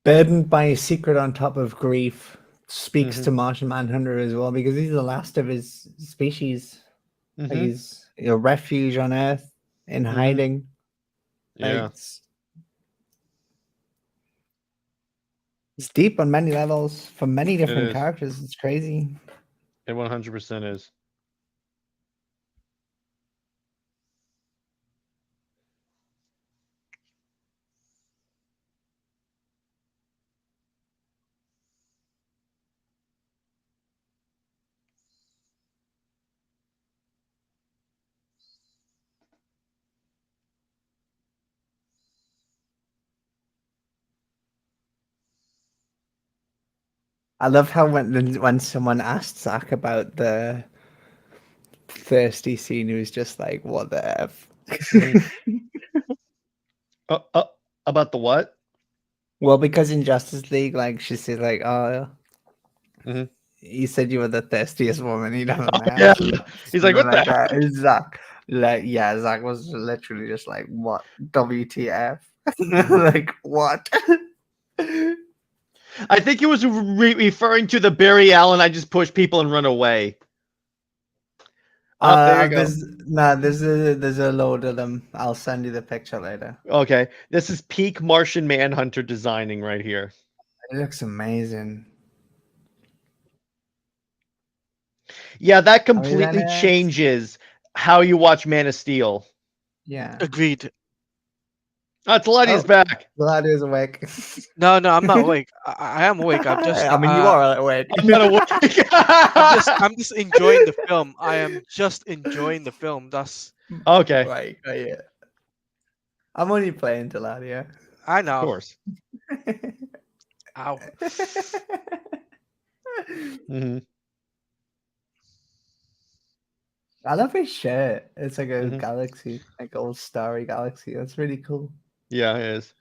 Speaker 3: Burdened by a secret on top of grief speaks
Speaker 1: Mhm.
Speaker 3: to Martian Manhunter as well because he's the last of his species. Like
Speaker 1: Mhm.
Speaker 3: he's a refuge on Earth in
Speaker 1: Mhm.
Speaker 3: hiding. Like
Speaker 1: Yeah,
Speaker 3: it's deep on many levels for many
Speaker 1: it
Speaker 3: different
Speaker 1: is.
Speaker 3: characters. It's crazy.
Speaker 1: It 100% is.
Speaker 3: I love how when someone asked Zach about the thirsty scene, he was just like, "What the f?"
Speaker 1: Mhm. Uh, about the what?
Speaker 3: Well, because in Justice League, like she said, like, "Oh,
Speaker 1: Mhm.
Speaker 3: you said you were the thirstiest woman you'd ever
Speaker 1: Yeah.
Speaker 3: met,"
Speaker 1: He's like,
Speaker 3: something
Speaker 1: what the
Speaker 3: like
Speaker 1: heck?
Speaker 3: that. And Zach, like, yeah, Zach was literally just like, "What? WTF?" Like, what?
Speaker 1: I think he was referring to the Barry Allen, I just push people and run away. Oh, there you go.
Speaker 3: There's a load of them. I'll send you the picture later.
Speaker 1: Okay. This is peak Martian Manhunter designing right here.
Speaker 3: It looks amazing.
Speaker 1: Yeah, that
Speaker 3: Are we then
Speaker 1: completely
Speaker 3: it?
Speaker 1: changes how you watch Man of Steel.
Speaker 3: Yeah.
Speaker 2: Agreed.
Speaker 1: Taladia's
Speaker 3: Oh,
Speaker 1: back.
Speaker 3: glad he was awake.
Speaker 2: No, no, I'm not awake. I am awake.
Speaker 3: I mean, you are awake.
Speaker 1: I'm not awake.
Speaker 2: I'm just enjoying the film. I am just enjoying the film. That's
Speaker 1: Okay,
Speaker 3: Right. Oh, yeah. I'm only playing Deladia.
Speaker 2: I
Speaker 1: of
Speaker 2: know.
Speaker 1: course.
Speaker 2: Ow.
Speaker 1: Hmm.
Speaker 3: I love his shirt. It's like a
Speaker 1: Hmm.
Speaker 3: galaxy, like old starry galaxy. That's really cool.
Speaker 1: Yeah, it is.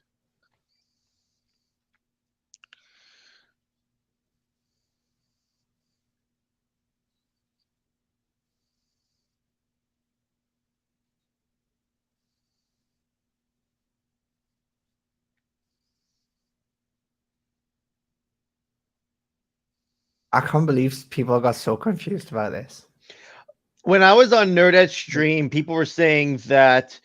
Speaker 3: I can't believe people got so confused about this.
Speaker 1: When I was on Nerdette stream, people were saying that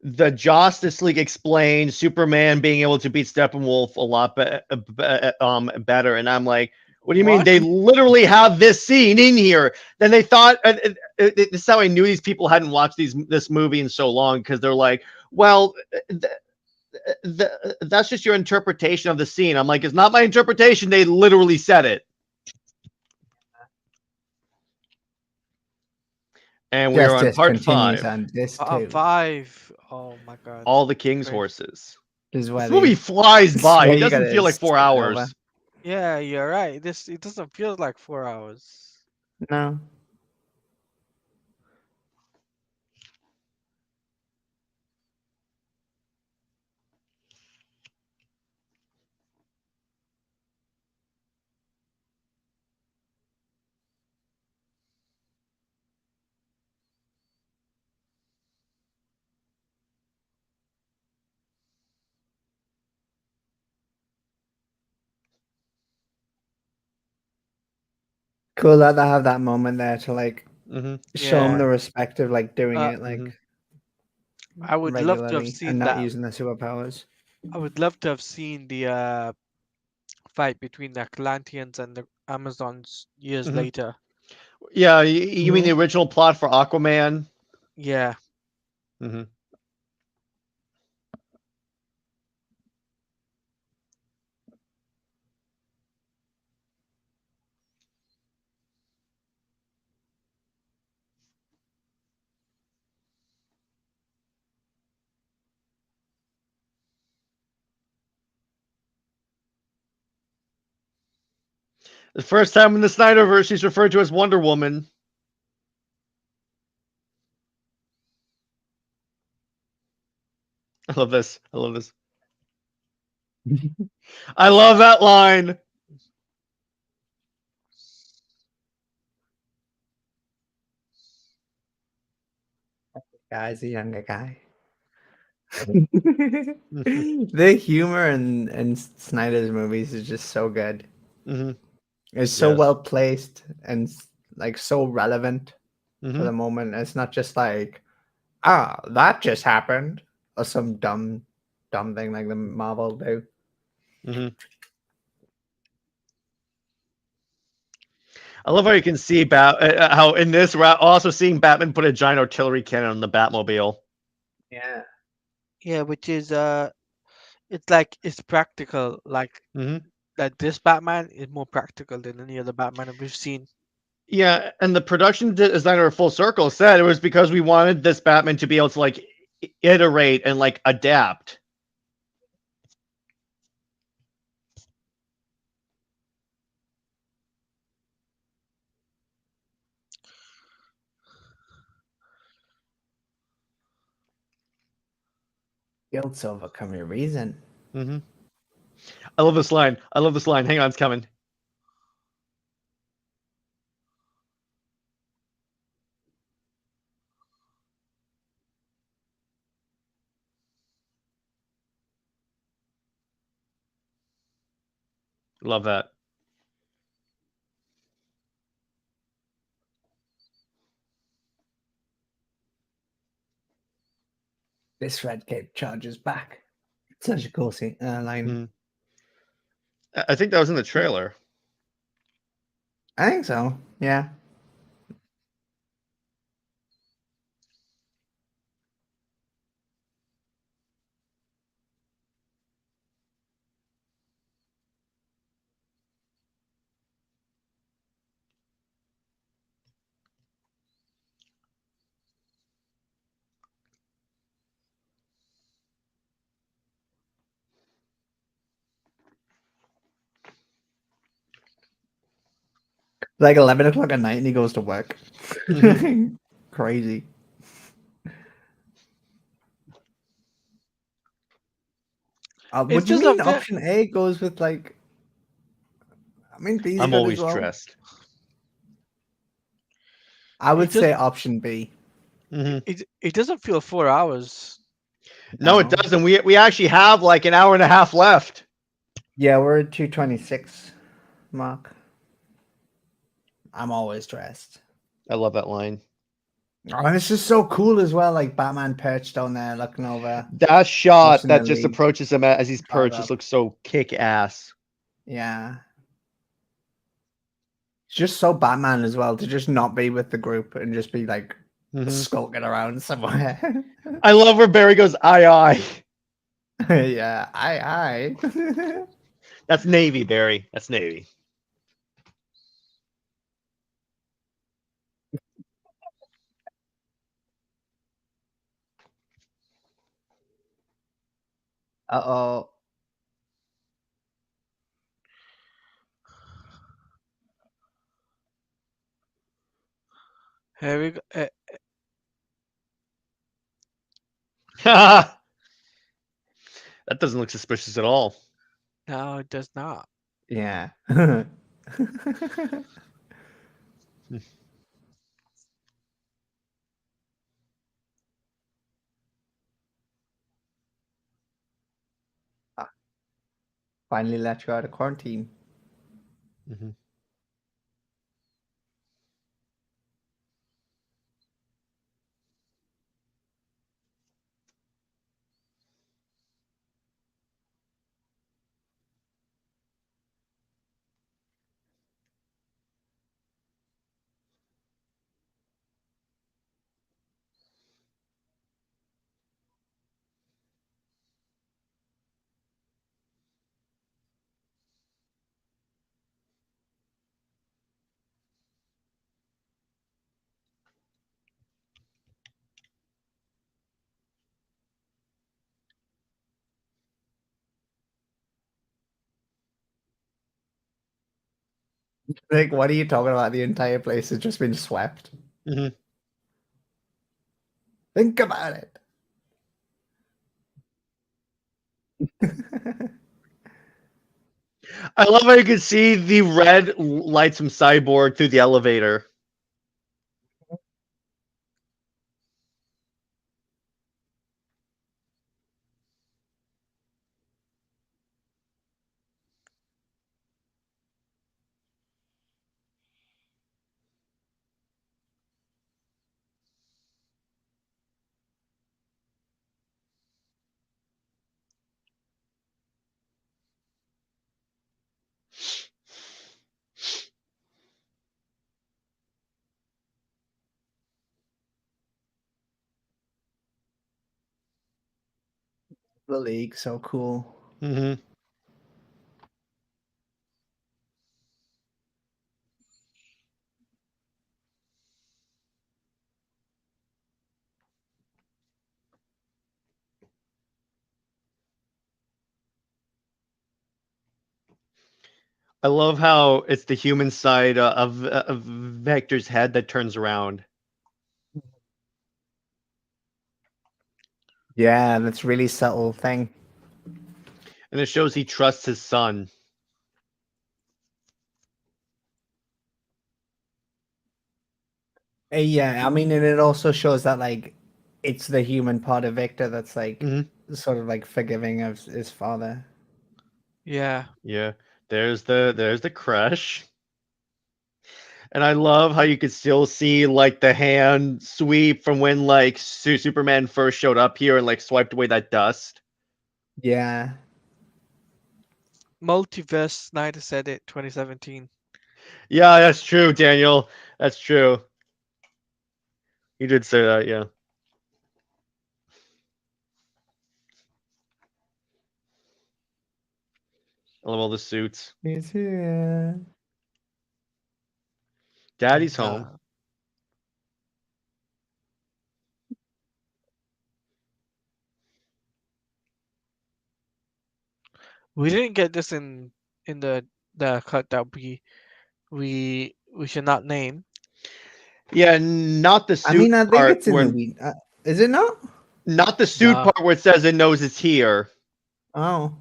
Speaker 1: the Justice League explained Superman being able to beat Steppenwolf a lot better, and I'm like, what do you mean?
Speaker 2: What?
Speaker 1: They literally have this scene in here. Then they thought this is how I knew these people hadn't watched this movie in so long because they're like, well, that's just your interpretation of the scene. I'm like, it's not my interpretation. They literally said it. And we are on
Speaker 3: Justice
Speaker 1: part
Speaker 3: continues
Speaker 1: 5.
Speaker 3: on this too.
Speaker 2: 5. Oh my god.
Speaker 1: All the King's
Speaker 2: Great.
Speaker 1: horses.
Speaker 3: This is where
Speaker 1: This movie flies
Speaker 3: this is
Speaker 1: by.
Speaker 3: where
Speaker 1: It
Speaker 3: you
Speaker 1: doesn't
Speaker 3: gotta
Speaker 1: feel like 4
Speaker 3: start over.
Speaker 1: hours.
Speaker 2: Yeah, you're right. It doesn't feel like 4 hours.
Speaker 3: No. Cool that they have that moment there to like
Speaker 1: Hmm.
Speaker 3: show them
Speaker 2: Yeah.
Speaker 3: the respect of like doing
Speaker 2: Uh,
Speaker 3: it like
Speaker 2: I would love to have
Speaker 3: regularly and
Speaker 2: seen
Speaker 3: not
Speaker 2: that.
Speaker 3: using their superpowers.
Speaker 2: I would love to have seen the fight between the Atlanteans and the Amazons years
Speaker 1: Mhm.
Speaker 2: later.
Speaker 1: Yeah, you mean the original plot for Aquaman?
Speaker 2: Yeah.
Speaker 1: Mm-hmm. The first time in the Snyderverse, she's referred to as Wonder Woman. I love this. I love this. I love that line.
Speaker 3: Guy's a younger guy. The humor in Snyder's movies is just so good.
Speaker 1: Mm-hmm.
Speaker 3: It's so
Speaker 1: Yes.
Speaker 3: well placed and like so relevant to
Speaker 1: Mm-hmm.
Speaker 3: the moment. It's not just like, that just happened, or some dumb thing like the Marvel do.
Speaker 1: Mm-hmm. I love how you can see how in this we're also seeing Batman put a giant artillery cannon on the Batmobile.
Speaker 3: Yeah.
Speaker 2: Yeah, which is it's like it's practical. Like
Speaker 1: Mm-hmm.
Speaker 2: that this Batman is more practical than any other Batman we've seen.
Speaker 1: Yeah, and the production designer of Full Circle said it was because we wanted this Batman to be able to like iterate and like adapt.
Speaker 3: Guilt's overcome your reason.
Speaker 1: Mm-hmm. I love this line. I love this line. Hang on, it's coming. Love that.
Speaker 3: This red cape charges back. Such a cool line.
Speaker 1: Mm-hmm. I think that was in the trailer.
Speaker 3: I think so. Yeah. Like 11 o'clock at night and he goes to work.
Speaker 1: Mhm.
Speaker 3: Crazy. What
Speaker 2: It's
Speaker 3: do you
Speaker 2: just a
Speaker 3: mean
Speaker 2: very
Speaker 3: option A goes with like, I mean, B's
Speaker 1: I'm
Speaker 3: good as
Speaker 1: always
Speaker 3: well.
Speaker 1: dressed.
Speaker 3: I would
Speaker 2: it just
Speaker 3: say option B.
Speaker 1: Mm-hmm.
Speaker 2: it doesn't feel 4 hours.
Speaker 1: No, it
Speaker 3: No.
Speaker 1: doesn't. We actually have like an hour and a half left.
Speaker 3: Yeah, we're at 2:26 mark. I'm always dressed.
Speaker 1: I love that line.
Speaker 3: Oh, and it's just so cool as well, like Batman perched down there looking over,
Speaker 1: That shot
Speaker 3: watching
Speaker 1: that
Speaker 3: the
Speaker 1: just
Speaker 3: league
Speaker 1: approaches him as he's
Speaker 3: car
Speaker 1: perched just
Speaker 3: up.
Speaker 1: looks so kick ass.
Speaker 3: Yeah. It's just so Batman as well to just not be with the group and just be like
Speaker 1: Mm-hmm.
Speaker 3: skulking around somewhere.
Speaker 1: I love where Barry goes, aye, aye.
Speaker 3: Yeah, I.
Speaker 1: That's Navy, Barry. That's Navy.
Speaker 3: Uh-oh.
Speaker 2: Here we go.
Speaker 1: That doesn't look suspicious at all.
Speaker 2: No, it does not.
Speaker 3: Yeah. Finally let you out of quarantine.
Speaker 1: Mm-hmm.
Speaker 3: Like, what are you talking about? The entire place has just been swept.
Speaker 1: Hmm.
Speaker 3: Think about it.
Speaker 1: I love how you can see the red lights from Cyborg through the elevator.
Speaker 3: The League, so cool.
Speaker 1: Hmm. I love how it's the human side of Vector's head that turns around.
Speaker 3: Yeah, that's really subtle thing.
Speaker 1: And it shows he trusts his son.
Speaker 3: Yeah, I mean, and it also shows that like it's the human part of Victor that's like
Speaker 1: Hmm.
Speaker 3: sort of like forgiving of his father.
Speaker 2: Yeah.
Speaker 1: Yeah, there's the crush. And I love how you could still see like the hand sweep from when like Superman first showed up here and like swiped away that dust.
Speaker 3: Yeah.
Speaker 2: Multiverse Snyder said it 2017.
Speaker 1: Yeah, that's true, Daniel. That's true. You did say that, yeah. I love all the suits.
Speaker 3: He's here.
Speaker 1: Daddy's
Speaker 2: And
Speaker 1: home.
Speaker 2: we didn't get this in the cut that we should not name.
Speaker 1: Yeah, not the
Speaker 3: I
Speaker 1: suit
Speaker 3: mean, I think
Speaker 1: part
Speaker 3: it's in the
Speaker 1: where
Speaker 3: weed. Is it not?
Speaker 1: not the suit
Speaker 2: No.
Speaker 1: part where it says it knows it's here.
Speaker 3: Oh.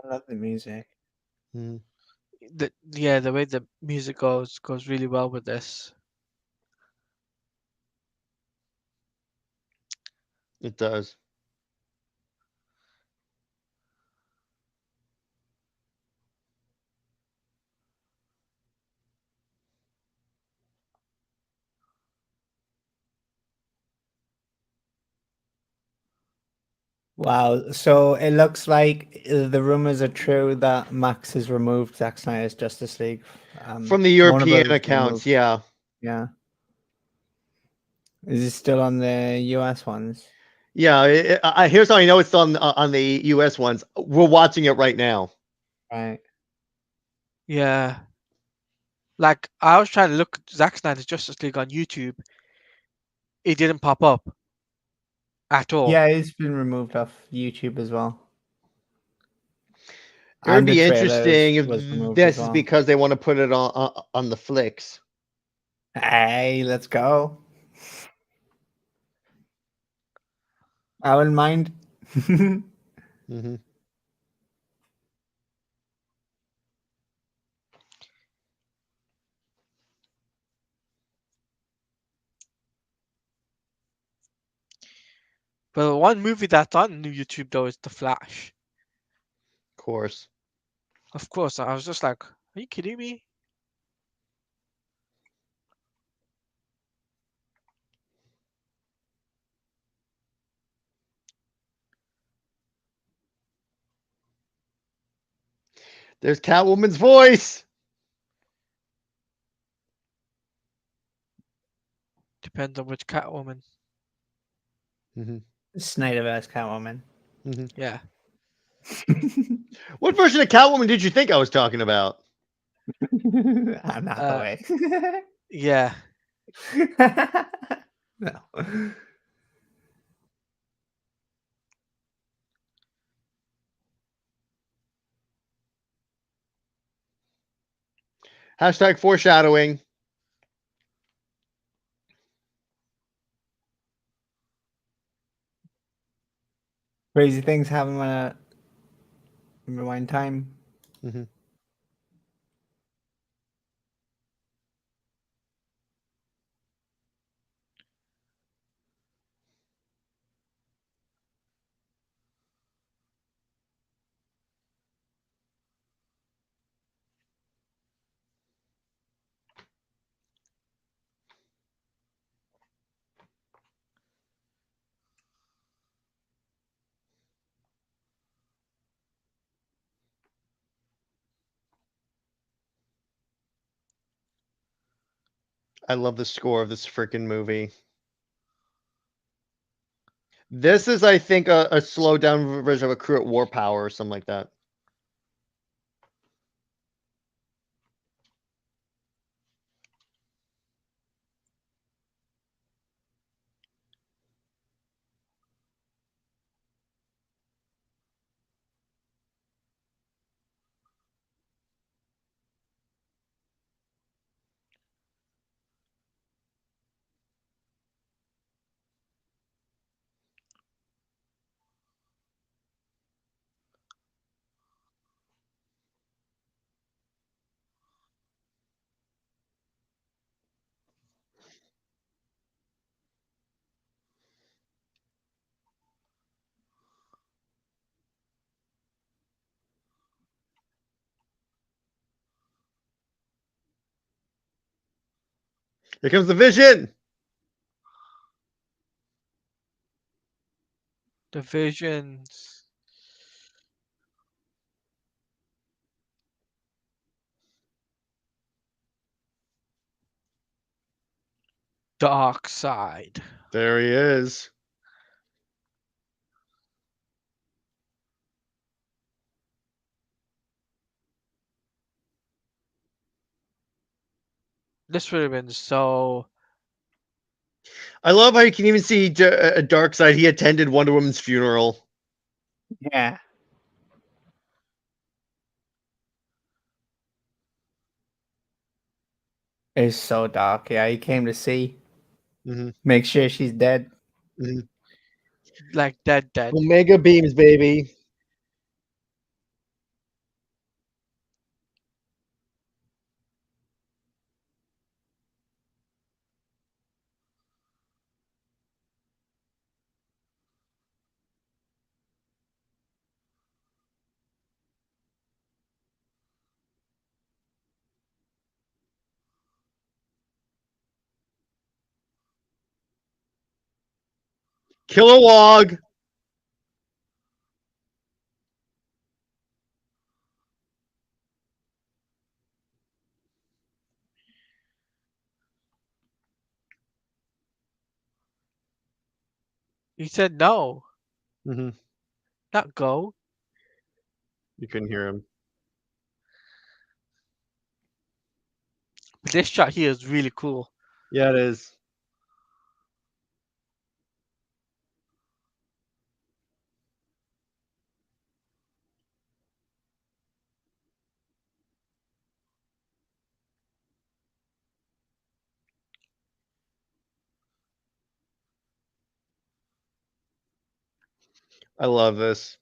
Speaker 3: I love the music.
Speaker 1: Mhm.
Speaker 2: The way the music goes really well with this.
Speaker 1: It does.
Speaker 3: Wow. So it looks like the rumors are true that Max has removed Zack Snyder's Justice League.
Speaker 1: From the
Speaker 3: Warner
Speaker 1: European
Speaker 3: Brothers
Speaker 1: accounts,
Speaker 3: removed.
Speaker 1: yeah.
Speaker 3: Yeah. Is it still on the US ones?
Speaker 1: Yeah, here's how I know it's on the US ones. We're watching it right now.
Speaker 3: Right.
Speaker 2: Yeah. Like I was trying to look at Zack Snyder's Justice League on YouTube. It didn't pop up at all.
Speaker 3: Yeah, it's been removed off YouTube as well.
Speaker 1: It would
Speaker 3: And the
Speaker 1: be
Speaker 3: trailers
Speaker 1: interesting if
Speaker 3: was removed as
Speaker 1: this is
Speaker 3: well.
Speaker 1: because they want to put it on the flicks.
Speaker 3: Hey, let's go. I wouldn't mind.
Speaker 1: Hmm.
Speaker 2: But one movie that's on YouTube though is The Flash.
Speaker 1: Of course.
Speaker 2: Of course, I was just like, are you kidding me?
Speaker 1: There's Catwoman's voice.
Speaker 2: Depends on which Catwoman.
Speaker 3: Snyderverse Catwoman.
Speaker 2: Yeah.
Speaker 1: What version of Catwoman did you think I was talking about?
Speaker 3: I'm not the way.
Speaker 2: Yeah.
Speaker 3: No.
Speaker 1: Hashtag foreshadowing.
Speaker 3: Crazy things happen when I rewind time.
Speaker 1: I love the score of this freaking movie. This is, I think, a slowed down version of a Crew at War Power or something like that. Here comes the Vision.
Speaker 2: The Visions. Dark Side.
Speaker 1: There he is.
Speaker 2: This would have been so.
Speaker 1: I love how you can even see Dark Side. He attended Wonder Woman's funeral.
Speaker 3: Yeah. It's so dark. Yeah, he came to see. Make sure she's dead.
Speaker 2: Like dead.
Speaker 1: Omega beams, baby. Kilowog.
Speaker 2: He said no.
Speaker 1: You
Speaker 2: Not go.
Speaker 1: couldn't hear him.
Speaker 2: But this shot here is really cool.
Speaker 1: Yeah, it is. I love this.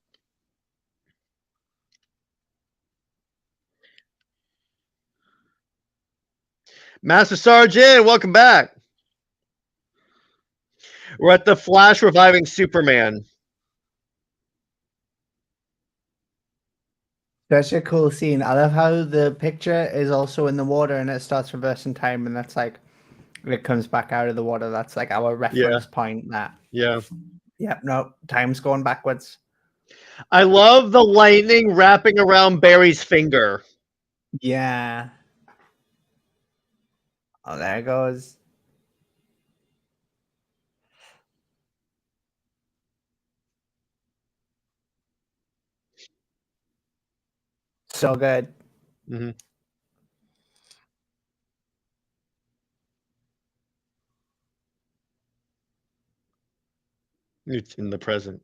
Speaker 1: Master Sergeant, welcome back. We're at the Flash reviving Superman.
Speaker 3: Such a cool scene. I love how the picture is also in the water and it starts reversing time, and that's like it comes back out of the water. That's like our reference point. That
Speaker 1: Yeah.
Speaker 3: yep, no, time's going backwards.
Speaker 1: I love the lightning wrapping around Barry's finger.
Speaker 3: Yeah. Oh, there it goes. So good.
Speaker 1: Mm-hmm. It's in the present.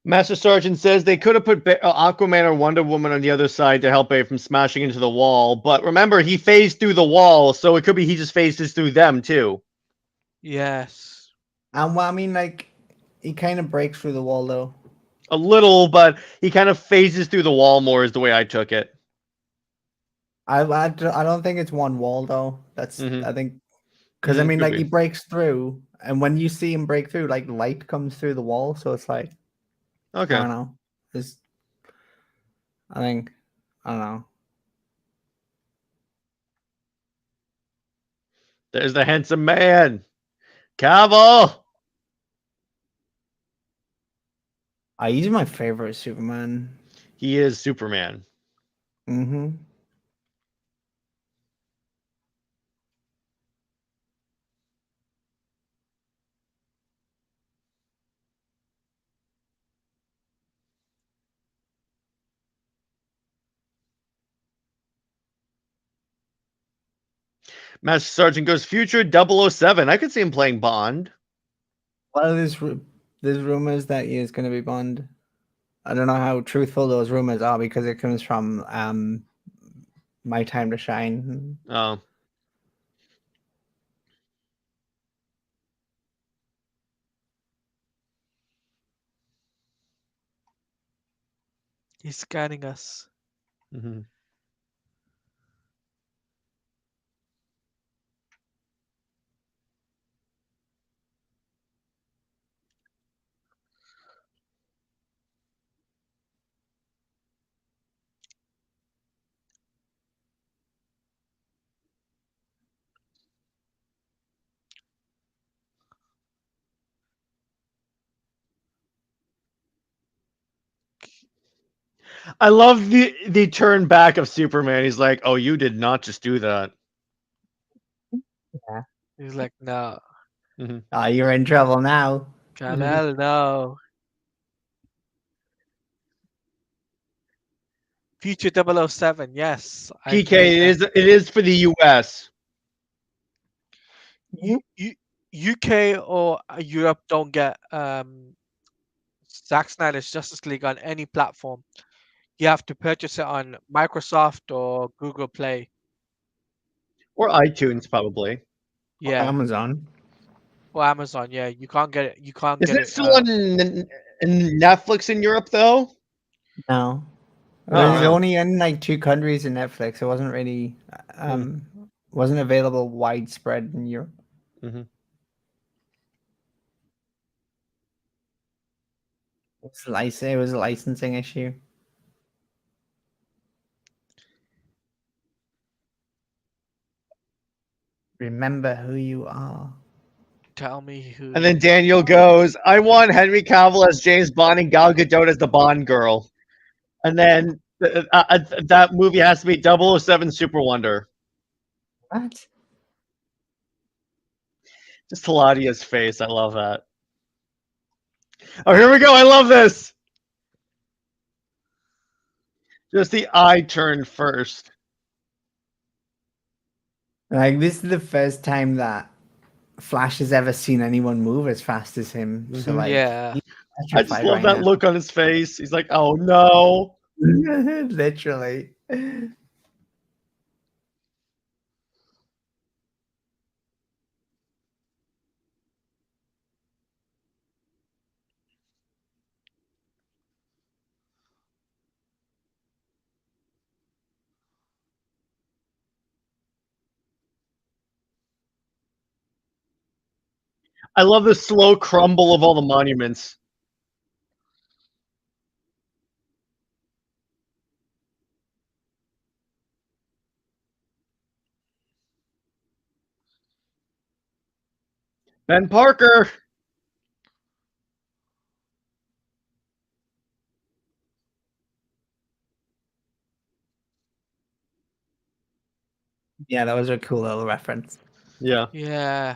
Speaker 1: Master Sergeant says they could have put Aquaman or Wonder Woman on the other side to help Barry from smashing into the wall. But remember, he phased through the wall, so it could be he just phases through them too.
Speaker 2: Yes.
Speaker 3: And well, I mean, like, he kind of breaks through the wall, though.
Speaker 1: A little, but he kind of phases through the wall more, is the way I took it.
Speaker 3: I don't think it's one wall, though. That's,
Speaker 1: Mhm.
Speaker 3: I think, because, I mean,
Speaker 1: Could
Speaker 3: like,
Speaker 1: be.
Speaker 3: he breaks through, and when you see him break through, like, light comes through the wall, so it's like, I
Speaker 1: Okay.
Speaker 3: don't know. It's, I think, I don't know.
Speaker 1: There's the handsome man. Cavill!
Speaker 3: He's my favorite Superman.
Speaker 1: He is Superman.
Speaker 3: Mm-hmm.
Speaker 1: Master Sergeant goes future 007. I could see him playing Bond.
Speaker 3: Well, there's rumors that he is going to be Bond. I don't know how truthful those rumors are because it comes from My Time to Shine.
Speaker 1: Oh.
Speaker 2: He's scanning us.
Speaker 1: Mm-hmm. I love the turn back of Superman. He's like, "Oh, you did not just do that."
Speaker 3: Yeah.
Speaker 2: He's like, no,
Speaker 1: Mm-hmm.
Speaker 3: You're in trouble now.
Speaker 2: Kal-El, no. Future 007, yes. I played
Speaker 1: PK,
Speaker 2: that.
Speaker 1: it is for the U.S.
Speaker 2: U UK or Europe don't get Zack Snyder's Justice League on any platform. You have to purchase it on Microsoft or Google Play.
Speaker 1: or iTunes, probably.
Speaker 2: Yeah,
Speaker 3: Amazon.
Speaker 2: or Amazon. Yeah, you can't get it. You can't
Speaker 1: Isn't
Speaker 2: get
Speaker 1: it
Speaker 2: it.
Speaker 1: still on Netflix in Europe though?
Speaker 3: No. It
Speaker 1: Oh
Speaker 3: was
Speaker 1: wow.
Speaker 3: only in like 2 countries in Netflix. It wasn't really
Speaker 1: Hmm.
Speaker 3: wasn't available widespread in Europe.
Speaker 1: Mm-hmm.
Speaker 3: It was a licensing issue. Remember who you are.
Speaker 2: Tell me who
Speaker 1: And then
Speaker 2: you
Speaker 1: Daniel
Speaker 2: are.
Speaker 1: goes, "I want Henry Cavill as James Bond and Gal Gadot as the Bond girl." And then that movie has to be 007 Super Wonder.
Speaker 3: What?
Speaker 1: Just Teladia's face. I love that. Oh, here we go. I love this. Just the eye turn first.
Speaker 3: Like this is the first time that Flash has ever seen anyone move as fast as him. So
Speaker 1: Mhm.
Speaker 3: like,
Speaker 2: Yeah.
Speaker 3: he's
Speaker 1: I just
Speaker 3: petrified
Speaker 1: love
Speaker 3: right
Speaker 1: that
Speaker 3: now.
Speaker 1: look on his face. He's like, "Oh no."
Speaker 3: Literally.
Speaker 1: I love the slow crumble of all the monuments. Ben Parker.
Speaker 3: Yeah, that was a cool little reference.
Speaker 1: Yeah.
Speaker 2: Yeah.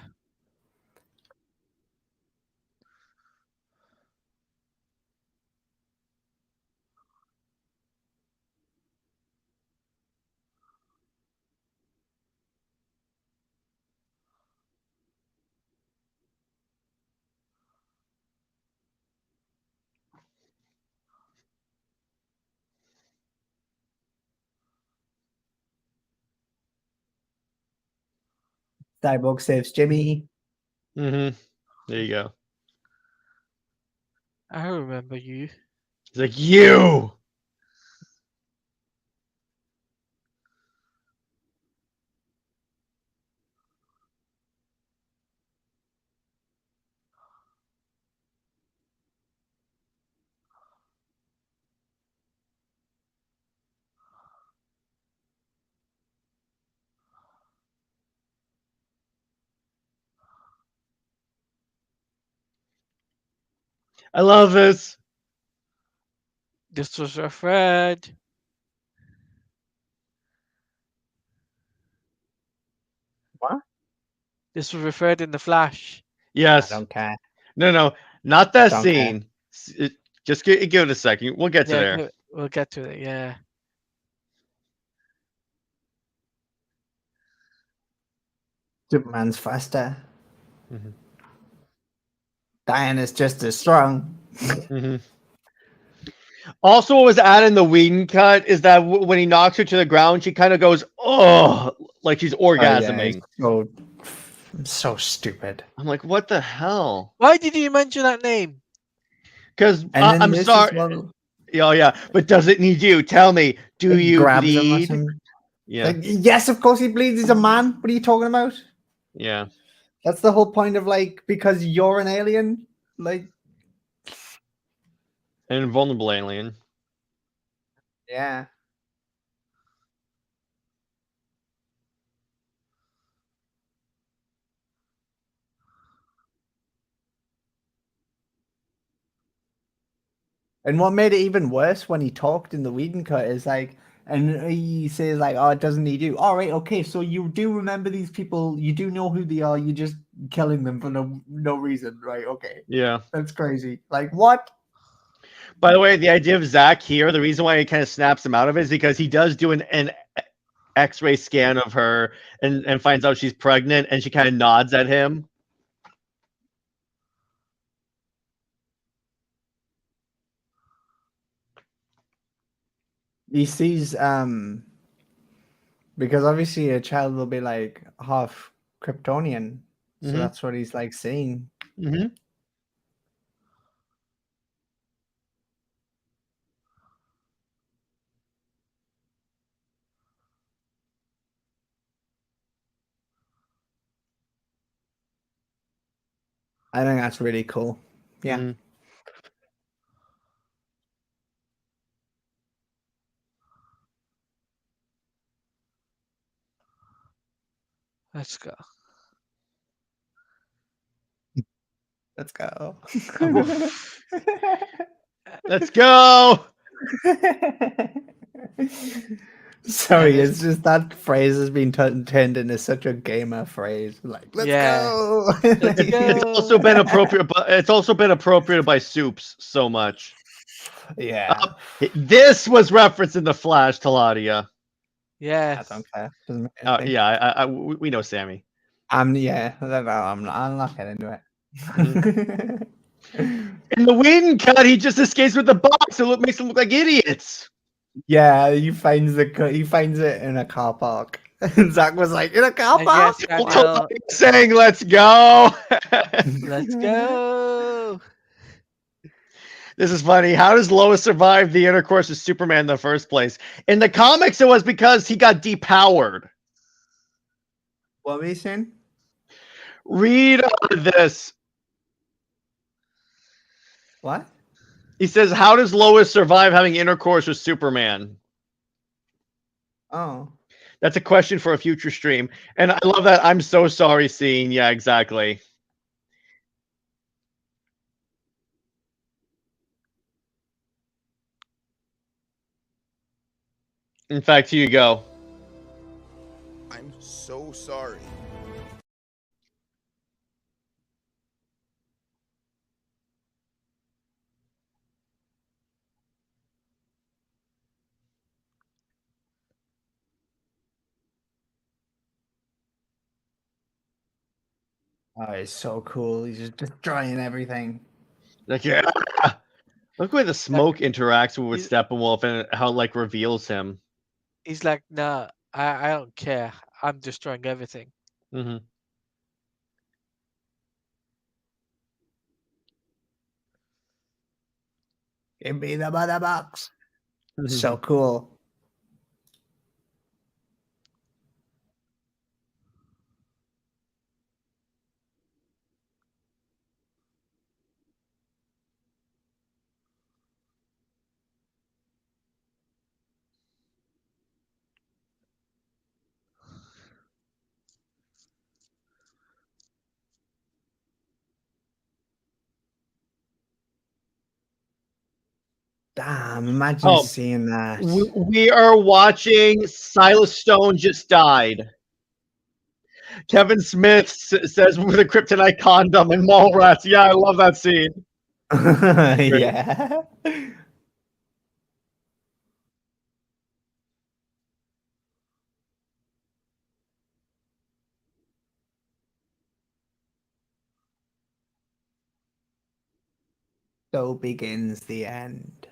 Speaker 3: Cyborg saves Jimmy.
Speaker 1: Mm-hmm. There you go.
Speaker 2: I remember you.
Speaker 1: He's like, "You." I love this.
Speaker 2: This was a friend.
Speaker 3: What?
Speaker 2: This was referred in the Flash.
Speaker 3: I
Speaker 1: Yes.
Speaker 3: don't care.
Speaker 1: No, not that
Speaker 3: Don't care.
Speaker 1: scene. Just give it a second. We'll get to
Speaker 2: Yeah,
Speaker 1: there.
Speaker 2: we'll get to it. Yeah.
Speaker 3: Superman's faster.
Speaker 1: Mhm.
Speaker 3: Diana's just as strong.
Speaker 1: Mhm. Also, what was added in the Whedon cut is that when he knocks her to the ground, she kind of goes, "Oh," like she's
Speaker 3: Oh, yeah, it's
Speaker 1: orgasming.
Speaker 3: so stupid.
Speaker 1: I'm like, "What the hell?"
Speaker 2: Why did you mention that name?
Speaker 1: Because
Speaker 3: And then
Speaker 1: I'm
Speaker 3: this
Speaker 1: sorry.
Speaker 3: as well,
Speaker 1: Oh yeah, but does it need you? Tell me, do
Speaker 3: like,
Speaker 1: you
Speaker 3: grabs him or
Speaker 1: bleed?
Speaker 3: something.
Speaker 1: Yeah,
Speaker 3: Like, yes, of course he bleeds. He's a man. What are you talking about?
Speaker 1: yeah.
Speaker 3: That's the whole point of like, because you're an alien. Like,
Speaker 1: An invulnerable alien.
Speaker 3: yeah. And what made it even worse when he talked in the Whedon cut is like, and he says like, "Oh, it doesn't need you." All right, okay, so you do remember these people, you do know who they are, you're just killing them for no reason, right? Okay,
Speaker 1: Yeah.
Speaker 3: that's crazy. Like, what?
Speaker 1: By the way, the idea of Zach here, the reason why he kind of snaps him out of it is because he does do an X-ray scan of her and finds out she's pregnant, and she kind of nods at him.
Speaker 3: He sees because obviously a child will be like half Kryptonian, so
Speaker 1: Mhm.
Speaker 3: that's what he's like seeing.
Speaker 1: Mm-hmm.
Speaker 3: I think that's really cool. Yeah.
Speaker 1: Mm-hmm.
Speaker 2: Let's go.
Speaker 3: Let's go.
Speaker 2: Woof.
Speaker 1: Let's go.
Speaker 2: Yeah,
Speaker 3: Sorry,
Speaker 2: this.
Speaker 3: it's just that phrase has been turned into such a gamer phrase. Like, let's
Speaker 2: Yeah.
Speaker 3: go.
Speaker 2: Let's
Speaker 1: It's
Speaker 2: go.
Speaker 1: also been appropriate, but it's also been appropriated by Soups so much.
Speaker 3: Yeah,
Speaker 1: This was referenced in the Flash, Taladia.
Speaker 3: I
Speaker 2: Yes.
Speaker 3: don't care. Doesn't mean anything.
Speaker 1: Yeah, we know Sammy.
Speaker 3: I'm not getting into it.
Speaker 1: In the Whedon cut, he just escapes with the box, so it makes them look like idiots.
Speaker 3: Yeah, he finds it in a car park. And Zach was like, in a car
Speaker 2: And
Speaker 3: park?
Speaker 2: yes,
Speaker 3: What?
Speaker 2: Daniel,
Speaker 1: Saying, "Let's go."
Speaker 2: let's go.
Speaker 1: This is funny. How does Lois survive the intercourse with Superman in the first place? In the comics, it was because he got depowered.
Speaker 3: What were you saying?
Speaker 1: Read this.
Speaker 3: What?
Speaker 1: He says, "How does Lois survive having intercourse with Superman?"
Speaker 3: Oh.
Speaker 1: That's a question for a future stream. And I love that. I'm so sorry, scene. Yeah, exactly. In fact, here you go.
Speaker 4: I'm so sorry.
Speaker 3: Oh, it's so cool. He's just destroying everything.
Speaker 1: Like, yeah. Look where the smoke interacts with
Speaker 2: he's-
Speaker 1: Steppenwolf and how it, like, reveals him.
Speaker 2: He's like, nah, I don't care. I'm destroying everything.
Speaker 1: Mm-hmm.
Speaker 3: Give me the mother box. So cool. Damn, imagine
Speaker 1: Oh,
Speaker 3: seeing that.
Speaker 1: we are watching Silas Stone just died. Kevin Smith says with a kryptonite condom and Mallrats. Yeah, I love that scene.
Speaker 3: Yeah. So begins the end.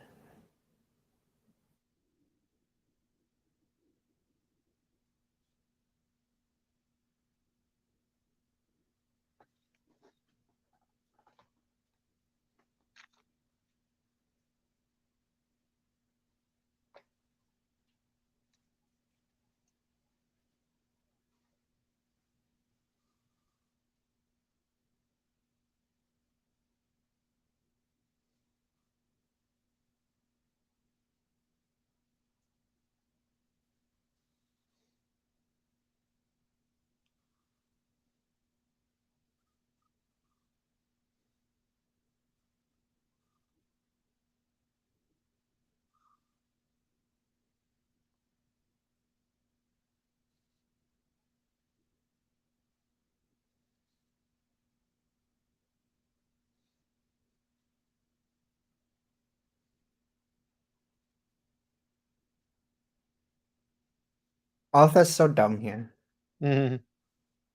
Speaker 3: Arthur's so dumb here.
Speaker 1: Mhm.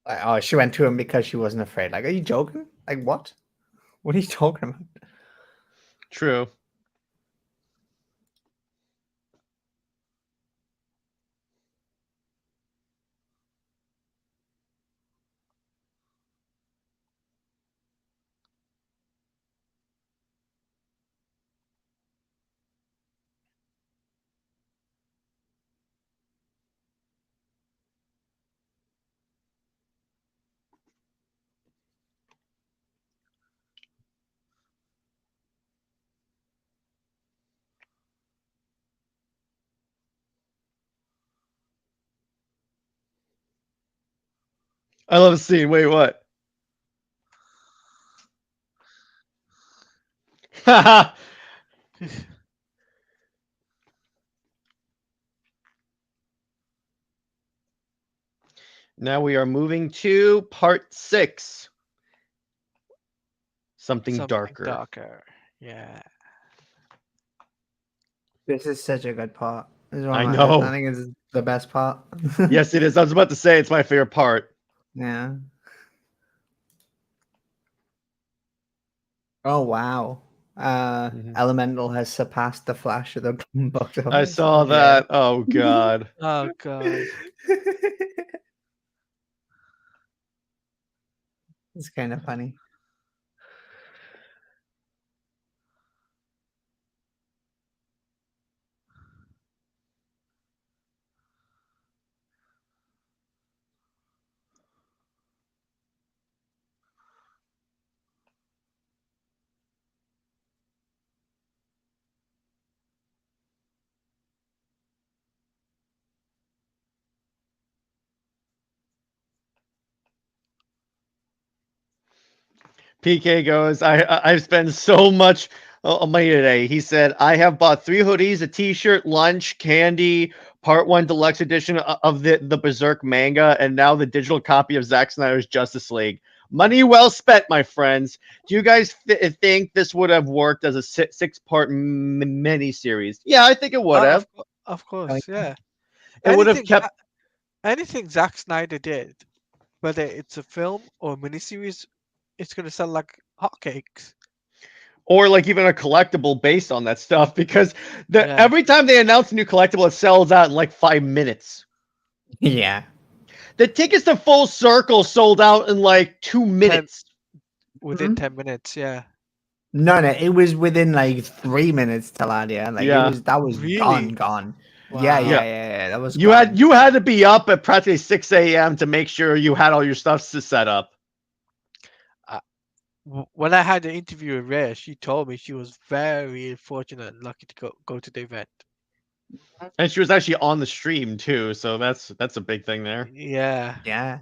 Speaker 3: Like, oh, she went to him because she wasn't afraid. Like, are you joking? Like, what? What are you talking about?
Speaker 1: True. I love the scene. Wait, what? Now we are moving to part 6. Something darker.
Speaker 2: Darker. Yeah.
Speaker 3: This is such a good part. This is one
Speaker 1: I
Speaker 3: of
Speaker 1: know.
Speaker 3: I think it's the best part.
Speaker 1: Yes, it is. I was about to say it's my favorite part.
Speaker 3: Yeah. Oh wow.
Speaker 1: Mhm.
Speaker 3: Elemental has surpassed the Flash of the box
Speaker 1: I
Speaker 3: office.
Speaker 1: saw
Speaker 3: Okay.
Speaker 1: that. Oh god.
Speaker 2: Oh god.
Speaker 3: It's kind of funny.
Speaker 1: PK goes, I've spent so much money today. He said, I have bought 3 hoodies, a t-shirt, lunch, candy, part 1 deluxe edition of the Berserk manga, and now the digital copy of Zack Snyder's Justice League. Money well spent, my friends. Do you guys think this would have worked as a 6-part mini series? Yeah, I think it would have.
Speaker 2: Of
Speaker 3: Oh,
Speaker 2: course, yeah.
Speaker 1: It would have
Speaker 2: Anything
Speaker 1: kept.
Speaker 2: anything Zack Snyder did, whether it's a film or a miniseries, it's gonna sell like hotcakes.
Speaker 1: Or like even a collectible based on that stuff, because
Speaker 2: Yeah.
Speaker 1: every time they announce a new collectible, it sells out in like 5 minutes.
Speaker 3: yeah.
Speaker 1: The tickets to Full Circle sold out in like 2 minutes.
Speaker 2: Within
Speaker 3: Mhm.
Speaker 2: 10 minutes, yeah.
Speaker 3: No, it was within like 3 minutes till that. Yeah, like
Speaker 1: Yeah.
Speaker 3: that was
Speaker 2: Really?
Speaker 3: gone. Yeah,
Speaker 2: Wow.
Speaker 3: that was
Speaker 1: You
Speaker 3: gone.
Speaker 1: had to be up at practically 6 a.m. to make sure you had all your stuff set up.
Speaker 2: When I had the interview with Rhea, she told me she was very fortunate and lucky to go to the event.
Speaker 1: And she was actually on the stream too, so that's a big thing there.
Speaker 2: Yeah.
Speaker 3: Yeah.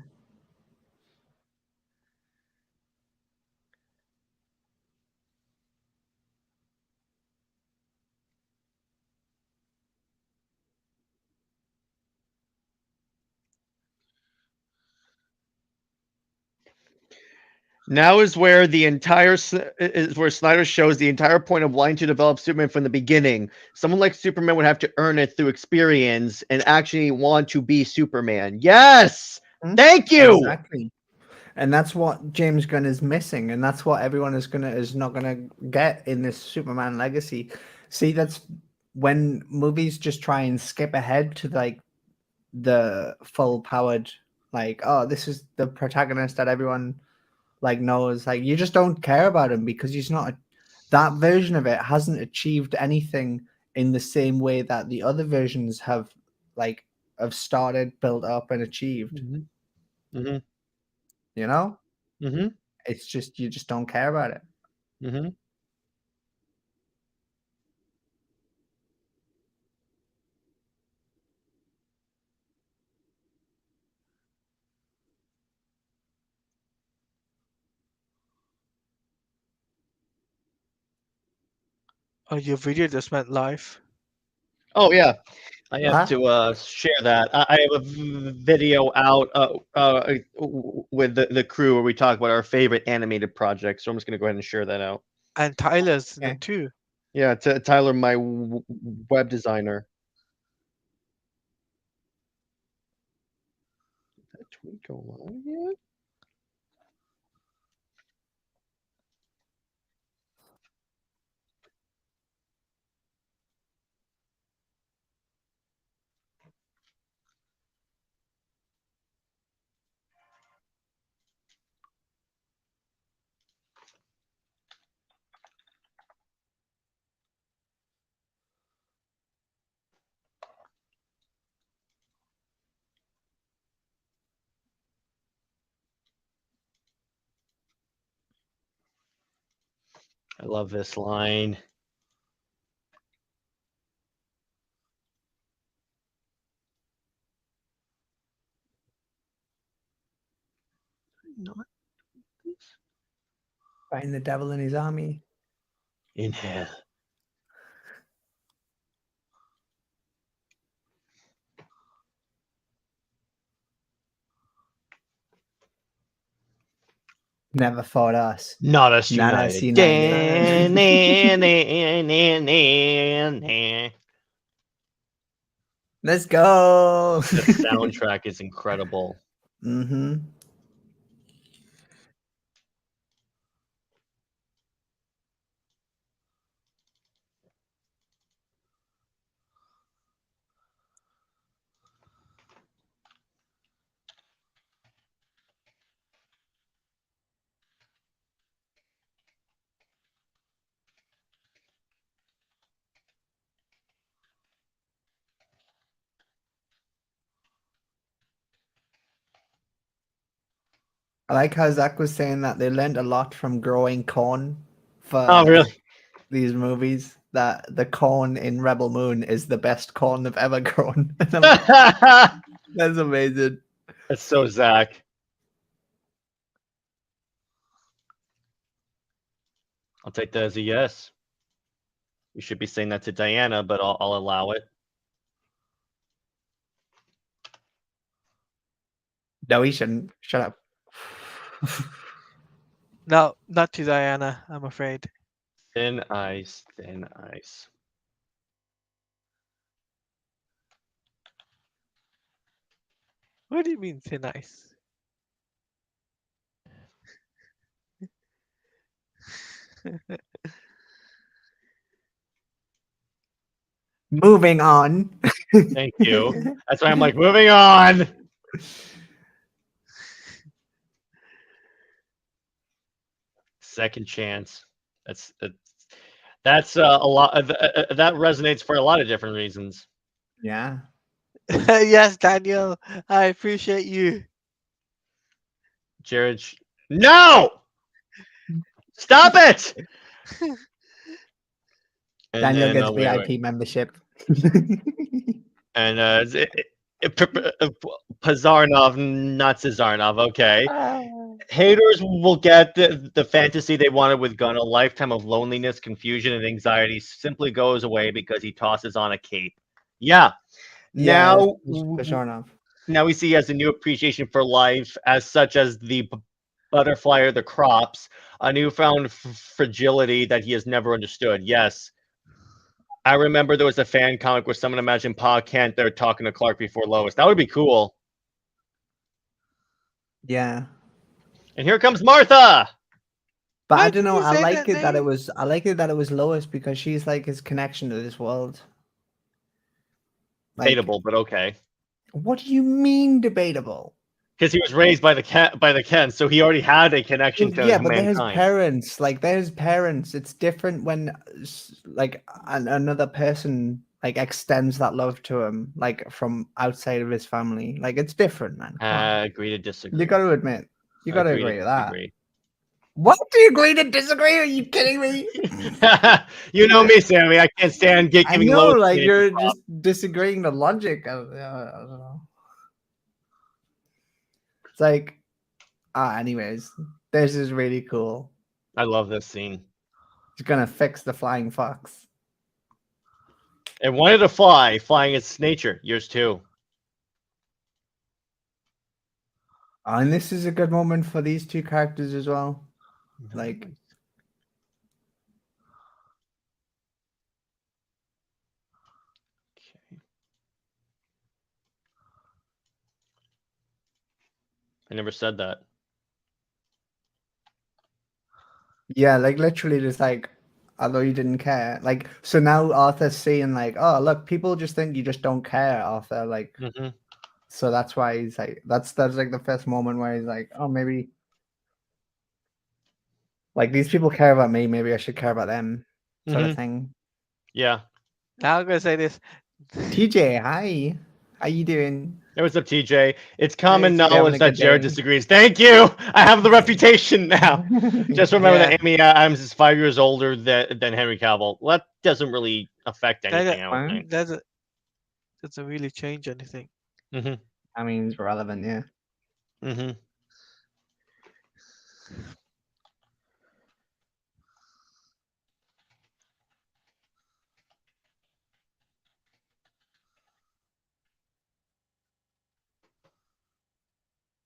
Speaker 1: Now is where Snyder shows the entire point of wanting to develop Superman from the beginning. Someone like Superman would have to earn it through experience and actually want to be Superman. Yes,
Speaker 3: Mhm.
Speaker 1: thank you.
Speaker 3: Exactly. And that's what James Gunn is missing, and that's what everyone is not gonna get in this Superman legacy. See, that's when movies just try and skip ahead to like the full powered, like, oh, this is the protagonist that everyone like knows. Like, you just don't care about him because he's not that version of it hasn't achieved anything in the same way that the other versions like have started, built up, and achieved.
Speaker 1: Mm-hmm. Mm-hmm.
Speaker 3: You know,
Speaker 1: Mm-hmm.
Speaker 3: it's just you just don't care about it.
Speaker 1: Mm-hmm.
Speaker 2: Oh, your video just went live.
Speaker 1: Oh yeah, I have
Speaker 3: Huh?
Speaker 1: to share that. I have a video out with the crew where we talk about our favorite animated projects. So I'm just gonna go ahead and share that out.
Speaker 2: And Tyler's in
Speaker 3: Okay.
Speaker 2: it too.
Speaker 1: Yeah, Tyler, my web designer. Did that tweet go live yet? I love this line. Not
Speaker 3: Find the devil in his army.
Speaker 1: in hell.
Speaker 3: Never fought us.
Speaker 1: Not us
Speaker 3: Not us
Speaker 1: united.
Speaker 3: united. Let's go.
Speaker 1: The soundtrack is incredible.
Speaker 3: Mm-hmm. I like how Zach was saying that they learned a lot from growing corn for
Speaker 1: Oh, really?
Speaker 3: these movies. That the corn in Rebel Moon is the best corn they've ever grown. And I'm like, that's amazing.
Speaker 1: That's so Zach. I'll take that as a yes. You should be saying that to Diana, but I'll allow it.
Speaker 3: No, he shouldn't. Shut up.
Speaker 2: No, not to Diana, I'm afraid.
Speaker 1: Thin ice, thin ice.
Speaker 2: What do you mean thin ice?
Speaker 3: Moving on.
Speaker 1: Thank you. That's why I'm like, moving on. Second chance. That's a lot. That resonates for a lot of different reasons.
Speaker 3: Yeah.
Speaker 2: Yes, Daniel, I appreciate you.
Speaker 1: Jared, no, stop it. And
Speaker 3: Daniel
Speaker 1: then
Speaker 3: gets
Speaker 1: wait,
Speaker 3: VIP membership.
Speaker 1: and Pazarnov, not Cesarnov. Okay. Haters will get the fantasy they wanted with Gunn. A lifetime of loneliness, confusion, and anxiety simply goes away because he tosses on a cape. Yeah.
Speaker 3: Yeah,
Speaker 1: Now,
Speaker 3: for sure enough.
Speaker 1: now we see he has a new appreciation for life, as such as the butterfly or the crops, a newfound fragility that he has never understood. Yes. I remember there was a fan comic where someone imagined Pa Kent there talking to Clark before Lois. That would be cool.
Speaker 3: Yeah.
Speaker 1: And here comes Martha.
Speaker 3: But I
Speaker 2: Why
Speaker 3: don't
Speaker 2: did
Speaker 3: know.
Speaker 2: you
Speaker 3: I
Speaker 2: say
Speaker 3: like
Speaker 2: that
Speaker 3: it that it
Speaker 2: name?
Speaker 3: was. I like it that it was Lois because she's like his connection to this world. Like,
Speaker 1: Debatable, but okay.
Speaker 3: what do you mean debatable?
Speaker 1: Because he was raised by the Kent, so he already had a connection to
Speaker 3: Yeah, but they're his
Speaker 1: mankind.
Speaker 3: parents. Like, they're his parents. It's different when, like, another person like extends that love to him, like from outside of his family. Like, it's different, man. Come on.
Speaker 1: Agree to disagree.
Speaker 3: You got to admit. You got to
Speaker 1: Agree
Speaker 3: agree
Speaker 1: to
Speaker 3: with that.
Speaker 1: disagree.
Speaker 3: What? Do you agree to disagree? Are you kidding me?
Speaker 1: You know me, Sammy. I can't stand
Speaker 3: I
Speaker 1: giving
Speaker 3: know,
Speaker 1: Lois
Speaker 3: like
Speaker 1: any
Speaker 3: you're
Speaker 1: props.
Speaker 3: just disagreeing the logic. I don't know. It's like, anyways, this is really cool.
Speaker 1: I love this scene.
Speaker 3: He's gonna fix the flying fox.
Speaker 1: It wanted to fly. Flying its nature. Yours too.
Speaker 3: And this is a good moment for these two characters as well. Like,
Speaker 1: Okay. I never said that.
Speaker 3: yeah, like literally just like, although you didn't care. Like, so now Arthur's seeing like, oh look, people just think you just don't care, Arthur. Like,
Speaker 1: Mm-hmm.
Speaker 3: so that's why he's like, that's like the first moment where he's like, oh, maybe like these people care about me, maybe I should care about them, sort of thing.
Speaker 1: Yeah.
Speaker 2: Now I'm gonna say this.
Speaker 3: TJ, hi. How you doing?
Speaker 1: Hey, what's up, TJ? It's
Speaker 3: Hey,
Speaker 1: common
Speaker 3: TJ, having
Speaker 1: knowledge
Speaker 3: a
Speaker 1: that
Speaker 3: good
Speaker 1: Jared
Speaker 3: day.
Speaker 1: disagrees. Thank you. I have the reputation now. Just remember
Speaker 2: Yeah.
Speaker 1: that Amy Adams is 5 years older than Henry Cavill. Well, that doesn't really affect anything, I don't
Speaker 3: Fine.
Speaker 1: think.
Speaker 2: Doesn't really change anything.
Speaker 1: Mm-hmm.
Speaker 3: I mean, it's relevant, yeah.
Speaker 1: Mm-hmm.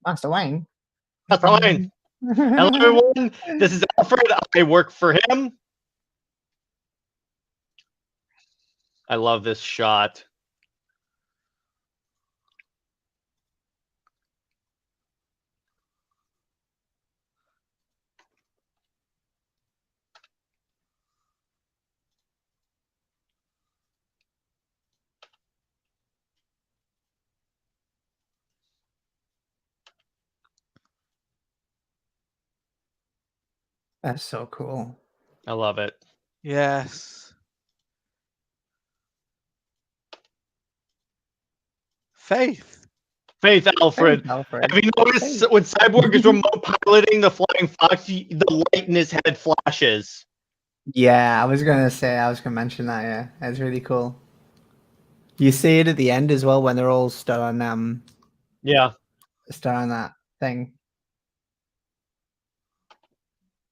Speaker 3: Master Wayne.
Speaker 1: That's fine. Hello, everyone. This is Alfred. I work for him. I love this shot.
Speaker 3: That's so cool.
Speaker 1: I love it.
Speaker 2: Yes. Faith.
Speaker 1: Faith Alfred.
Speaker 3: Alfred.
Speaker 1: Have you noticed when Cyborg is remote piloting the Flying Fox, the light in his head flashes?
Speaker 3: Yeah, I was gonna mention that. Yeah, that's really cool. You see it at the end as well when they're all stood on
Speaker 1: Yeah,
Speaker 3: that thing.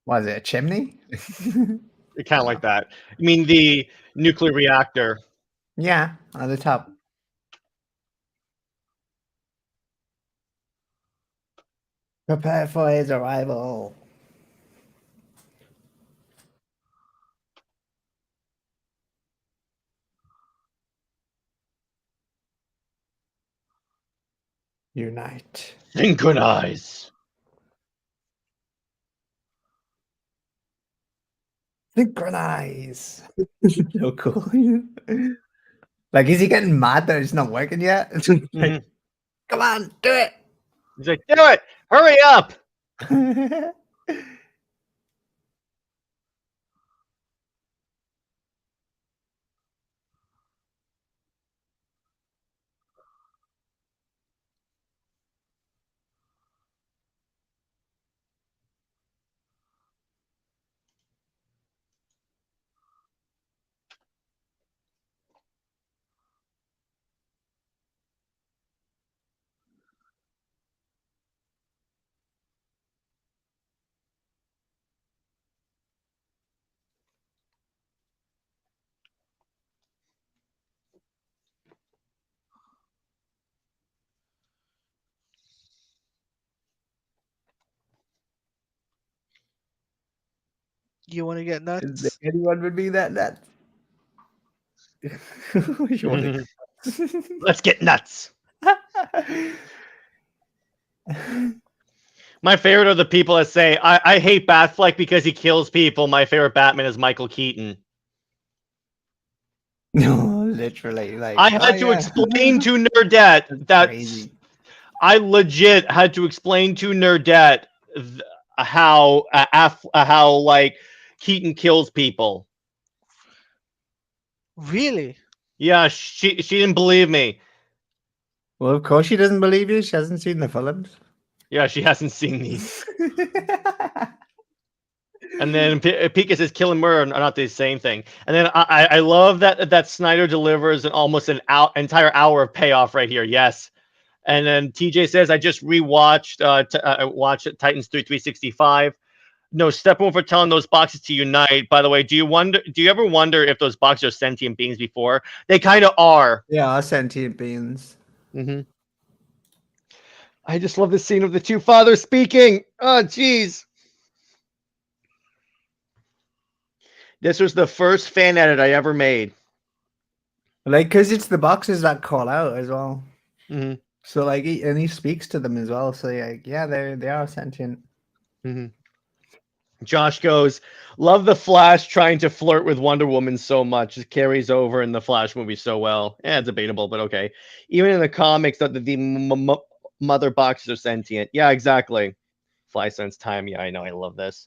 Speaker 3: What is it? A chimney?
Speaker 1: kind of like that. I mean, the nuclear reactor.
Speaker 3: Yeah, on the top. Prepare for his arrival. Unite.
Speaker 1: Synchronize.
Speaker 3: Synchronize. So cool. Like, is he getting mad that it's not working yet? Like,
Speaker 1: Mhm.
Speaker 3: come on, do it.
Speaker 1: He's like, do it! Hurry up!
Speaker 2: You want to get nuts?
Speaker 3: Anyone would be that nuts. You want to...
Speaker 1: Let's get nuts. My favorite are the people that say, I hate Batfleck because he kills people. My favorite Batman is Michael Keaton.
Speaker 3: No, literally, like
Speaker 1: I had to explain to Nerdette that
Speaker 3: crazy.
Speaker 1: I legit had to explain to Nerdette how like Keaton kills people.
Speaker 2: Really?
Speaker 1: Yeah, she didn't believe me.
Speaker 3: Well, of course she doesn't believe you. She hasn't seen the films.
Speaker 1: Yeah, she hasn't seen these. And then Pika says kill and murder are not the same thing. And then I love that Snyder delivers almost an entire hour of payoff right here. Yes. And then TJ says I just rewatched watched Titans 365. No, Steppenwolf for telling those boxes to unite. By the way, do you ever wonder if those boxes are sentient beings before? They kind of are.
Speaker 3: Yeah, sentient beings.
Speaker 1: Mm-hmm. I just love the scene of the two fathers speaking. Oh, jeez. This was the first fan edit I ever made.
Speaker 3: Like, because it's the boxes that call out as well.
Speaker 1: Mm-hmm.
Speaker 3: So, like, and he speaks to them as well. So, like, yeah, they are sentient.
Speaker 1: Mm-hmm. Josh goes, love the Flash trying to flirt with Wonder Woman so much. It carries over in the Flash movie so well. Yeah, debatable, but okay. Even in the comics, the mother boxes are sentient. Yeah, exactly. Fly Sense time. Yeah, I know. I love this.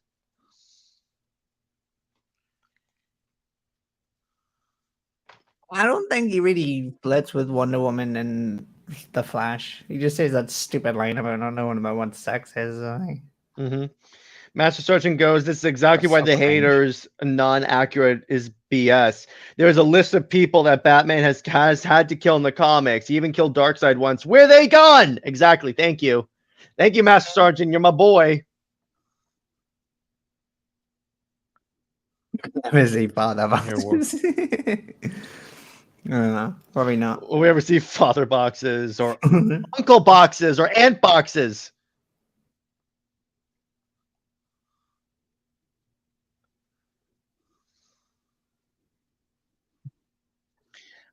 Speaker 3: I don't think he really flirts with Wonder Woman and the Flash. He just says that stupid line about not knowing about what sex is.
Speaker 1: Mm-hmm. Master Sergeant goes, this is exactly
Speaker 3: That's
Speaker 1: why
Speaker 3: so
Speaker 1: the
Speaker 3: cringe.
Speaker 1: haters non-accurate is BS. There's a list of people that Batman has had to kill in the comics. He even killed Darkseid once. Where they gone? Exactly. Thank you. Thank you, Master Sergeant. You're my boy.
Speaker 3: Is he father
Speaker 1: Here, we'll-
Speaker 3: boxes? I don't know. Probably not.
Speaker 1: Will we ever see father boxes or uncle boxes or aunt boxes?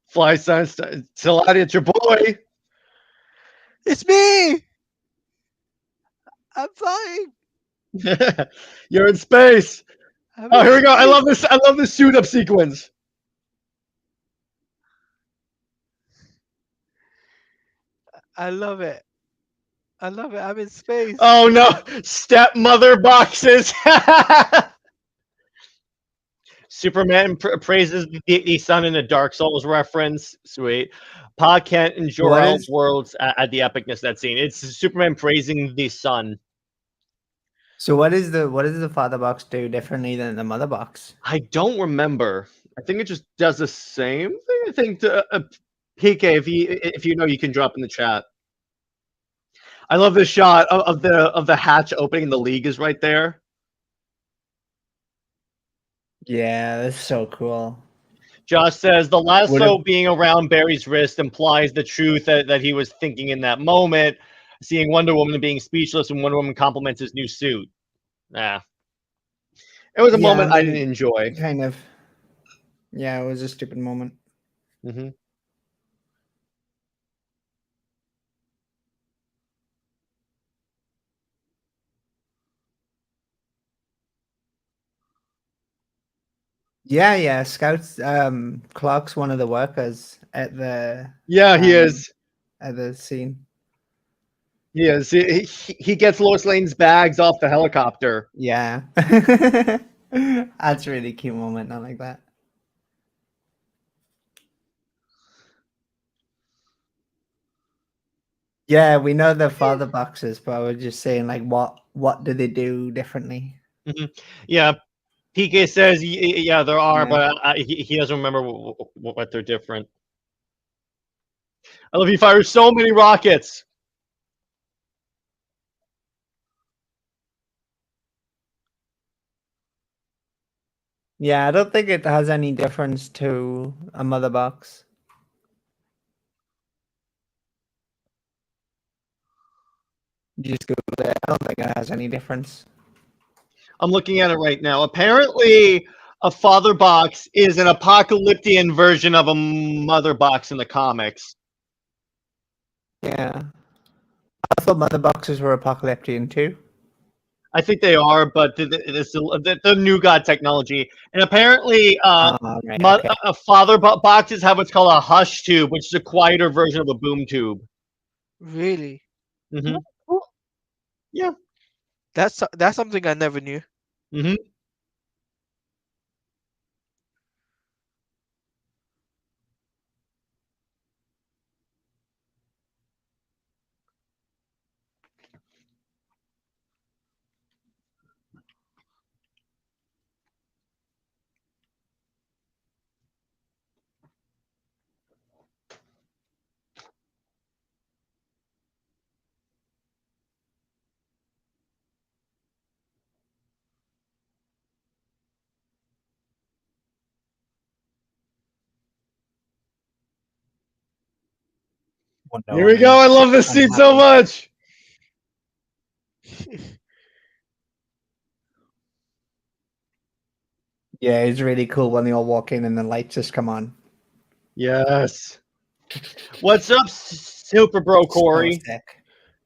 Speaker 1: Fly Science, Salati, it's your boy.
Speaker 2: It's me. I'm flying.
Speaker 1: You're in space.
Speaker 2: I'm
Speaker 1: Oh,
Speaker 2: in
Speaker 1: here we go. I
Speaker 2: space.
Speaker 1: love this. I love this suit up sequence.
Speaker 2: I love it. I love it. I'm in space.
Speaker 1: Oh no, stepmother boxes. Superman praises the sun in a Dark Souls reference. Sweet. Pa Kent and
Speaker 3: What
Speaker 1: Jor-El's
Speaker 3: is
Speaker 1: worlds at the epicness of that scene. It's Superman praising the sun.
Speaker 3: so? What does the father box do differently than the mother box?
Speaker 1: I don't remember. I think it just does the same thing. I think PK, if you know, you can drop in the chat. I love the shot of the hatch opening. And the League is right there.
Speaker 3: Yeah, that's so cool.
Speaker 1: Josh says the
Speaker 3: Would
Speaker 1: lasso
Speaker 3: it?
Speaker 1: being around Barry's wrist implies the truth that he was thinking in that moment. Seeing Wonder Woman being speechless when Wonder Woman compliments his new suit. Nah, it was a
Speaker 3: Yeah, I
Speaker 1: moment I didn't
Speaker 3: mean,
Speaker 1: enjoy.
Speaker 3: kind of. Yeah, it was a stupid moment.
Speaker 1: Hmm.
Speaker 3: Yeah, yeah. Scouts. Clark's one of the workers
Speaker 1: Yeah, he
Speaker 3: um
Speaker 1: is.
Speaker 3: at the scene.
Speaker 1: He is. He gets Lois Lane's bags off the helicopter.
Speaker 3: Yeah. That's a really cute moment. I like that. Yeah, we know the father boxes, but I was just saying, like, what do they do differently?
Speaker 1: Hmm. Yeah, PK says, yeah, there are,
Speaker 3: Yeah.
Speaker 1: but he doesn't remember what they're different. I love he fires so many rockets.
Speaker 3: Yeah, I don't think it has any difference to a mother box. You just Google it. I don't think it has any difference.
Speaker 1: I'm looking at it right now. Apparently, a father box is an apocalyptic version of a mother box in the comics.
Speaker 3: Yeah. I thought mother boxes were apocalyptic too.
Speaker 1: I think they are, but the new god technology, and apparently,
Speaker 3: Right, okay.
Speaker 1: father boxes have what's called a hush tube, which is a quieter version of a boom tube.
Speaker 2: Really?
Speaker 1: Hmm. Yeah.
Speaker 2: That's something I never knew.
Speaker 1: Hmm.
Speaker 3: Wonder
Speaker 1: Here we go.
Speaker 3: Woman
Speaker 1: I love this scene so
Speaker 3: unhappy.
Speaker 1: much.
Speaker 3: Yeah, it's really cool when they all walk in and the lights just come on.
Speaker 1: Yes. What's up, Super Bro
Speaker 3: So
Speaker 1: Corey?
Speaker 3: sick.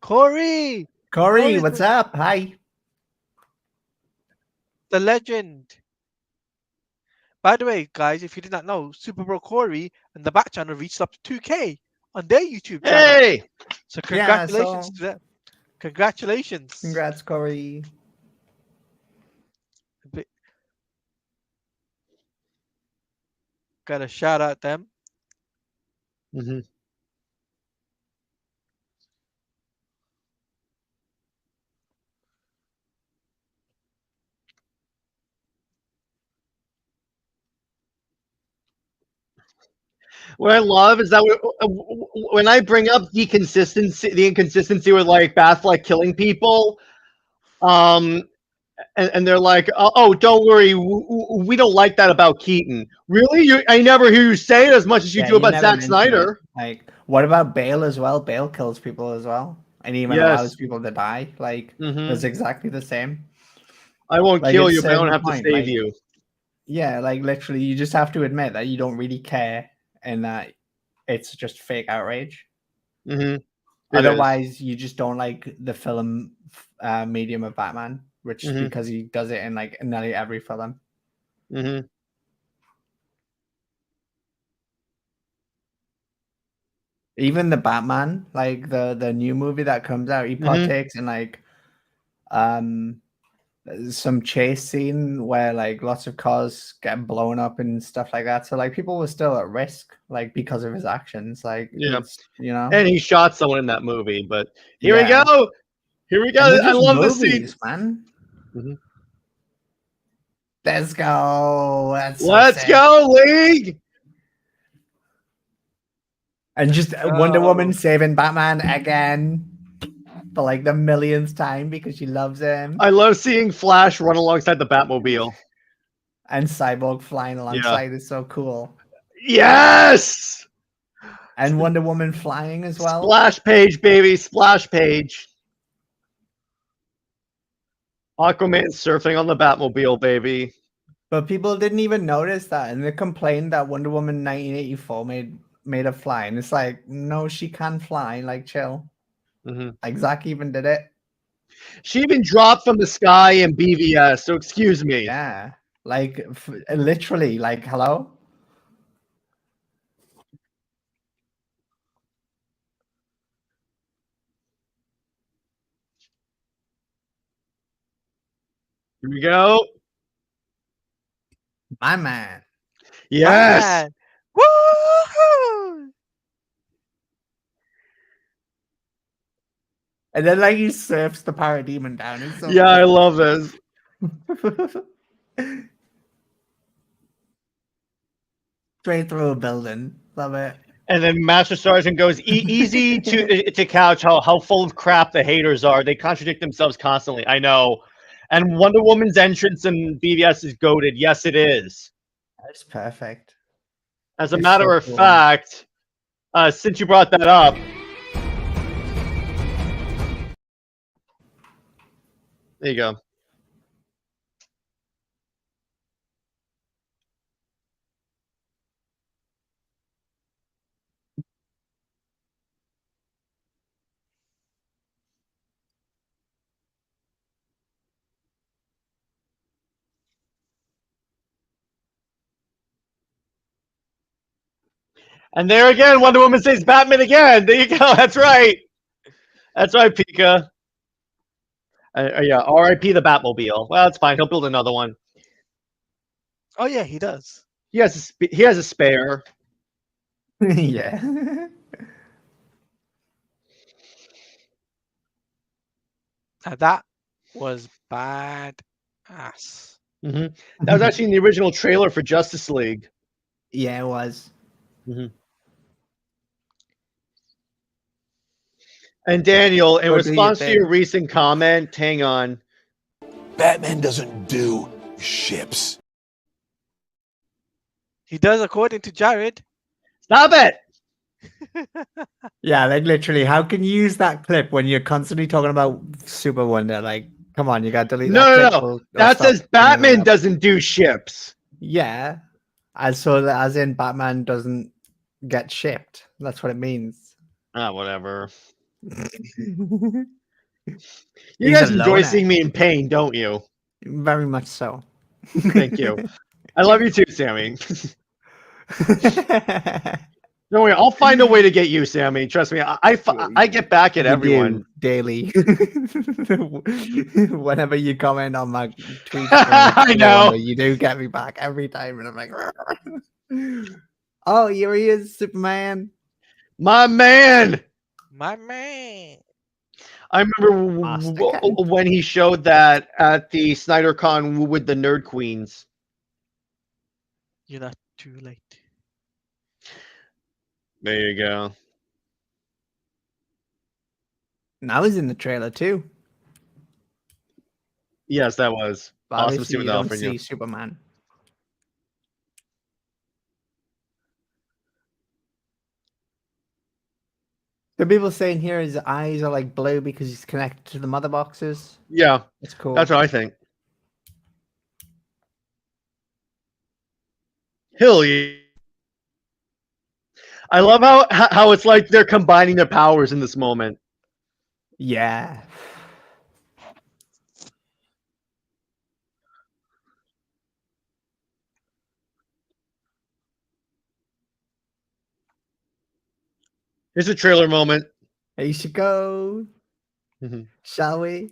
Speaker 2: Corey!
Speaker 3: Corey,
Speaker 2: Corey's
Speaker 3: what's up? Hi.
Speaker 2: the legend. By the way, guys, if you did not know, Super Bro Corey and the Bat channel reached up to 2K on their YouTube channel.
Speaker 1: Hey.
Speaker 2: So
Speaker 3: Yeah,
Speaker 2: congratulations to them. Congratulations.
Speaker 3: congrats, Corey.
Speaker 2: Gotta shout out them.
Speaker 1: Hmm. What I love is that when I bring up the inconsistency with like Bath like killing people, um, and they're like, oh, don't worry, we don't like that about Keaton. Really? I never hear you say it as much as you
Speaker 3: Yeah,
Speaker 1: do
Speaker 3: you
Speaker 1: about
Speaker 3: never
Speaker 1: Zack
Speaker 3: mention it.
Speaker 1: Snyder.
Speaker 3: Like, what about Bale as well? Bale kills people as well, and even allows
Speaker 1: Yes.
Speaker 3: people to die. Like,
Speaker 1: Hmm.
Speaker 3: that's exactly the same.
Speaker 1: I won't
Speaker 3: Like, at
Speaker 1: kill
Speaker 3: a
Speaker 1: you, but I don't
Speaker 3: certain
Speaker 1: have to
Speaker 3: point,
Speaker 1: save
Speaker 3: like,
Speaker 1: you.
Speaker 3: yeah, like literally, you just have to admit that you don't really care, and that it's just fake outrage.
Speaker 1: Hmm. It is.
Speaker 3: Otherwise, you just don't like the film medium of Batman, which
Speaker 1: Hmm.
Speaker 3: because he does it in like nearly every film.
Speaker 1: Hmm.
Speaker 3: Even the Batman, like the new movie that comes out, he
Speaker 1: Hmm.
Speaker 3: partakes in like um some chase scene where like lots of cars get blown up and stuff like that. So like people were still at risk, like because of his actions. Like
Speaker 1: Yeah.
Speaker 3: it's, you know,
Speaker 1: And he shot someone in that movie. But here we
Speaker 3: yeah.
Speaker 1: go. Here we
Speaker 3: And
Speaker 1: go.
Speaker 3: they're
Speaker 1: I
Speaker 3: just
Speaker 1: love this scene.
Speaker 3: movies, man.
Speaker 1: Mhm.
Speaker 3: Let's go. That's so
Speaker 1: Let's
Speaker 3: sick.
Speaker 1: go, League.
Speaker 3: And just
Speaker 2: go.
Speaker 3: Wonder Woman saving Batman again for like the millionth time because she loves him.
Speaker 1: I love seeing Flash run alongside the Batmobile.
Speaker 3: And Cyborg flying alongside is so cool.
Speaker 1: Yes.
Speaker 3: And Wonder Woman flying as well.
Speaker 1: Splash page, baby. Splash page. Aquaman surfing on the Batmobile, baby.
Speaker 3: But people didn't even notice that, and they complained that Wonder Woman 1984 made her fly. And it's like, no, she can fly. Like, chill.
Speaker 1: Mhm.
Speaker 3: Like Zack even did it.
Speaker 1: She even dropped from the sky in BVS, so excuse me.
Speaker 3: Yeah, like literally, like hello.
Speaker 1: Here we go.
Speaker 3: My man.
Speaker 1: Yes.
Speaker 2: Man. Woohoo!
Speaker 3: And then like he surfs the parademon down. It's so
Speaker 1: Yeah, I love this.
Speaker 3: Straight through a building. Love it.
Speaker 1: And then Master Sergeant goes, easy to couch how full of crap the haters are. They contradict themselves constantly. I know. And Wonder Woman's entrance in BVS is goated. Yes, it is.
Speaker 3: That's perfect.
Speaker 1: As a
Speaker 3: It's
Speaker 1: matter
Speaker 3: so
Speaker 1: of
Speaker 3: cool.
Speaker 1: fact, since you brought that up, there you go. And there again, Wonder Woman says Batman again. There you go. That's right. That's right, Pika. Yeah, R.I.P. the Batmobile. Well, that's fine. He'll build another one.
Speaker 2: Oh yeah, he does.
Speaker 1: He has a spare.
Speaker 3: Yeah.
Speaker 2: Now that was bad ass.
Speaker 1: That was actually in the original trailer for Justice League.
Speaker 3: Yeah, it was.
Speaker 1: And Daniel, in
Speaker 3: Go do your
Speaker 1: response to
Speaker 3: thing.
Speaker 1: your recent comment, hang on.
Speaker 5: Batman doesn't do ships.
Speaker 2: He does according to Jared.
Speaker 1: Stop it!
Speaker 3: Yeah, like literally, how can you use that clip when you're constantly talking about Super Wonder? Like, come on, you got to delete that
Speaker 1: No,
Speaker 3: clip.
Speaker 1: no, no.
Speaker 3: Or
Speaker 1: That
Speaker 3: stop
Speaker 1: says
Speaker 3: bringing it
Speaker 1: Batman
Speaker 3: up.
Speaker 1: doesn't do ships.
Speaker 3: Yeah, as in Batman doesn't get shipped. That's what it means.
Speaker 1: Whatever.
Speaker 3: He's
Speaker 1: You guys
Speaker 3: a
Speaker 1: enjoy
Speaker 3: loner.
Speaker 1: seeing me in pain, don't you?
Speaker 3: Very much so.
Speaker 1: Thank you. I love you too, Sammy. Don't worry, I'll find a way to get you, Sammy. Trust me, I get back at
Speaker 3: You
Speaker 1: everyone.
Speaker 3: do daily. Whenever you comment on my tweets,
Speaker 1: I know.
Speaker 3: you do get me back every time, and I'm like, oh, here he is, Superman.
Speaker 1: My man.
Speaker 2: My man.
Speaker 1: I remember
Speaker 3: Master Kent.
Speaker 1: when he showed that at the Snyder Con with the Nerd Queens.
Speaker 2: You're not too late.
Speaker 1: There you go.
Speaker 3: And I was in the trailer too.
Speaker 1: Yes, that was
Speaker 3: But
Speaker 1: awesome
Speaker 3: obviously,
Speaker 1: seeing
Speaker 3: you
Speaker 1: that
Speaker 3: don't
Speaker 1: from
Speaker 3: see
Speaker 1: you.
Speaker 3: Superman. The people saying here his eyes are like blue because he's connected to the mother boxes.
Speaker 1: Yeah,
Speaker 3: It's cool.
Speaker 1: that's what I think. Hell yeah. I love how it's like they're combining their powers in this moment.
Speaker 3: Yeah.
Speaker 1: Here's a trailer moment.
Speaker 3: Here you should go.
Speaker 1: Mhm.
Speaker 3: Shall we?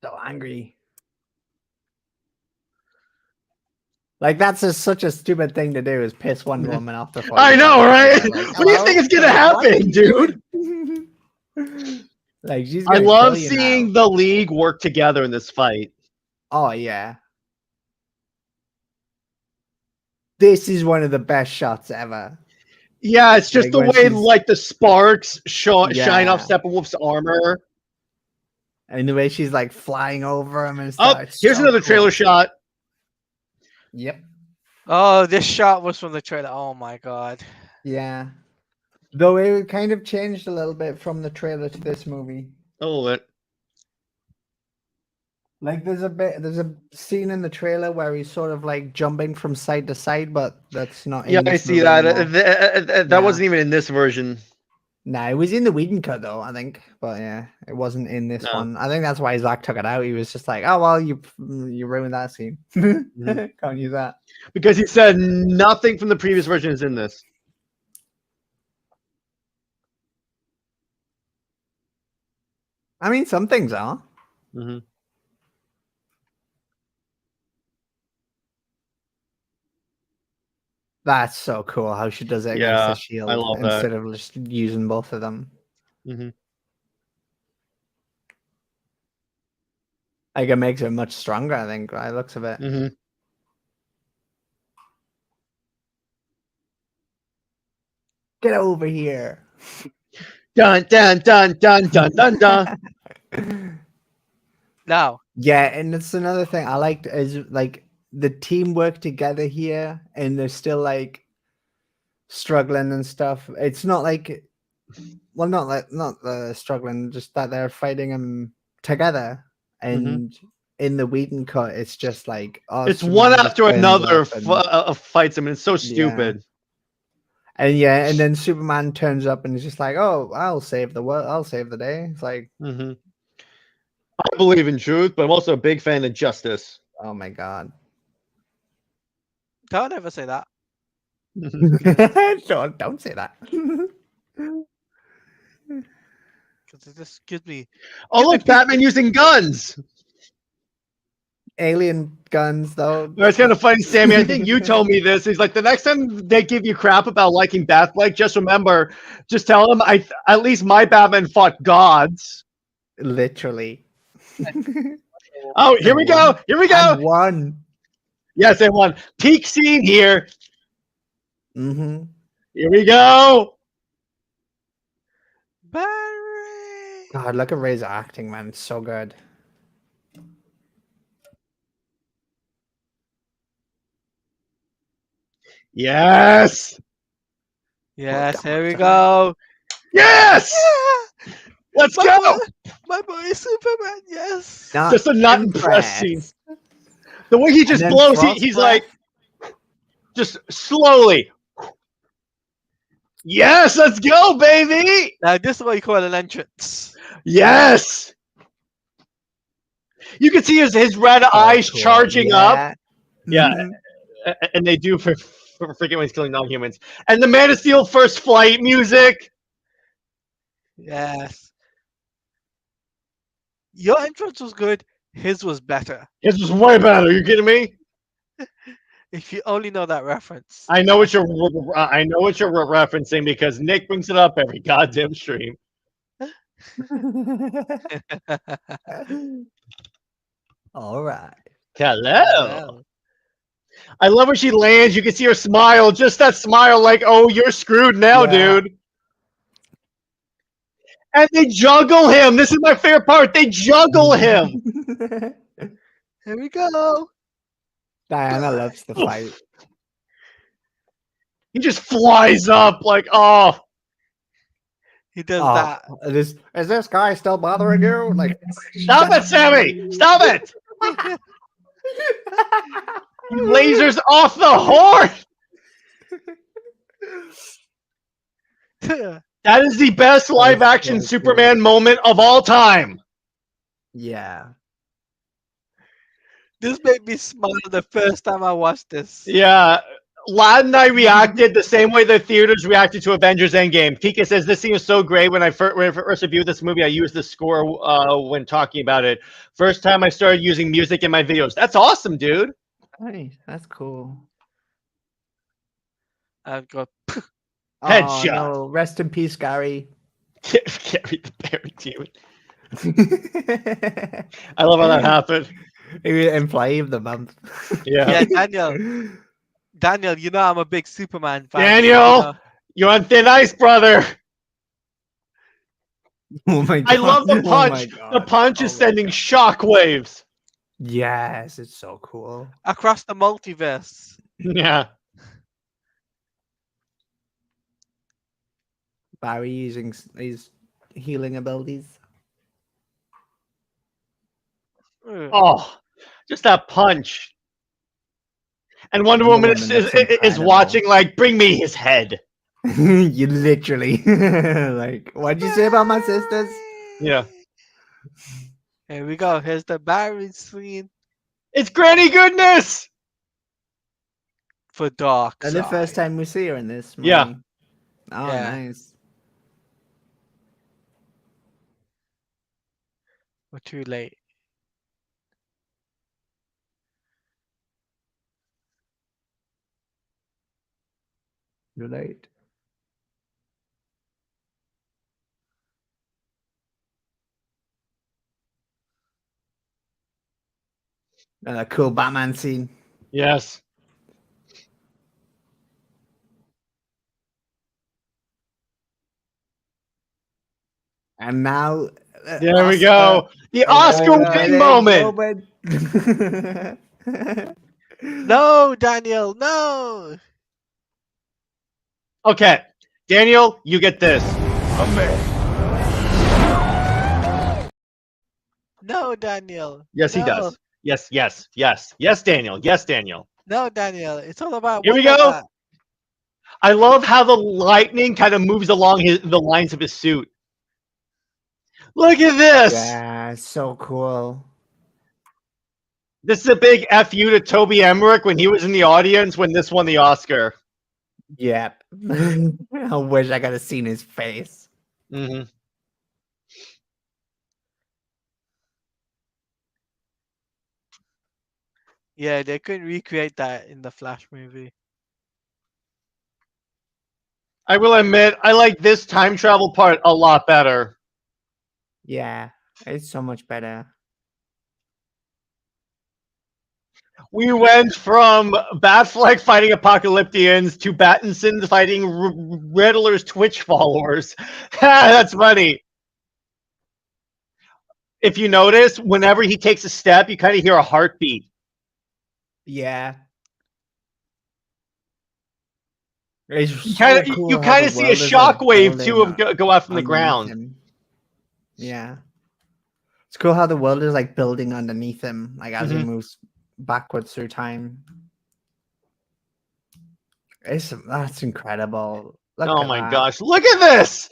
Speaker 3: So angry. Like that's such a stupid thing to do is piss Wonder Woman off before
Speaker 1: I
Speaker 3: you
Speaker 1: know,
Speaker 3: start
Speaker 1: right?
Speaker 3: fighting her. Like,
Speaker 1: What do you think is gonna happen, dude?
Speaker 3: Like she's
Speaker 1: I
Speaker 3: gonna
Speaker 1: love
Speaker 3: kill you
Speaker 1: seeing
Speaker 3: now.
Speaker 1: the League work together in this fight.
Speaker 3: Oh yeah. This is one of the best shots ever.
Speaker 1: Yeah, it's just
Speaker 3: Like
Speaker 1: the
Speaker 3: when
Speaker 1: way
Speaker 3: she's
Speaker 1: like the sparks shine off
Speaker 3: yeah,
Speaker 1: Steppenwolf's armor.
Speaker 3: and the way she's like flying over him and
Speaker 1: Oh,
Speaker 3: stuff. It's
Speaker 1: here's
Speaker 3: so
Speaker 1: another
Speaker 3: cool.
Speaker 1: trailer shot.
Speaker 3: Yep.
Speaker 2: Oh, this shot was from the trailer. Oh my god.
Speaker 3: Yeah. Though it kind of changed a little bit from the trailer to this movie.
Speaker 1: A little bit.
Speaker 3: Like there's a scene in the trailer where he's sort of like jumping from side to side, but that's not
Speaker 1: Yeah,
Speaker 3: in
Speaker 1: I
Speaker 3: this
Speaker 1: see
Speaker 3: movie
Speaker 1: that.
Speaker 3: anymore.
Speaker 1: That
Speaker 3: Yeah.
Speaker 1: wasn't even in this version.
Speaker 3: Nah, it was in the Whedon cut though, I think. But yeah, it wasn't in this
Speaker 1: No.
Speaker 3: one. I think that's why Zach took it out. He was just like, "Oh well, you ruined that scene. Can't use that."
Speaker 1: Because he said nothing from the previous version is in this.
Speaker 3: I mean, some things are.
Speaker 1: Mm-hmm.
Speaker 3: That's so cool how she does it against
Speaker 1: Yeah,
Speaker 3: the
Speaker 1: I
Speaker 3: shield
Speaker 1: love
Speaker 3: instead
Speaker 1: that.
Speaker 3: of just using both of them.
Speaker 1: Mm-hmm.
Speaker 3: Like it makes it much stronger, I think, by the looks of it.
Speaker 1: Mm-hmm.
Speaker 3: Get over here.
Speaker 1: Dun dun dun dun dun dun dun.
Speaker 2: Now,
Speaker 3: Yeah, and it's another thing I liked is like the team work together here and they're still like struggling and stuff. It's not like well not struggling, just that they're fighting them together. And in the Whedon cut, it's just like
Speaker 1: It's one
Speaker 3: Superman just
Speaker 1: after
Speaker 3: turns
Speaker 1: another
Speaker 3: up and
Speaker 1: fights him, and it's so
Speaker 3: yeah.
Speaker 1: stupid.
Speaker 3: And then Superman turns up and he's just like, "Oh, I'll save the world. I'll save the day." It's like,
Speaker 1: Mm-hmm. I believe in truth, but I'm also a big fan of justice.
Speaker 3: oh my god!
Speaker 2: don't ever say that.
Speaker 3: Don't say that.
Speaker 2: Because it just gives me.
Speaker 1: Oh, look, Batman using guns.
Speaker 3: Alien guns, though.
Speaker 1: It's kind of funny, Sammy. I think you told me this. He's like, the next time they give you crap about liking Batfleck, just remember, just tell them at least my Batman fought gods.
Speaker 3: Literally.
Speaker 1: Oh, here we go. Here we go.
Speaker 3: And one.
Speaker 1: Yes, and one peak scene here.
Speaker 3: Mm-hmm.
Speaker 1: Here we go.
Speaker 2: Barry!
Speaker 3: God, look at Ray's acting, man. It's so good.
Speaker 1: Yes.
Speaker 2: Yes,
Speaker 3: damn
Speaker 2: here we
Speaker 3: it.
Speaker 2: go.
Speaker 1: Yes.
Speaker 2: Yeah!
Speaker 1: Let's
Speaker 2: My
Speaker 1: go.
Speaker 2: boy, my boy is Superman, yes.
Speaker 3: Not
Speaker 1: Just a not impressed scene.
Speaker 3: impressed.
Speaker 1: The way he
Speaker 3: And
Speaker 1: just
Speaker 3: then
Speaker 1: blows,
Speaker 3: Frost
Speaker 1: he's
Speaker 3: breath.
Speaker 1: like, just slowly. Yes, let's go, baby.
Speaker 2: Now, this is what you call an entrance.
Speaker 1: Yes. You can see his red eyes
Speaker 3: cool.
Speaker 1: charging up. Yeah,
Speaker 3: Mhm.
Speaker 1: and they do for freaking when he's killing non-humans. And the Man of Steel first flight music.
Speaker 2: Yes. Your entrance was good. His was better.
Speaker 1: His was way better. Are you kidding me?
Speaker 2: If you only know that reference.
Speaker 1: I know what you're referencing because Nick brings it up every goddamn stream.
Speaker 3: All right.
Speaker 1: Hello.
Speaker 2: Well,
Speaker 1: I love when she lands. You can see her smile. Just that smile, like, oh, you're screwed now,
Speaker 3: Yeah.
Speaker 1: dude. And they juggle him. This is my favorite part. They juggle him.
Speaker 2: here we go.
Speaker 3: Diana loves the fight.
Speaker 1: He just flies up like, oh.
Speaker 2: He does
Speaker 3: Oh,
Speaker 2: that.
Speaker 3: is this guy still bothering you? Like,
Speaker 1: Stop it, Sammy! Stop it! He lasers off the horn. That is the best live action
Speaker 3: so
Speaker 1: Superman moment of all time.
Speaker 3: Yeah.
Speaker 2: This made me smile the first time I watched this.
Speaker 1: Yeah. Lad and I reacted the same way the theaters reacted to Avengers Endgame. Tika says this scene is so great. When I first reviewed this movie, I used the score when talking about it. First time I started using music in my videos. That's awesome, dude.
Speaker 3: Hey, that's cool.
Speaker 2: I've got
Speaker 3: Oh
Speaker 1: Headshot.
Speaker 3: no! Rest in peace, Gary.
Speaker 1: Carry the berry, dude. I love how that happened.
Speaker 3: Employee of the month.
Speaker 1: Yeah.
Speaker 2: yeah, Daniel, you know I'm a big Superman fan.
Speaker 1: Daniel, you're on thin ice, brother.
Speaker 3: Oh my god!
Speaker 1: I love the
Speaker 3: Oh my
Speaker 1: punch. The
Speaker 3: god!
Speaker 1: punch
Speaker 3: Oh
Speaker 1: is
Speaker 3: my
Speaker 1: sending
Speaker 3: god.
Speaker 1: shockwaves.
Speaker 3: Yes, it's so cool.
Speaker 2: across the multiverse.
Speaker 1: Yeah.
Speaker 3: Barry using his healing abilities.
Speaker 2: Ugh.
Speaker 1: Oh, just that punch. And Wonder
Speaker 3: Wonder
Speaker 1: Woman
Speaker 3: Woman looks
Speaker 1: is
Speaker 3: incredible.
Speaker 1: watching like, bring me his head.
Speaker 3: You literally like, what'd you say about my sisters?
Speaker 1: Yeah.
Speaker 2: Here we go. Here's the Barry scene
Speaker 1: It's Granny Goodness.
Speaker 2: for Dark
Speaker 3: And the first
Speaker 2: Side.
Speaker 3: time we see her in this
Speaker 1: Yeah.
Speaker 3: movie. Oh,
Speaker 2: Yeah.
Speaker 3: nice.
Speaker 2: We're too late.
Speaker 3: You're late. And a cool Batman scene.
Speaker 1: Yes.
Speaker 3: And now,
Speaker 1: There we
Speaker 3: Oscar.
Speaker 1: go. The Oscar winning moment.
Speaker 2: No, Daniel, no.
Speaker 1: Okay. Daniel, you get this.
Speaker 2: No, Daniel.
Speaker 1: Yes, he
Speaker 2: No.
Speaker 1: does. Yes, yes, yes. Yes, Daniel. Yes, Daniel.
Speaker 2: No, Daniel. It's all about
Speaker 1: Here we
Speaker 2: Wonder
Speaker 1: go.
Speaker 2: Man.
Speaker 1: I love how the lightning kind of moves along the lines of his suit. Look at this.
Speaker 3: Yeah, so cool.
Speaker 1: This is a big FU to Toby Emmerich when he was in the audience when this won the Oscar.
Speaker 3: Yep. I wish I could have seen his face.
Speaker 1: Hmm.
Speaker 2: Yeah, they couldn't recreate that in the Flash movie.
Speaker 1: I will admit, I like this time travel part a lot better.
Speaker 3: Yeah, it's so much better.
Speaker 1: We went from Batfleck fighting Apocalyptians to Battinson fighting Riddler's Twitch followers. That's funny. If you notice, whenever he takes a step, you kind of hear a heartbeat.
Speaker 3: Yeah. It's
Speaker 1: You
Speaker 3: so
Speaker 1: kind of
Speaker 3: cool
Speaker 1: you
Speaker 3: how
Speaker 1: kind
Speaker 3: the
Speaker 1: of see a
Speaker 3: world is like
Speaker 1: shockwave too
Speaker 3: building
Speaker 1: go out from the
Speaker 3: underneath
Speaker 1: ground.
Speaker 3: him. Yeah. It's cool how the world is like building underneath him, like as he
Speaker 1: Mhm.
Speaker 3: moves backwards through time. That's incredible. Look
Speaker 1: Oh
Speaker 3: at
Speaker 1: my
Speaker 3: that.
Speaker 1: gosh, look at this!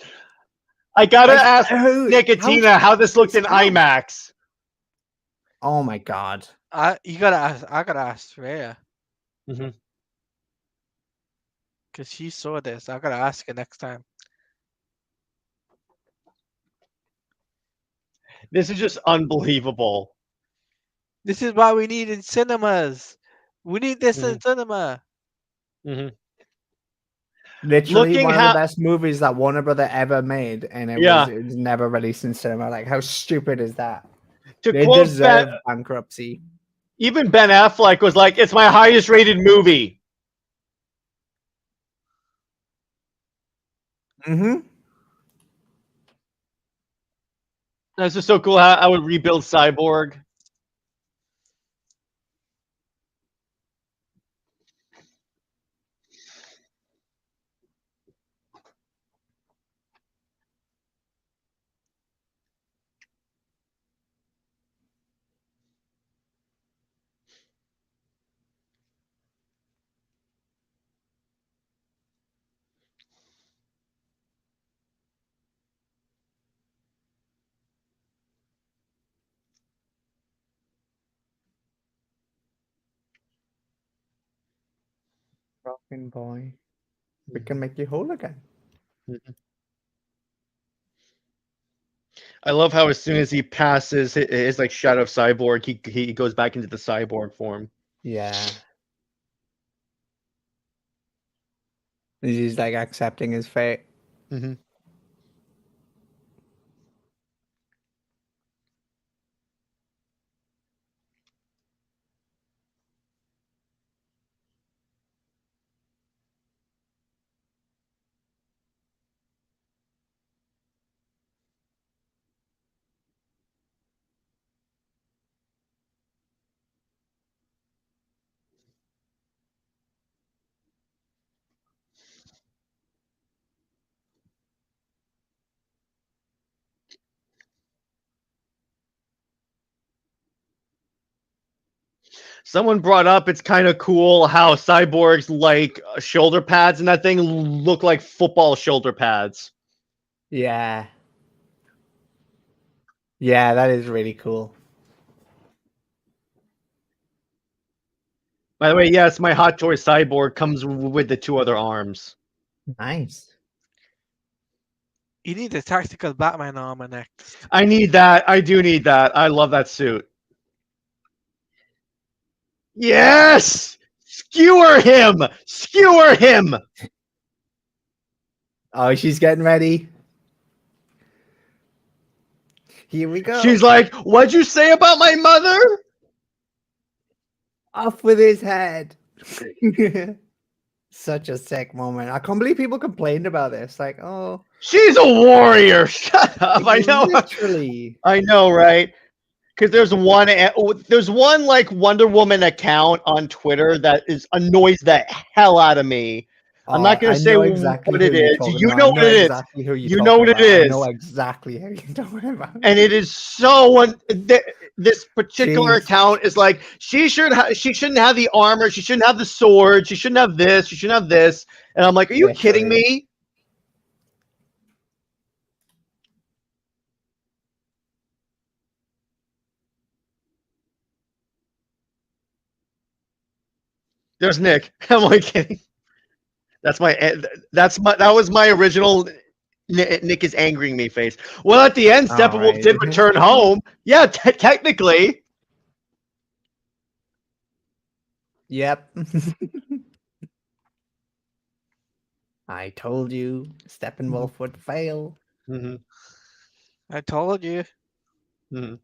Speaker 1: I gotta
Speaker 3: Like
Speaker 1: ask Nicotina how this looked in IMAX.
Speaker 3: Oh my god.
Speaker 2: You gotta ask. I gotta ask Rhea
Speaker 1: Mhm.
Speaker 2: because she saw this. I gotta ask her next time.
Speaker 1: This is just unbelievable.
Speaker 2: This is why we need in cinemas. We need this in
Speaker 1: Mhm.
Speaker 2: cinema.
Speaker 1: Mhm.
Speaker 3: Literally
Speaker 1: Looking
Speaker 3: one of the
Speaker 1: how,
Speaker 3: best movies that Warner Brother ever made, and
Speaker 1: yeah,
Speaker 3: it was never released in cinema. Like, how stupid is that?
Speaker 1: to
Speaker 3: They
Speaker 1: quote
Speaker 3: deserve bankruptcy.
Speaker 1: even Ben Affleck was like, "It's my highest rated movie."
Speaker 3: Mm-hmm.
Speaker 1: That's just so cool how I would rebuild Cyborg.
Speaker 3: Rockin' boy. We can make you whole again.
Speaker 1: I love how as soon as he passes his like shadow of cyborg, he goes back into the cyborg form.
Speaker 3: Yeah. He's like accepting his fate.
Speaker 1: Mm-hmm. Someone brought up it's kind of cool how cyborgs like shoulder pads and that thing look like football shoulder pads.
Speaker 3: Yeah. Yeah, that is really cool.
Speaker 1: By the way, yes, my Hot Toy cyborg comes with the 2 other arms.
Speaker 3: Nice.
Speaker 2: You need a tactical Batman armor next.
Speaker 1: I need that. I do need that. I love that suit. Yes! Skewer him! Skewer him!
Speaker 3: Oh, she's getting ready. Here we go.
Speaker 1: She's like, what'd you say about my mother?
Speaker 3: Off with his head. Such a sick moment. I can't believe people complained about this. Like, oh,
Speaker 1: She's a warrior. Shut up. I know.
Speaker 3: literally.
Speaker 1: I know, right? Because there's one like Wonder Woman account on Twitter that annoys the hell out of me. I'm not gonna
Speaker 3: I
Speaker 1: say
Speaker 3: know exactly
Speaker 1: what
Speaker 3: who
Speaker 1: it
Speaker 3: you're
Speaker 1: is.
Speaker 3: talking
Speaker 1: You
Speaker 3: about.
Speaker 1: know
Speaker 3: I
Speaker 1: what
Speaker 3: know
Speaker 1: it is.
Speaker 3: exactly who you're
Speaker 1: You
Speaker 3: talking
Speaker 1: know what it
Speaker 3: about. I
Speaker 1: is.
Speaker 3: know exactly who you're talking about.
Speaker 1: And it is so this particular
Speaker 3: Jeez.
Speaker 1: account is like she shouldn't have the armor, she shouldn't have the sword, she shouldn't have this, she shouldn't have this. And I'm like, are you kidding
Speaker 3: Literally.
Speaker 1: me? There's Nick. I'm like kidding. That was my original Nick is angering me face. Well, at the end,
Speaker 3: All
Speaker 1: Steppenwolf
Speaker 3: right.
Speaker 1: did return home. Yeah, technically.
Speaker 3: Yep. I told you Steppenwolf would fail.
Speaker 1: Mm-hmm.
Speaker 2: I told you.
Speaker 1: Mm-hmm.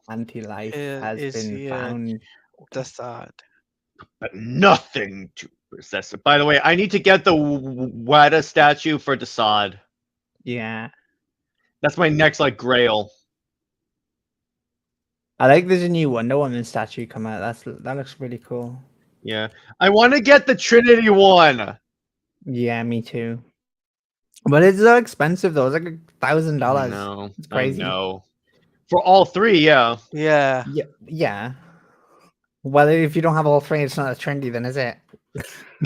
Speaker 3: Anti-life has
Speaker 2: Is
Speaker 3: been
Speaker 2: he
Speaker 3: found.
Speaker 2: the side?
Speaker 1: But nothing to possess it. By the way, I need to get the Wada statue for Desaad.
Speaker 3: Yeah.
Speaker 1: That's my next like grail.
Speaker 3: I like there's a new Wonder Woman statue come out. That looks really cool.
Speaker 1: Yeah, I want to get the Trinity one.
Speaker 3: Yeah, me too. But it's so expensive though. It's like $1,000.
Speaker 1: No,
Speaker 3: It's
Speaker 1: I
Speaker 3: crazy.
Speaker 1: know. For all 3, yeah.
Speaker 2: Yeah.
Speaker 3: Yeah, yeah. Well, if you don't have all 3, it's not as trendy, then is it?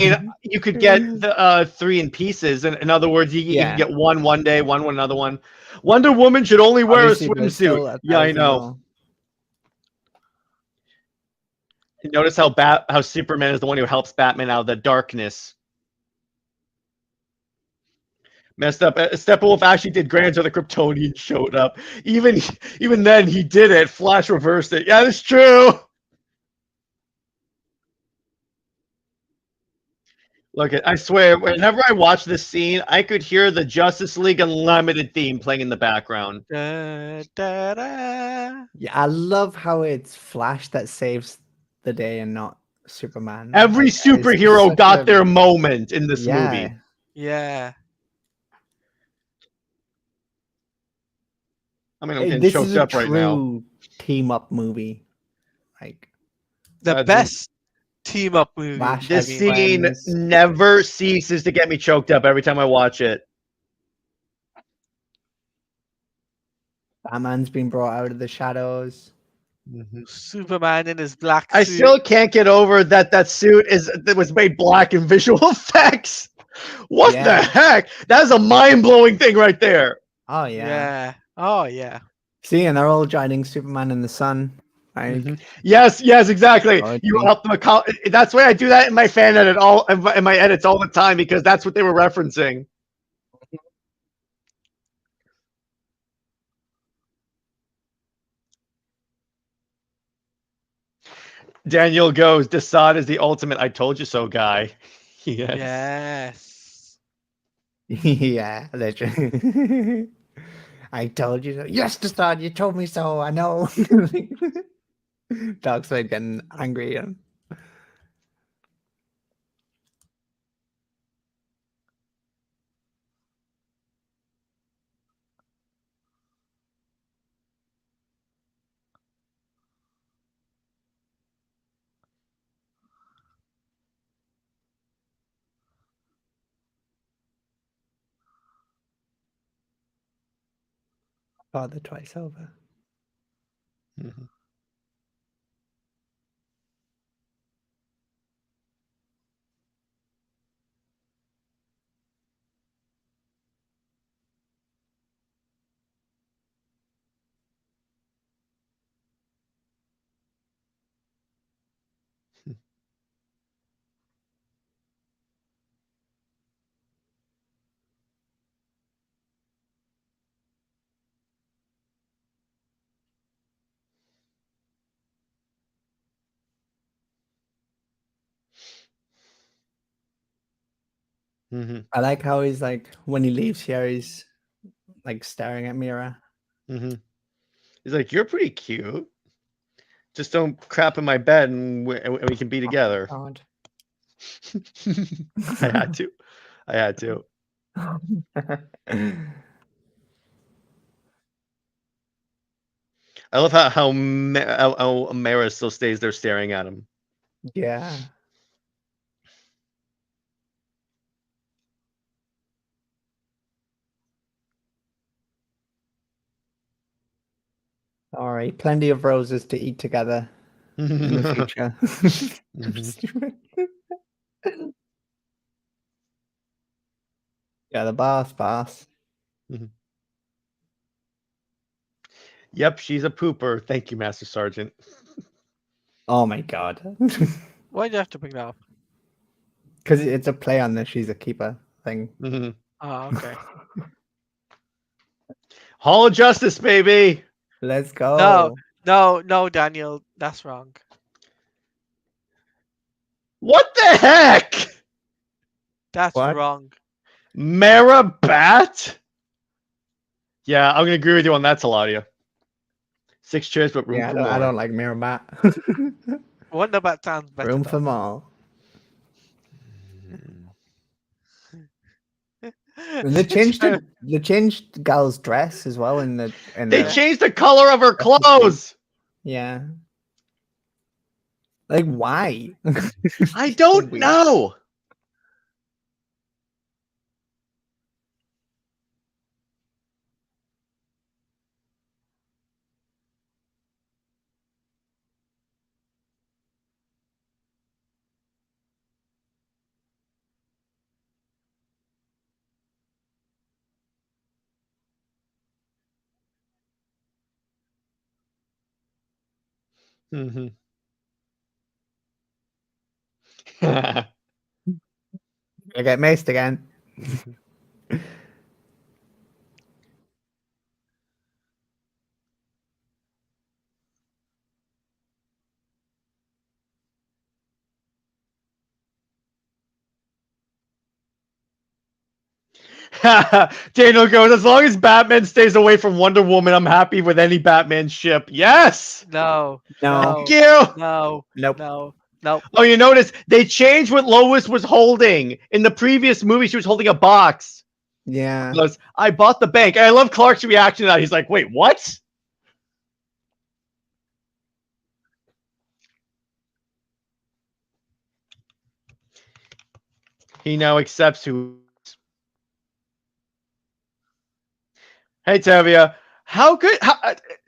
Speaker 1: And you could get the 3 in pieces. In other words, you
Speaker 3: Yeah.
Speaker 1: can get one day, one another one. Wonder Woman should only wear
Speaker 3: Obviously,
Speaker 1: a
Speaker 3: but it's
Speaker 1: swimsuit.
Speaker 3: still a
Speaker 1: Yeah, I
Speaker 3: 1,000
Speaker 1: know.
Speaker 3: though.
Speaker 1: Notice how Superman is the one who helps Batman out of the darkness. Messed up. Steppenwolf actually did great until the Kryptonian showed up. Even then, he did it. Flash reversed it. Yeah, that's true. Look, I swear, whenever I watch this scene, I could hear the Justice League Unlimited theme playing in the background.
Speaker 2: Da, da, da.
Speaker 3: Yeah, I love how it's Flash that saves the day and not Superman.
Speaker 1: Every
Speaker 3: Like, it's
Speaker 1: superhero
Speaker 3: such
Speaker 1: got
Speaker 3: a-
Speaker 1: their moment in this
Speaker 3: yeah.
Speaker 1: movie.
Speaker 2: Yeah.
Speaker 1: I mean, I'm getting
Speaker 3: This
Speaker 1: choked
Speaker 3: is a
Speaker 1: up right now.
Speaker 3: true team up movie. Like
Speaker 2: The best team up movie.
Speaker 3: Flash
Speaker 1: This
Speaker 3: has
Speaker 1: scene
Speaker 3: friends.
Speaker 1: never ceases to get me choked up every time I watch it.
Speaker 3: Batman's been brought out of the shadows.
Speaker 2: Superman in his black
Speaker 1: I
Speaker 2: suit.
Speaker 1: still can't get over that suit was made black in visual effects. What the
Speaker 3: Yeah.
Speaker 1: heck? That is a mind-blowing thing right there.
Speaker 3: Oh yeah.
Speaker 2: Yeah. Oh yeah.
Speaker 3: See, and they're all joining Superman in the sun Like,
Speaker 1: Yes, exactly.
Speaker 3: Oh,
Speaker 1: You
Speaker 3: gee.
Speaker 1: help them account. That's why I do that in my fan edit in my edits all the time because that's what they were referencing. Daniel goes, Desaad is the ultimate I told you so guy. Yes.
Speaker 2: Yes.
Speaker 3: Yeah, literally. I told you so. Yes, Destan, you told me so. I know. Darkseid getting angry and father twice over.
Speaker 1: Mhm. Mhm.
Speaker 3: I like how he's like when he leaves here, he's like staring at Mira.
Speaker 1: Mhm. He's like, you're pretty cute. Just don't crap in my bed and we can be together.
Speaker 3: God.
Speaker 1: I had to. I had to. I love how Mara still stays there staring at him.
Speaker 3: Yeah. All right. Plenty of roses to eat together in the future. Yeah, the boss.
Speaker 1: Yep, she's a pooper. Thank you, Master Sergeant.
Speaker 3: Oh my god.
Speaker 2: Why do you have to bring that up?
Speaker 3: Because it's a play on the she's a keeper thing.
Speaker 1: Mhm.
Speaker 2: Oh, okay.
Speaker 1: Hall of Justice, baby.
Speaker 3: Let's
Speaker 2: No,
Speaker 3: go.
Speaker 2: no, Daniel, that's wrong.
Speaker 1: What the heck?
Speaker 2: That's
Speaker 3: What?
Speaker 2: wrong.
Speaker 1: Mara Bat? Yeah, I'm gonna agree with you on that, Taladia. 6 chairs, but room
Speaker 3: Yeah,
Speaker 1: for
Speaker 3: I
Speaker 1: more.
Speaker 3: don't like Mirror Matt.
Speaker 2: Wonder Bat sounds better
Speaker 3: Room
Speaker 2: though.
Speaker 3: for more. And
Speaker 2: So,
Speaker 3: they changed Gal's dress as well in the
Speaker 1: They
Speaker 2: yeah.
Speaker 1: changed the color of her
Speaker 3: Justice League.
Speaker 1: clothes.
Speaker 3: Yeah. Like why?
Speaker 1: I
Speaker 3: So
Speaker 1: don't
Speaker 3: weird.
Speaker 1: know. Mhm.
Speaker 3: I get maced again.
Speaker 1: Daniel goes, as long as Batman stays away from Wonder Woman, I'm happy with any Batman ship. Yes!
Speaker 2: No,
Speaker 3: No.
Speaker 1: Thank
Speaker 2: no,
Speaker 1: you!
Speaker 2: no,
Speaker 3: Nope.
Speaker 2: no, no.
Speaker 1: Oh, you notice they changed what Lois was holding. In the previous movie, she was holding a box.
Speaker 3: Yeah.
Speaker 1: Goes, I bought the bank. And I love Clark's reaction to that. He's like, wait, what? He now accepts who. Hey, Tevia. How could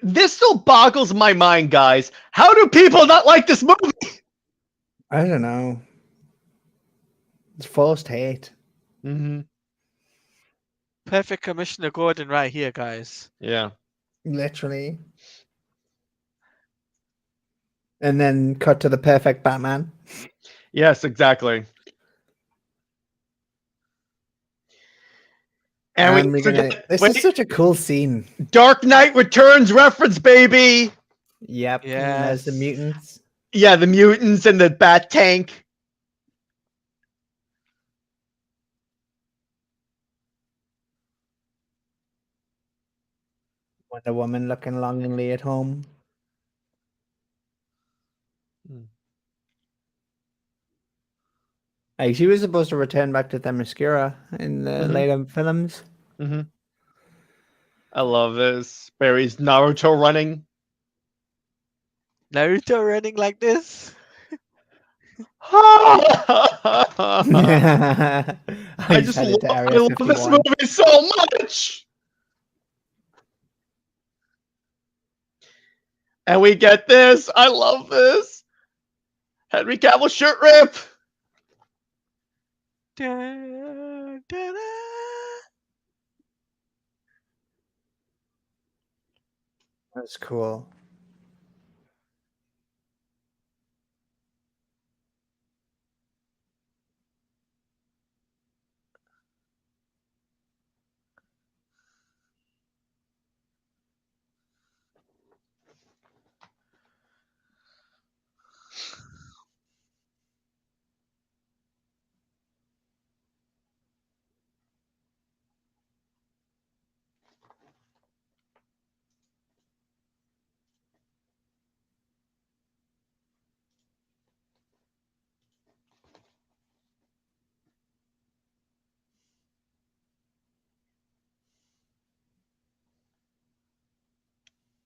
Speaker 1: this still boggles my mind, guys? How do people not like this movie?
Speaker 3: I don't know. It's forced hate.
Speaker 1: Mm-hmm.
Speaker 2: Perfect Commissioner Gordon right here, guys.
Speaker 1: Yeah.
Speaker 3: Literally. And then cut to the perfect Batman.
Speaker 1: Yes, exactly. And we
Speaker 3: And we're
Speaker 1: also
Speaker 3: gonna.
Speaker 1: get
Speaker 3: This
Speaker 1: wait,
Speaker 3: is such a cool scene.
Speaker 1: Dark Knight Returns reference, baby.
Speaker 3: Yep. And there's the
Speaker 2: Yes.
Speaker 3: mutants.
Speaker 1: Yeah, the mutants and the bat tank.
Speaker 3: Wonder Woman looking longingly at home. Like she was supposed to return back to Themyscira in the
Speaker 1: Mhm.
Speaker 3: later films.
Speaker 1: Mm-hmm. I love this. Barry's Naruto running.
Speaker 2: Naruto running like this.
Speaker 1: I
Speaker 3: I just
Speaker 1: just
Speaker 3: headed
Speaker 1: love,
Speaker 3: to
Speaker 1: I
Speaker 3: Area
Speaker 1: love this
Speaker 3: 51.
Speaker 1: movie so much. And we get this. I love this. Henry Cavill shirt rip.
Speaker 2: Da, da, da.
Speaker 3: That's cool.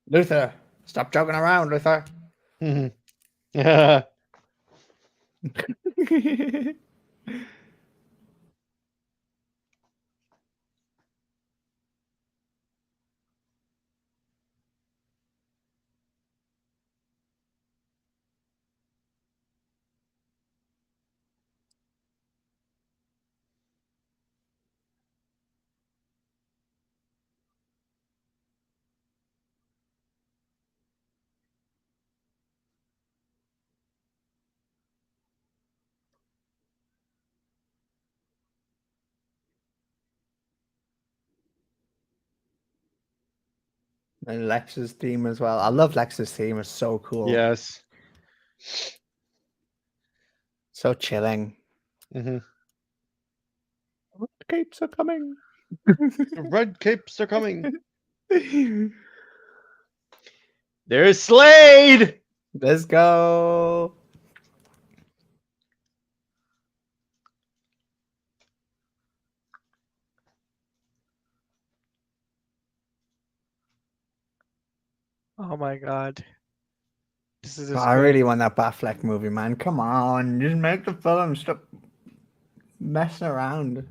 Speaker 3: Luther, stop joking around, Luther.
Speaker 1: Yeah.
Speaker 3: And Lex's theme as well. I love Lex's theme. It's so cool.
Speaker 1: Yes.
Speaker 3: So chilling.
Speaker 1: Mm-hmm.
Speaker 3: Capes are coming.
Speaker 1: The red capes are coming. There's Slade.
Speaker 3: Let's go.
Speaker 2: Oh my god. This is just
Speaker 3: I
Speaker 2: great.
Speaker 3: really want that Batfleck movie, man. Come on. Just make the film. Stop messing around.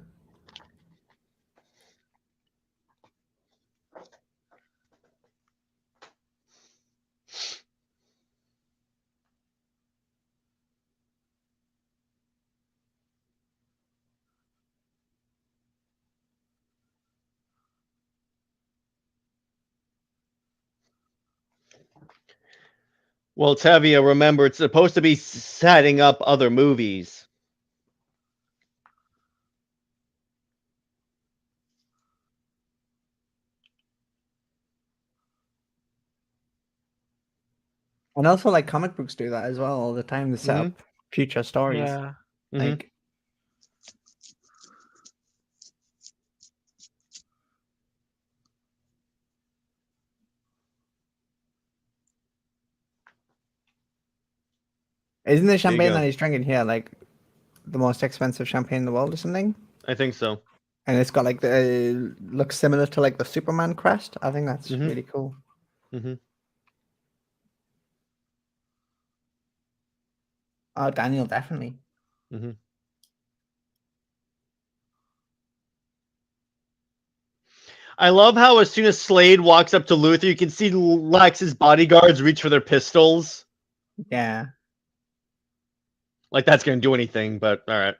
Speaker 1: Well, Tevia, remember, it's supposed to be setting up other movies.
Speaker 3: And also, like, comic books do that as well all the time to set
Speaker 1: Mhm.
Speaker 3: up future stories.
Speaker 2: Yeah.
Speaker 1: Mhm.
Speaker 3: Like, isn't the
Speaker 1: There you
Speaker 3: champagne
Speaker 1: go.
Speaker 3: that he's drinking here like the most expensive champagne in the world or something?
Speaker 1: I think so.
Speaker 3: And it's got like the looks similar to like the Superman crest. I think that's
Speaker 1: Mhm.
Speaker 3: really cool.
Speaker 1: Mm-hmm.
Speaker 3: Oh, Daniel, definitely.
Speaker 1: Mm-hmm. I love how as soon as Slade walks up to Luther, you can see Lex's bodyguards reach for their pistols.
Speaker 3: Yeah.
Speaker 1: Like that's gonna do anything, but all right.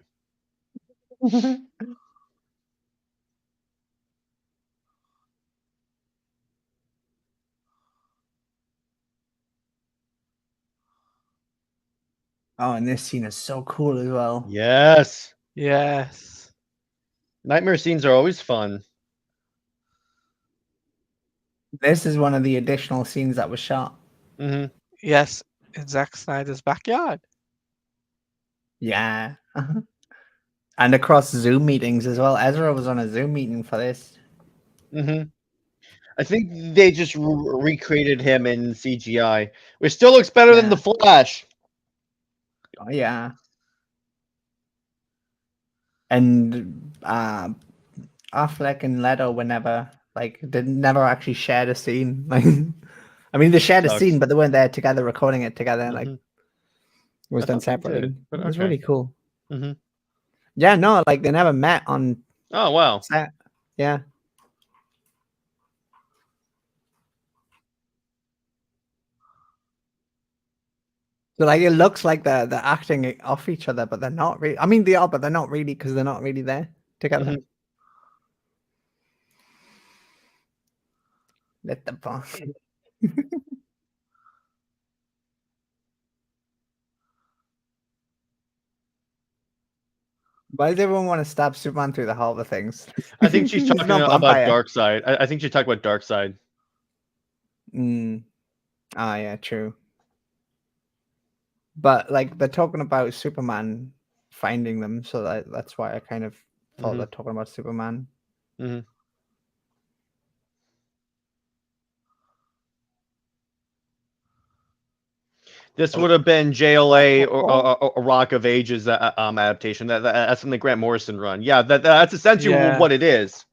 Speaker 3: Oh, and this scene is so cool as well.
Speaker 1: Yes.
Speaker 2: Yes.
Speaker 1: Nightmare scenes are always fun.
Speaker 3: This is one of the additional scenes that was shot.
Speaker 1: Hmm.
Speaker 2: Yes. In Zack Snyder's backyard.
Speaker 3: Yeah. And across Zoom meetings as well. Ezra was on a Zoom meeting for this.
Speaker 1: Hmm. I think they just recreated him in CGI, which still looks better than
Speaker 3: Yeah.
Speaker 1: the Flash.
Speaker 3: Oh, yeah. And Affleck and Leto were never never actually shared a scene. Like, I mean, they shared a
Speaker 1: Sucks.
Speaker 3: scene, but they weren't there together recording it together. Like,
Speaker 1: Mhm.
Speaker 3: it was
Speaker 1: I
Speaker 3: done
Speaker 1: thought they did,
Speaker 3: separately.
Speaker 1: but
Speaker 3: It was
Speaker 1: okay.
Speaker 3: really cool.
Speaker 1: Hmm.
Speaker 3: Yeah, no, like they never met on
Speaker 1: Oh wow.
Speaker 3: set. Yeah. So like it looks like they're acting off each other, but they're not really. I mean, they are, but they're not really because they're not really there together.
Speaker 1: Mhm.
Speaker 3: Let the bomb. Why does everyone want to stab Superman through the heart of things?
Speaker 1: I think she's
Speaker 3: He's
Speaker 1: talking
Speaker 3: not
Speaker 1: about
Speaker 3: vampire.
Speaker 1: Darkseid. I think she's talking about Darkseid.
Speaker 3: Mm. Ah, yeah, true. But like they're talking about Superman finding them, so that's why I kind of thought
Speaker 1: Hmm.
Speaker 3: they're talking about Superman.
Speaker 1: Hmm. This would have been JLA or a Rock of Ages adaptation. That's from the Grant Morrison run. Yeah, that's essentially
Speaker 2: Yeah.
Speaker 1: what it is.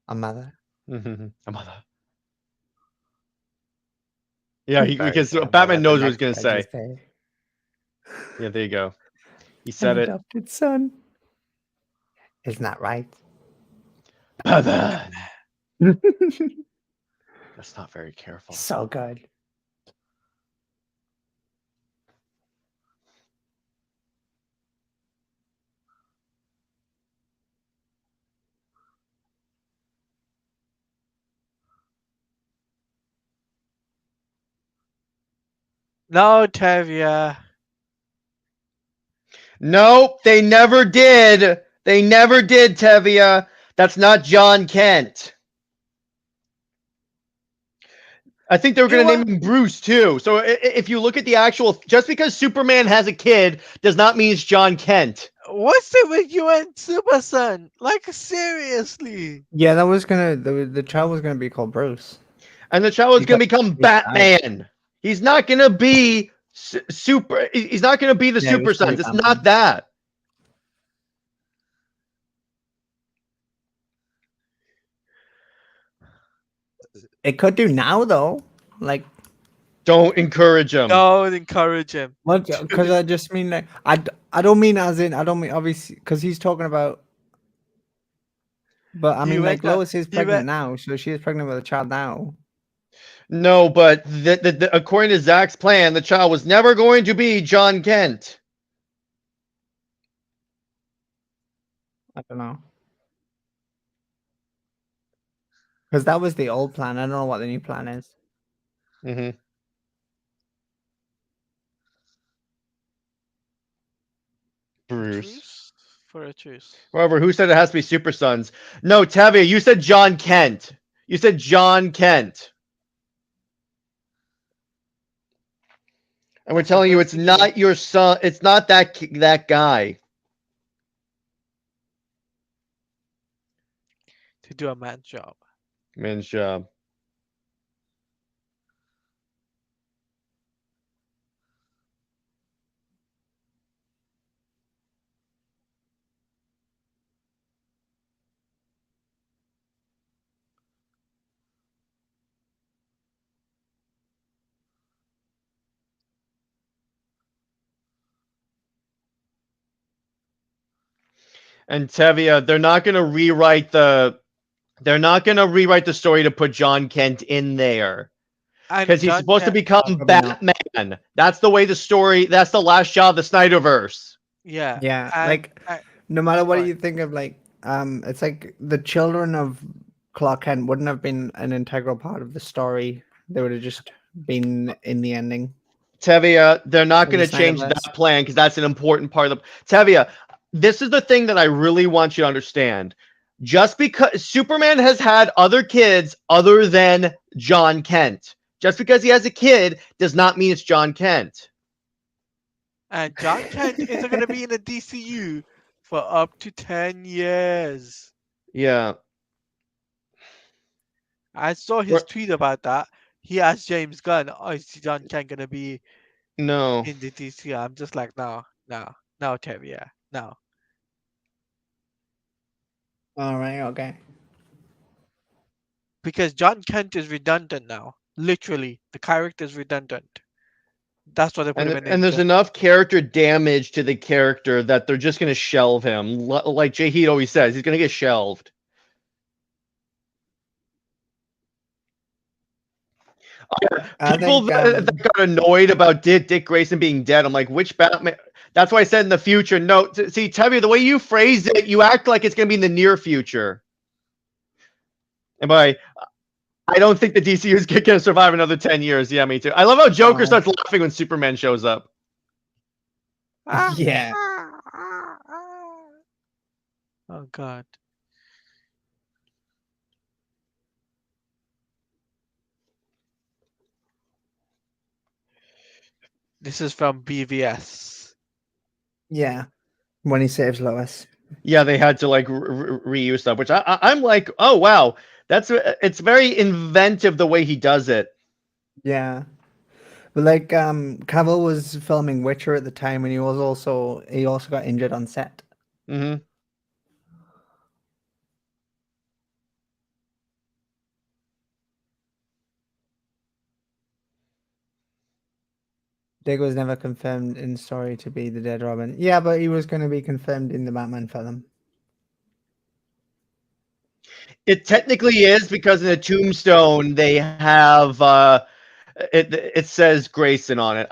Speaker 3: A mother.
Speaker 1: A mother. Yeah,
Speaker 3: Very
Speaker 1: because
Speaker 3: sad
Speaker 1: Batman
Speaker 3: mother the
Speaker 1: knows what he's
Speaker 3: next
Speaker 1: gonna say.
Speaker 3: Wednesday.
Speaker 1: Yeah, there you go. He
Speaker 3: An
Speaker 1: said it.
Speaker 3: adopted son. Isn't that right?
Speaker 1: Batman. That's not very careful.
Speaker 3: So good.
Speaker 2: No, Tevia.
Speaker 1: Nope, they never did. They never did, Tevia. That's not John Kent. I think they were
Speaker 2: It
Speaker 1: going to
Speaker 2: was.
Speaker 1: name him Bruce too. So if you look at the actual, just because Superman has a kid does not mean it's John Kent.
Speaker 2: What's it with you and Super Son? Like seriously.
Speaker 3: Yeah, that was gonna the child was gonna be called Bruce.
Speaker 1: And the child is going to
Speaker 3: Because
Speaker 1: become
Speaker 3: he died.
Speaker 1: Batman. He's not going to be super. He's not going to be the
Speaker 3: Yeah, he
Speaker 1: Super
Speaker 3: was gonna
Speaker 1: Sons.
Speaker 3: be
Speaker 1: It's
Speaker 3: Batman.
Speaker 1: not that.
Speaker 3: It could do now though. Like
Speaker 1: Don't encourage him.
Speaker 2: Don't encourage him.
Speaker 3: what? Because I just mean like I don't mean as in I don't mean obviously because he's talking about. But I
Speaker 2: He
Speaker 3: mean,
Speaker 2: went
Speaker 3: like
Speaker 2: on.
Speaker 3: Lois is
Speaker 2: He
Speaker 3: pregnant
Speaker 2: went.
Speaker 3: now, so she is pregnant with a child now.
Speaker 1: No, but according to Zach's plan, the child was never going to be John Kent.
Speaker 3: I don't know. Because that was the old plan. I don't know what the new plan is.
Speaker 1: Mm-hmm. Bruce.
Speaker 2: Truce for a truce.
Speaker 1: However, who said it has to be Super Sons? No, Tevia, you said John Kent. You said John Kent. And we're
Speaker 2: What's the
Speaker 1: telling you
Speaker 2: first
Speaker 1: it's
Speaker 2: thing you do?
Speaker 1: not your son. It's not that guy.
Speaker 2: To do a man's job.
Speaker 1: Man's job. And Tevia, they're not going to rewrite the. They're not going to rewrite the story to put John Kent in there.
Speaker 2: And
Speaker 1: because he's
Speaker 2: John
Speaker 1: supposed to
Speaker 2: Kent,
Speaker 1: become
Speaker 3: probably not.
Speaker 1: Batman. That's the way the story. That's the last shot of the Snyderverse.
Speaker 2: yeah,
Speaker 3: Yeah,
Speaker 2: and
Speaker 3: like no matter
Speaker 2: go
Speaker 3: what
Speaker 2: on.
Speaker 3: you think of, like, it's like the children of Clark Kent wouldn't have been an integral part of the story. They would have just been in the ending
Speaker 1: Tevia, they're not
Speaker 3: of the
Speaker 1: going to change
Speaker 3: Snyderverse.
Speaker 1: that plan because that's an important part of the. Tevia, this is the thing that I really want you to understand. Just because Superman has had other kids other than John Kent, just because he has a kid does not mean it's John Kent.
Speaker 2: And John Kent isn't going to be in the DCU for up to 10 years.
Speaker 1: Yeah.
Speaker 2: I saw his tweet about that. He asked James Gunn, "Oh, is John Kent going to be
Speaker 1: No.
Speaker 2: in the DCU?" I'm just like, no, no, Terry, yeah, no.
Speaker 3: All right, okay.
Speaker 2: Because John Kent is redundant now. Literally, the character is redundant. That's why they put him in
Speaker 1: And there's enough character damage to the character that they're just going to shelve him. Like Jay Heat always says, he's going to get shelved.
Speaker 3: I
Speaker 1: People
Speaker 3: think
Speaker 1: that got annoyed about Dick Grayson being dead. I'm like, which Batman? That's why I said in the future. No, see, Tevye, the way you phrase it, you act like it's going to be in the near future. And by I don't think the DCU is going to survive another 10 years. Yeah, me too. I love how Joker starts laughing when Superman shows up.
Speaker 3: yeah.
Speaker 2: Oh God. This is from BVS.
Speaker 3: Yeah. When he saves Lois.
Speaker 1: Yeah, they had to like reuse stuff, which I'm like, oh wow, it's very inventive the way he does it.
Speaker 3: Yeah. But like Cavill was filming Witcher at the time and he also got injured on set.
Speaker 1: Mm-hmm.
Speaker 3: Dick was never confirmed in story to be the dead Robin. Yeah, but he was going to be confirmed in the Batman film.
Speaker 1: It technically is because in the tombstone they have it says Grayson on it.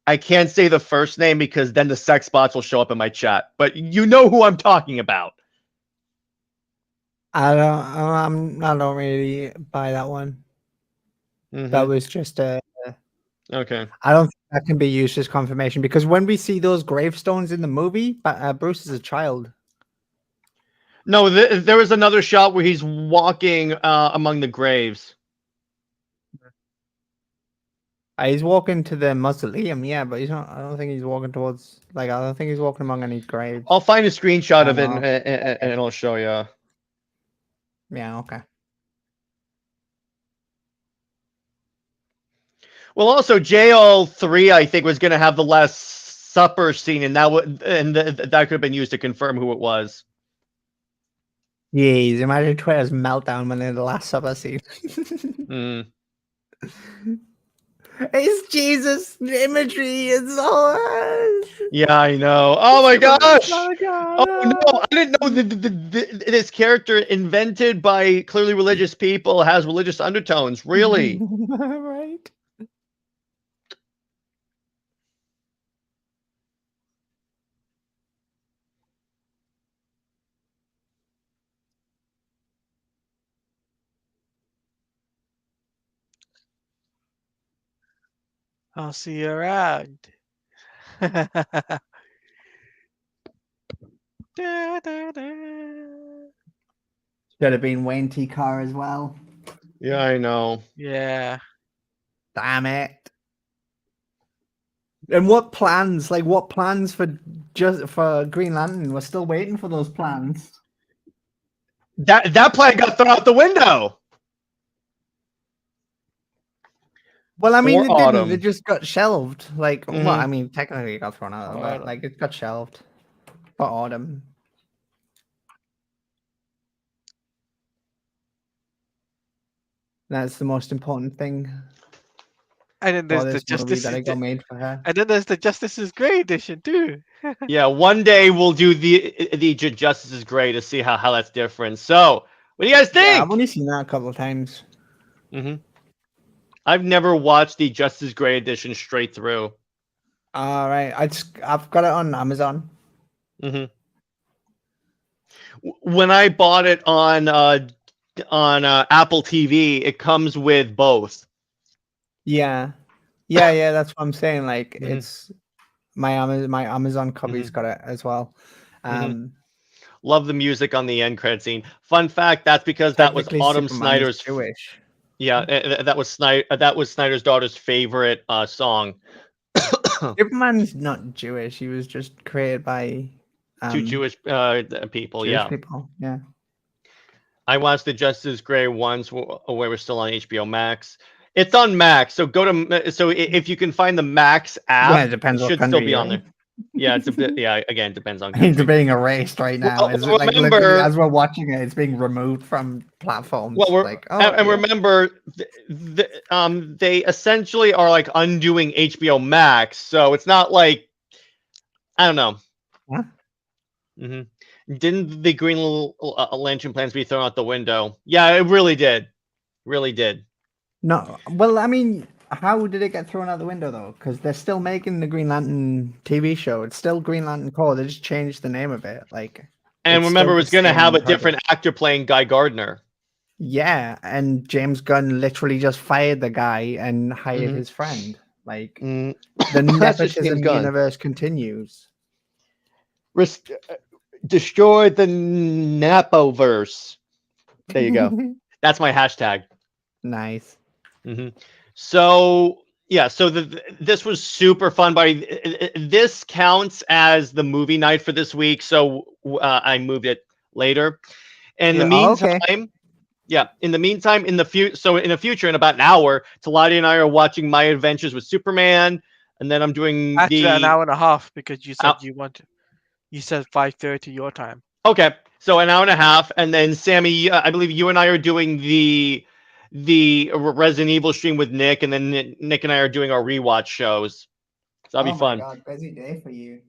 Speaker 1: I can't say the first name because then the sex bots will show up in my chat. But you know who I'm talking about.
Speaker 3: I don't really buy that one.
Speaker 1: Mm-hmm.
Speaker 3: That was just a.
Speaker 1: Okay.
Speaker 3: I don't think that can be used as confirmation because when we see those gravestones in the movie, Bruce is a child.
Speaker 1: No, there was another shot where he's walking among the graves.
Speaker 3: He's walking to the mausoleum, yeah, but he's not. I don't think he's walking towards. Like, I don't think he's walking among any graves.
Speaker 1: I'll find a screenshot of it
Speaker 3: Okay.
Speaker 1: and I'll show you.
Speaker 3: Yeah. Okay.
Speaker 1: Well, also JL3, I think, was going to have the Last Supper scene, and that could have been used to confirm who it was.
Speaker 3: Jeez, imagine Twitter's meltdown when they're the Last Supper scene.
Speaker 1: Mm.
Speaker 3: It's Jesus imagery. It's all.
Speaker 1: Yeah, I know. Oh my gosh!
Speaker 3: Oh
Speaker 1: Oh no, I didn't know that this character invented by clearly religious people has religious undertones. Really?
Speaker 3: Right.
Speaker 2: I'll see you around. Da, da, da.
Speaker 3: Should have been Wayne T. Carr as well.
Speaker 1: Yeah, I know.
Speaker 2: Yeah.
Speaker 3: Damn it. And what plans? Like, what plans for Green Lantern? We're still waiting for those plans.
Speaker 1: That plan got thrown out the window.
Speaker 3: Well, I mean,
Speaker 1: Or
Speaker 3: it didn't.
Speaker 1: Autumn.
Speaker 3: It just got shelved. Like, well,
Speaker 1: Mhm.
Speaker 3: I mean, technically it got thrown out, but like, it got shelved for Autumn. That's the most important thing
Speaker 2: And then
Speaker 3: for
Speaker 2: there's the
Speaker 3: this movie
Speaker 2: Justice
Speaker 3: that it got made for her.
Speaker 2: and then there's the Justice is Grey edition too.
Speaker 1: Yeah, one day we'll do the Justice is Grey to see how that's different. So, what do you guys
Speaker 3: Yeah, I've
Speaker 1: think?
Speaker 3: only seen that a couple of times.
Speaker 1: Mm-hmm. I've never watched the Justice Gray edition straight through.
Speaker 3: All right, I've got it on Amazon.
Speaker 1: Hmm When I bought it on Apple TV, it comes with both.
Speaker 3: Yeah, yeah. That's what I'm saying. Like,
Speaker 1: Mhm.
Speaker 3: it's my Amazon copy's
Speaker 1: Mhm.
Speaker 3: got it as well.
Speaker 1: Mhm.
Speaker 3: Um,
Speaker 1: Love the music on the end credit scene. Fun fact: that's because that was
Speaker 3: technically,
Speaker 1: Autumn
Speaker 3: Superman is
Speaker 1: Snyder's.
Speaker 3: Jewish.
Speaker 1: Yeah, that was Snyder's daughter's favorite song.
Speaker 3: Superman's not Jewish. He was just created by
Speaker 1: Two
Speaker 3: um
Speaker 1: Jewish people.
Speaker 3: Jewish
Speaker 1: Yeah,
Speaker 3: people. Yeah.
Speaker 1: I watched the Justice Gray once where we're still on HBO Max. It's on Max, so go to if you can find the Max
Speaker 3: Yeah,
Speaker 1: app,
Speaker 3: it
Speaker 1: it
Speaker 3: depends what
Speaker 1: should still
Speaker 3: country
Speaker 1: be
Speaker 3: you're
Speaker 1: on
Speaker 3: in.
Speaker 1: there. Yeah, it's a bit. Yeah, again, it depends on
Speaker 3: It's
Speaker 1: country.
Speaker 3: being erased right now.
Speaker 1: Well,
Speaker 3: Is it like literally
Speaker 1: remember,
Speaker 3: as we're watching it, it's being removed from
Speaker 1: well,
Speaker 3: platforms?
Speaker 1: we're
Speaker 3: Like, oh
Speaker 1: and
Speaker 3: yeah.
Speaker 1: remember, they essentially are like undoing HBO Max, so it's not like I don't know.
Speaker 3: Huh?
Speaker 1: hmm Didn't the Green Lantern plans be thrown out the window? Yeah, it really did. Really did.
Speaker 3: No, well, I mean, how did it get thrown out the window though? Because they're still making the Green Lantern TV show. It's still Green Lantern Corps. They just changed the name of it. Like,
Speaker 1: And
Speaker 3: it's still
Speaker 1: remember,
Speaker 3: the
Speaker 1: it's going to have
Speaker 3: same
Speaker 1: a
Speaker 3: purpose.
Speaker 1: different actor playing Guy Gardner.
Speaker 3: Yeah, and James Gunn literally just fired the guy and hired
Speaker 1: Mhm.
Speaker 3: his friend. Like,
Speaker 1: Mm,
Speaker 3: the
Speaker 1: that's just James
Speaker 3: nepotism
Speaker 1: Gunn.
Speaker 3: universe continues.
Speaker 1: Destroy the Napoverse. There you go. That's my hashtag.
Speaker 3: Nice.
Speaker 1: hmm So yeah, so this was super fun. But this counts as the movie night for this week, so I moved it later. In the
Speaker 2: Yeah.
Speaker 3: Oh, okay.
Speaker 1: meantime, yeah. In the meantime, in the future, in about an hour, Talati and I are watching My Adventures with Superman, and then I'm doing
Speaker 2: Actually, an
Speaker 1: the.
Speaker 2: hour and a half because you said
Speaker 1: Uh,
Speaker 2: you said 5:30 your time.
Speaker 1: okay, so an hour and a half, and then Sammy, I believe you and I are doing the Resident Evil stream with Nick, and then Nick and I are doing our rewatch shows. So that'll
Speaker 3: Oh
Speaker 1: be
Speaker 3: my
Speaker 1: fun.
Speaker 3: god, busy day for you.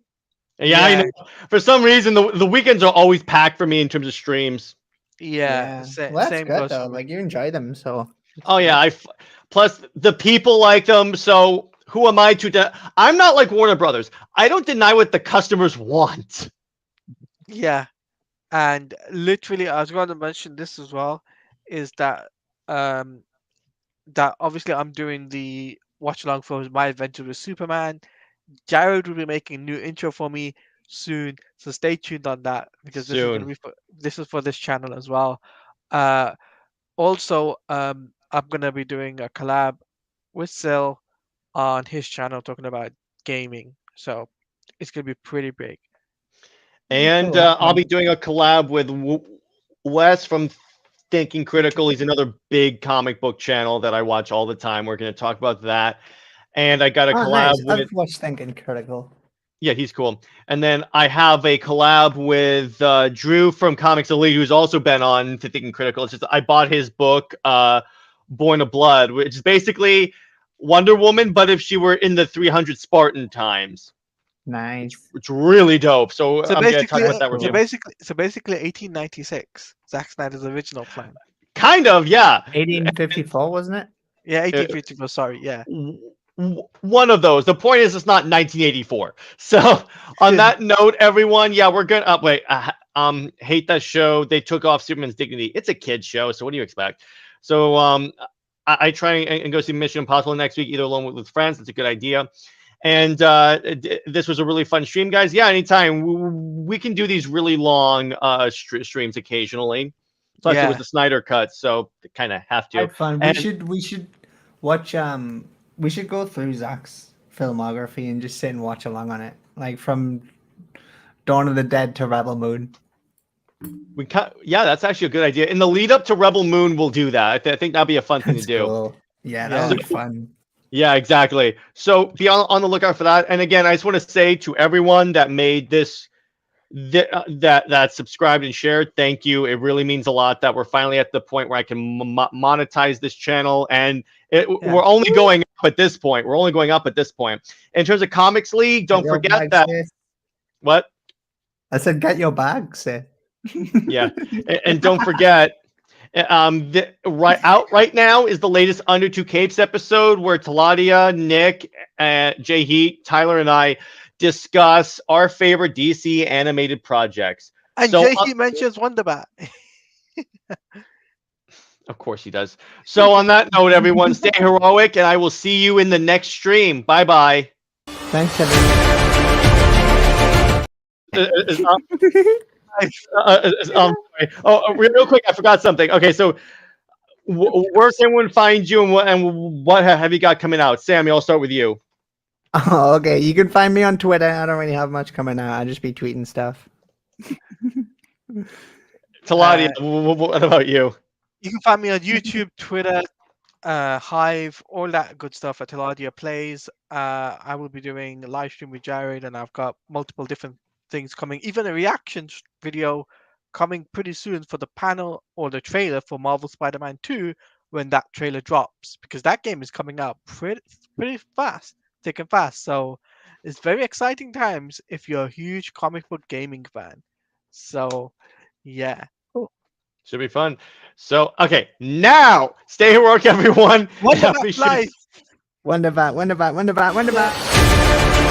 Speaker 1: Yeah, I know.
Speaker 2: Yeah,
Speaker 1: For some reason, the weekends are always packed for me in terms of streams.
Speaker 2: yeah.
Speaker 3: Yeah. Well, that's
Speaker 2: Same
Speaker 3: good
Speaker 2: goes
Speaker 3: though.
Speaker 2: for me.
Speaker 3: Like, you enjoy them, so it's
Speaker 1: Oh
Speaker 3: good.
Speaker 1: yeah, plus the people like them. So who am I to? I'm not like Warner Brothers. I don't deny what the customers want.
Speaker 2: Yeah, and literally, I was going to mention this as well, is that um obviously I'm doing the watch along for My Adventure with Superman. Jared will be making a new intro for me soon, so stay tuned on that because this is going to
Speaker 1: Soon.
Speaker 2: be this is for this channel as well. Uh, Also, I'm gonna be doing a collab with Sil on his channel talking about gaming, so it's gonna be pretty big.
Speaker 3: Oh,
Speaker 1: And
Speaker 3: cool. Have
Speaker 1: I'll
Speaker 3: fun.
Speaker 1: be doing a collab with Wes from Thinking Critical. He's another big comic book channel that I watch all the time. We're going to talk about that. And I got a
Speaker 3: Oh,
Speaker 1: collab
Speaker 3: nice.
Speaker 1: with.
Speaker 3: I've watched Thinking Critical.
Speaker 1: Yeah, he's cool. And then I have a collab with Drew from Comics Elite, who's also been on to Thinking Critical. It's just I bought his book, Born of Blood, which is basically Wonder Woman, but if she were in the 300 Spartan times.
Speaker 3: Nice.
Speaker 1: It's really dope. So
Speaker 2: So
Speaker 1: I'm going to talk
Speaker 2: basically,
Speaker 1: about that with
Speaker 3: Cool.
Speaker 1: him.
Speaker 2: 1896, Zack Snyder's original plan.
Speaker 1: Kind of, yeah.
Speaker 3: 1854, wasn't it?
Speaker 2: Yeah,
Speaker 1: Uh,
Speaker 2: 1854. Sorry, yeah.
Speaker 1: One of those. The point is, it's not 1984. So, on that note, everyone, yeah, we're gonna. Wait, hate that show. They took off Superman's dignity. It's a kid show, so what do you expect? So, I try and go see Mission Impossible next week, either alone with friends. That's a good idea. And this was a really fun stream, guys. Yeah, anytime we can do these really long streams occasionally. Plus, it was
Speaker 2: Yeah,
Speaker 1: the Snyder cut, so kind of have to.
Speaker 3: Quite fun.
Speaker 1: And
Speaker 3: We should watch we should go through Zach's filmography and just sit and watch along on it. Like from Dawn of the Dead to Rebel Moon.
Speaker 1: yeah, that's actually a good idea. In the lead up to Rebel Moon, we'll do that. I think that'd be a fun thing to
Speaker 3: That's
Speaker 1: do.
Speaker 3: cool. Yeah, that
Speaker 2: Yeah.
Speaker 3: would be fun.
Speaker 1: Yeah, exactly. So be on the lookout for that. And again, I just want to say to everyone that made this, that subscribed and shared, thank you. It really means a lot that we're finally at the point where I can monetize this channel, and
Speaker 2: yeah.
Speaker 1: we're only going up at this point. We're only going up at this point. In terms of Comics League,
Speaker 3: Get
Speaker 1: don't
Speaker 3: your
Speaker 1: forget
Speaker 3: bag,
Speaker 1: that.
Speaker 3: sis.
Speaker 1: What?
Speaker 3: I said, get your bag, sis.
Speaker 1: Yeah, and don't forget. Right now is the latest Under Two Capes episode where Taladia, Nick, Jay Heat, Tyler, and I discuss our favorite DC animated projects.
Speaker 2: And
Speaker 1: So,
Speaker 2: JC mentions Wonderbat.
Speaker 1: of course he does. So on that note, everyone, stay heroic, and I will see you in the next stream. Bye bye.
Speaker 3: Thanks, everyone.
Speaker 1: Sorry. Oh, real quick, I forgot something. Okay, so where can everyone find you, and what have you got coming out? Sammy, I'll start with you.
Speaker 3: Oh, okay. You can find me on Twitter. I don't really have much coming out. I just be tweeting stuff.
Speaker 1: Taladia, what about you?
Speaker 2: You can find me on YouTube, Twitter, Hive, all that good stuff at Teladia Plays. I will be doing a live stream with Jared, and I've got multiple different things coming. Even a reaction video coming pretty soon for the panel or the trailer for Marvel Spider-Man 2 when that trailer drops, because that game is coming out pretty fast, thick and fast. So it's very exciting times if you're a huge comic book gaming fan. So yeah.
Speaker 1: Should be fun. So, okay, now stay heroic, everyone.
Speaker 2: Wonderbat life.
Speaker 3: Wonderbat, Wonderbat, Wonderbat, Wonderbat.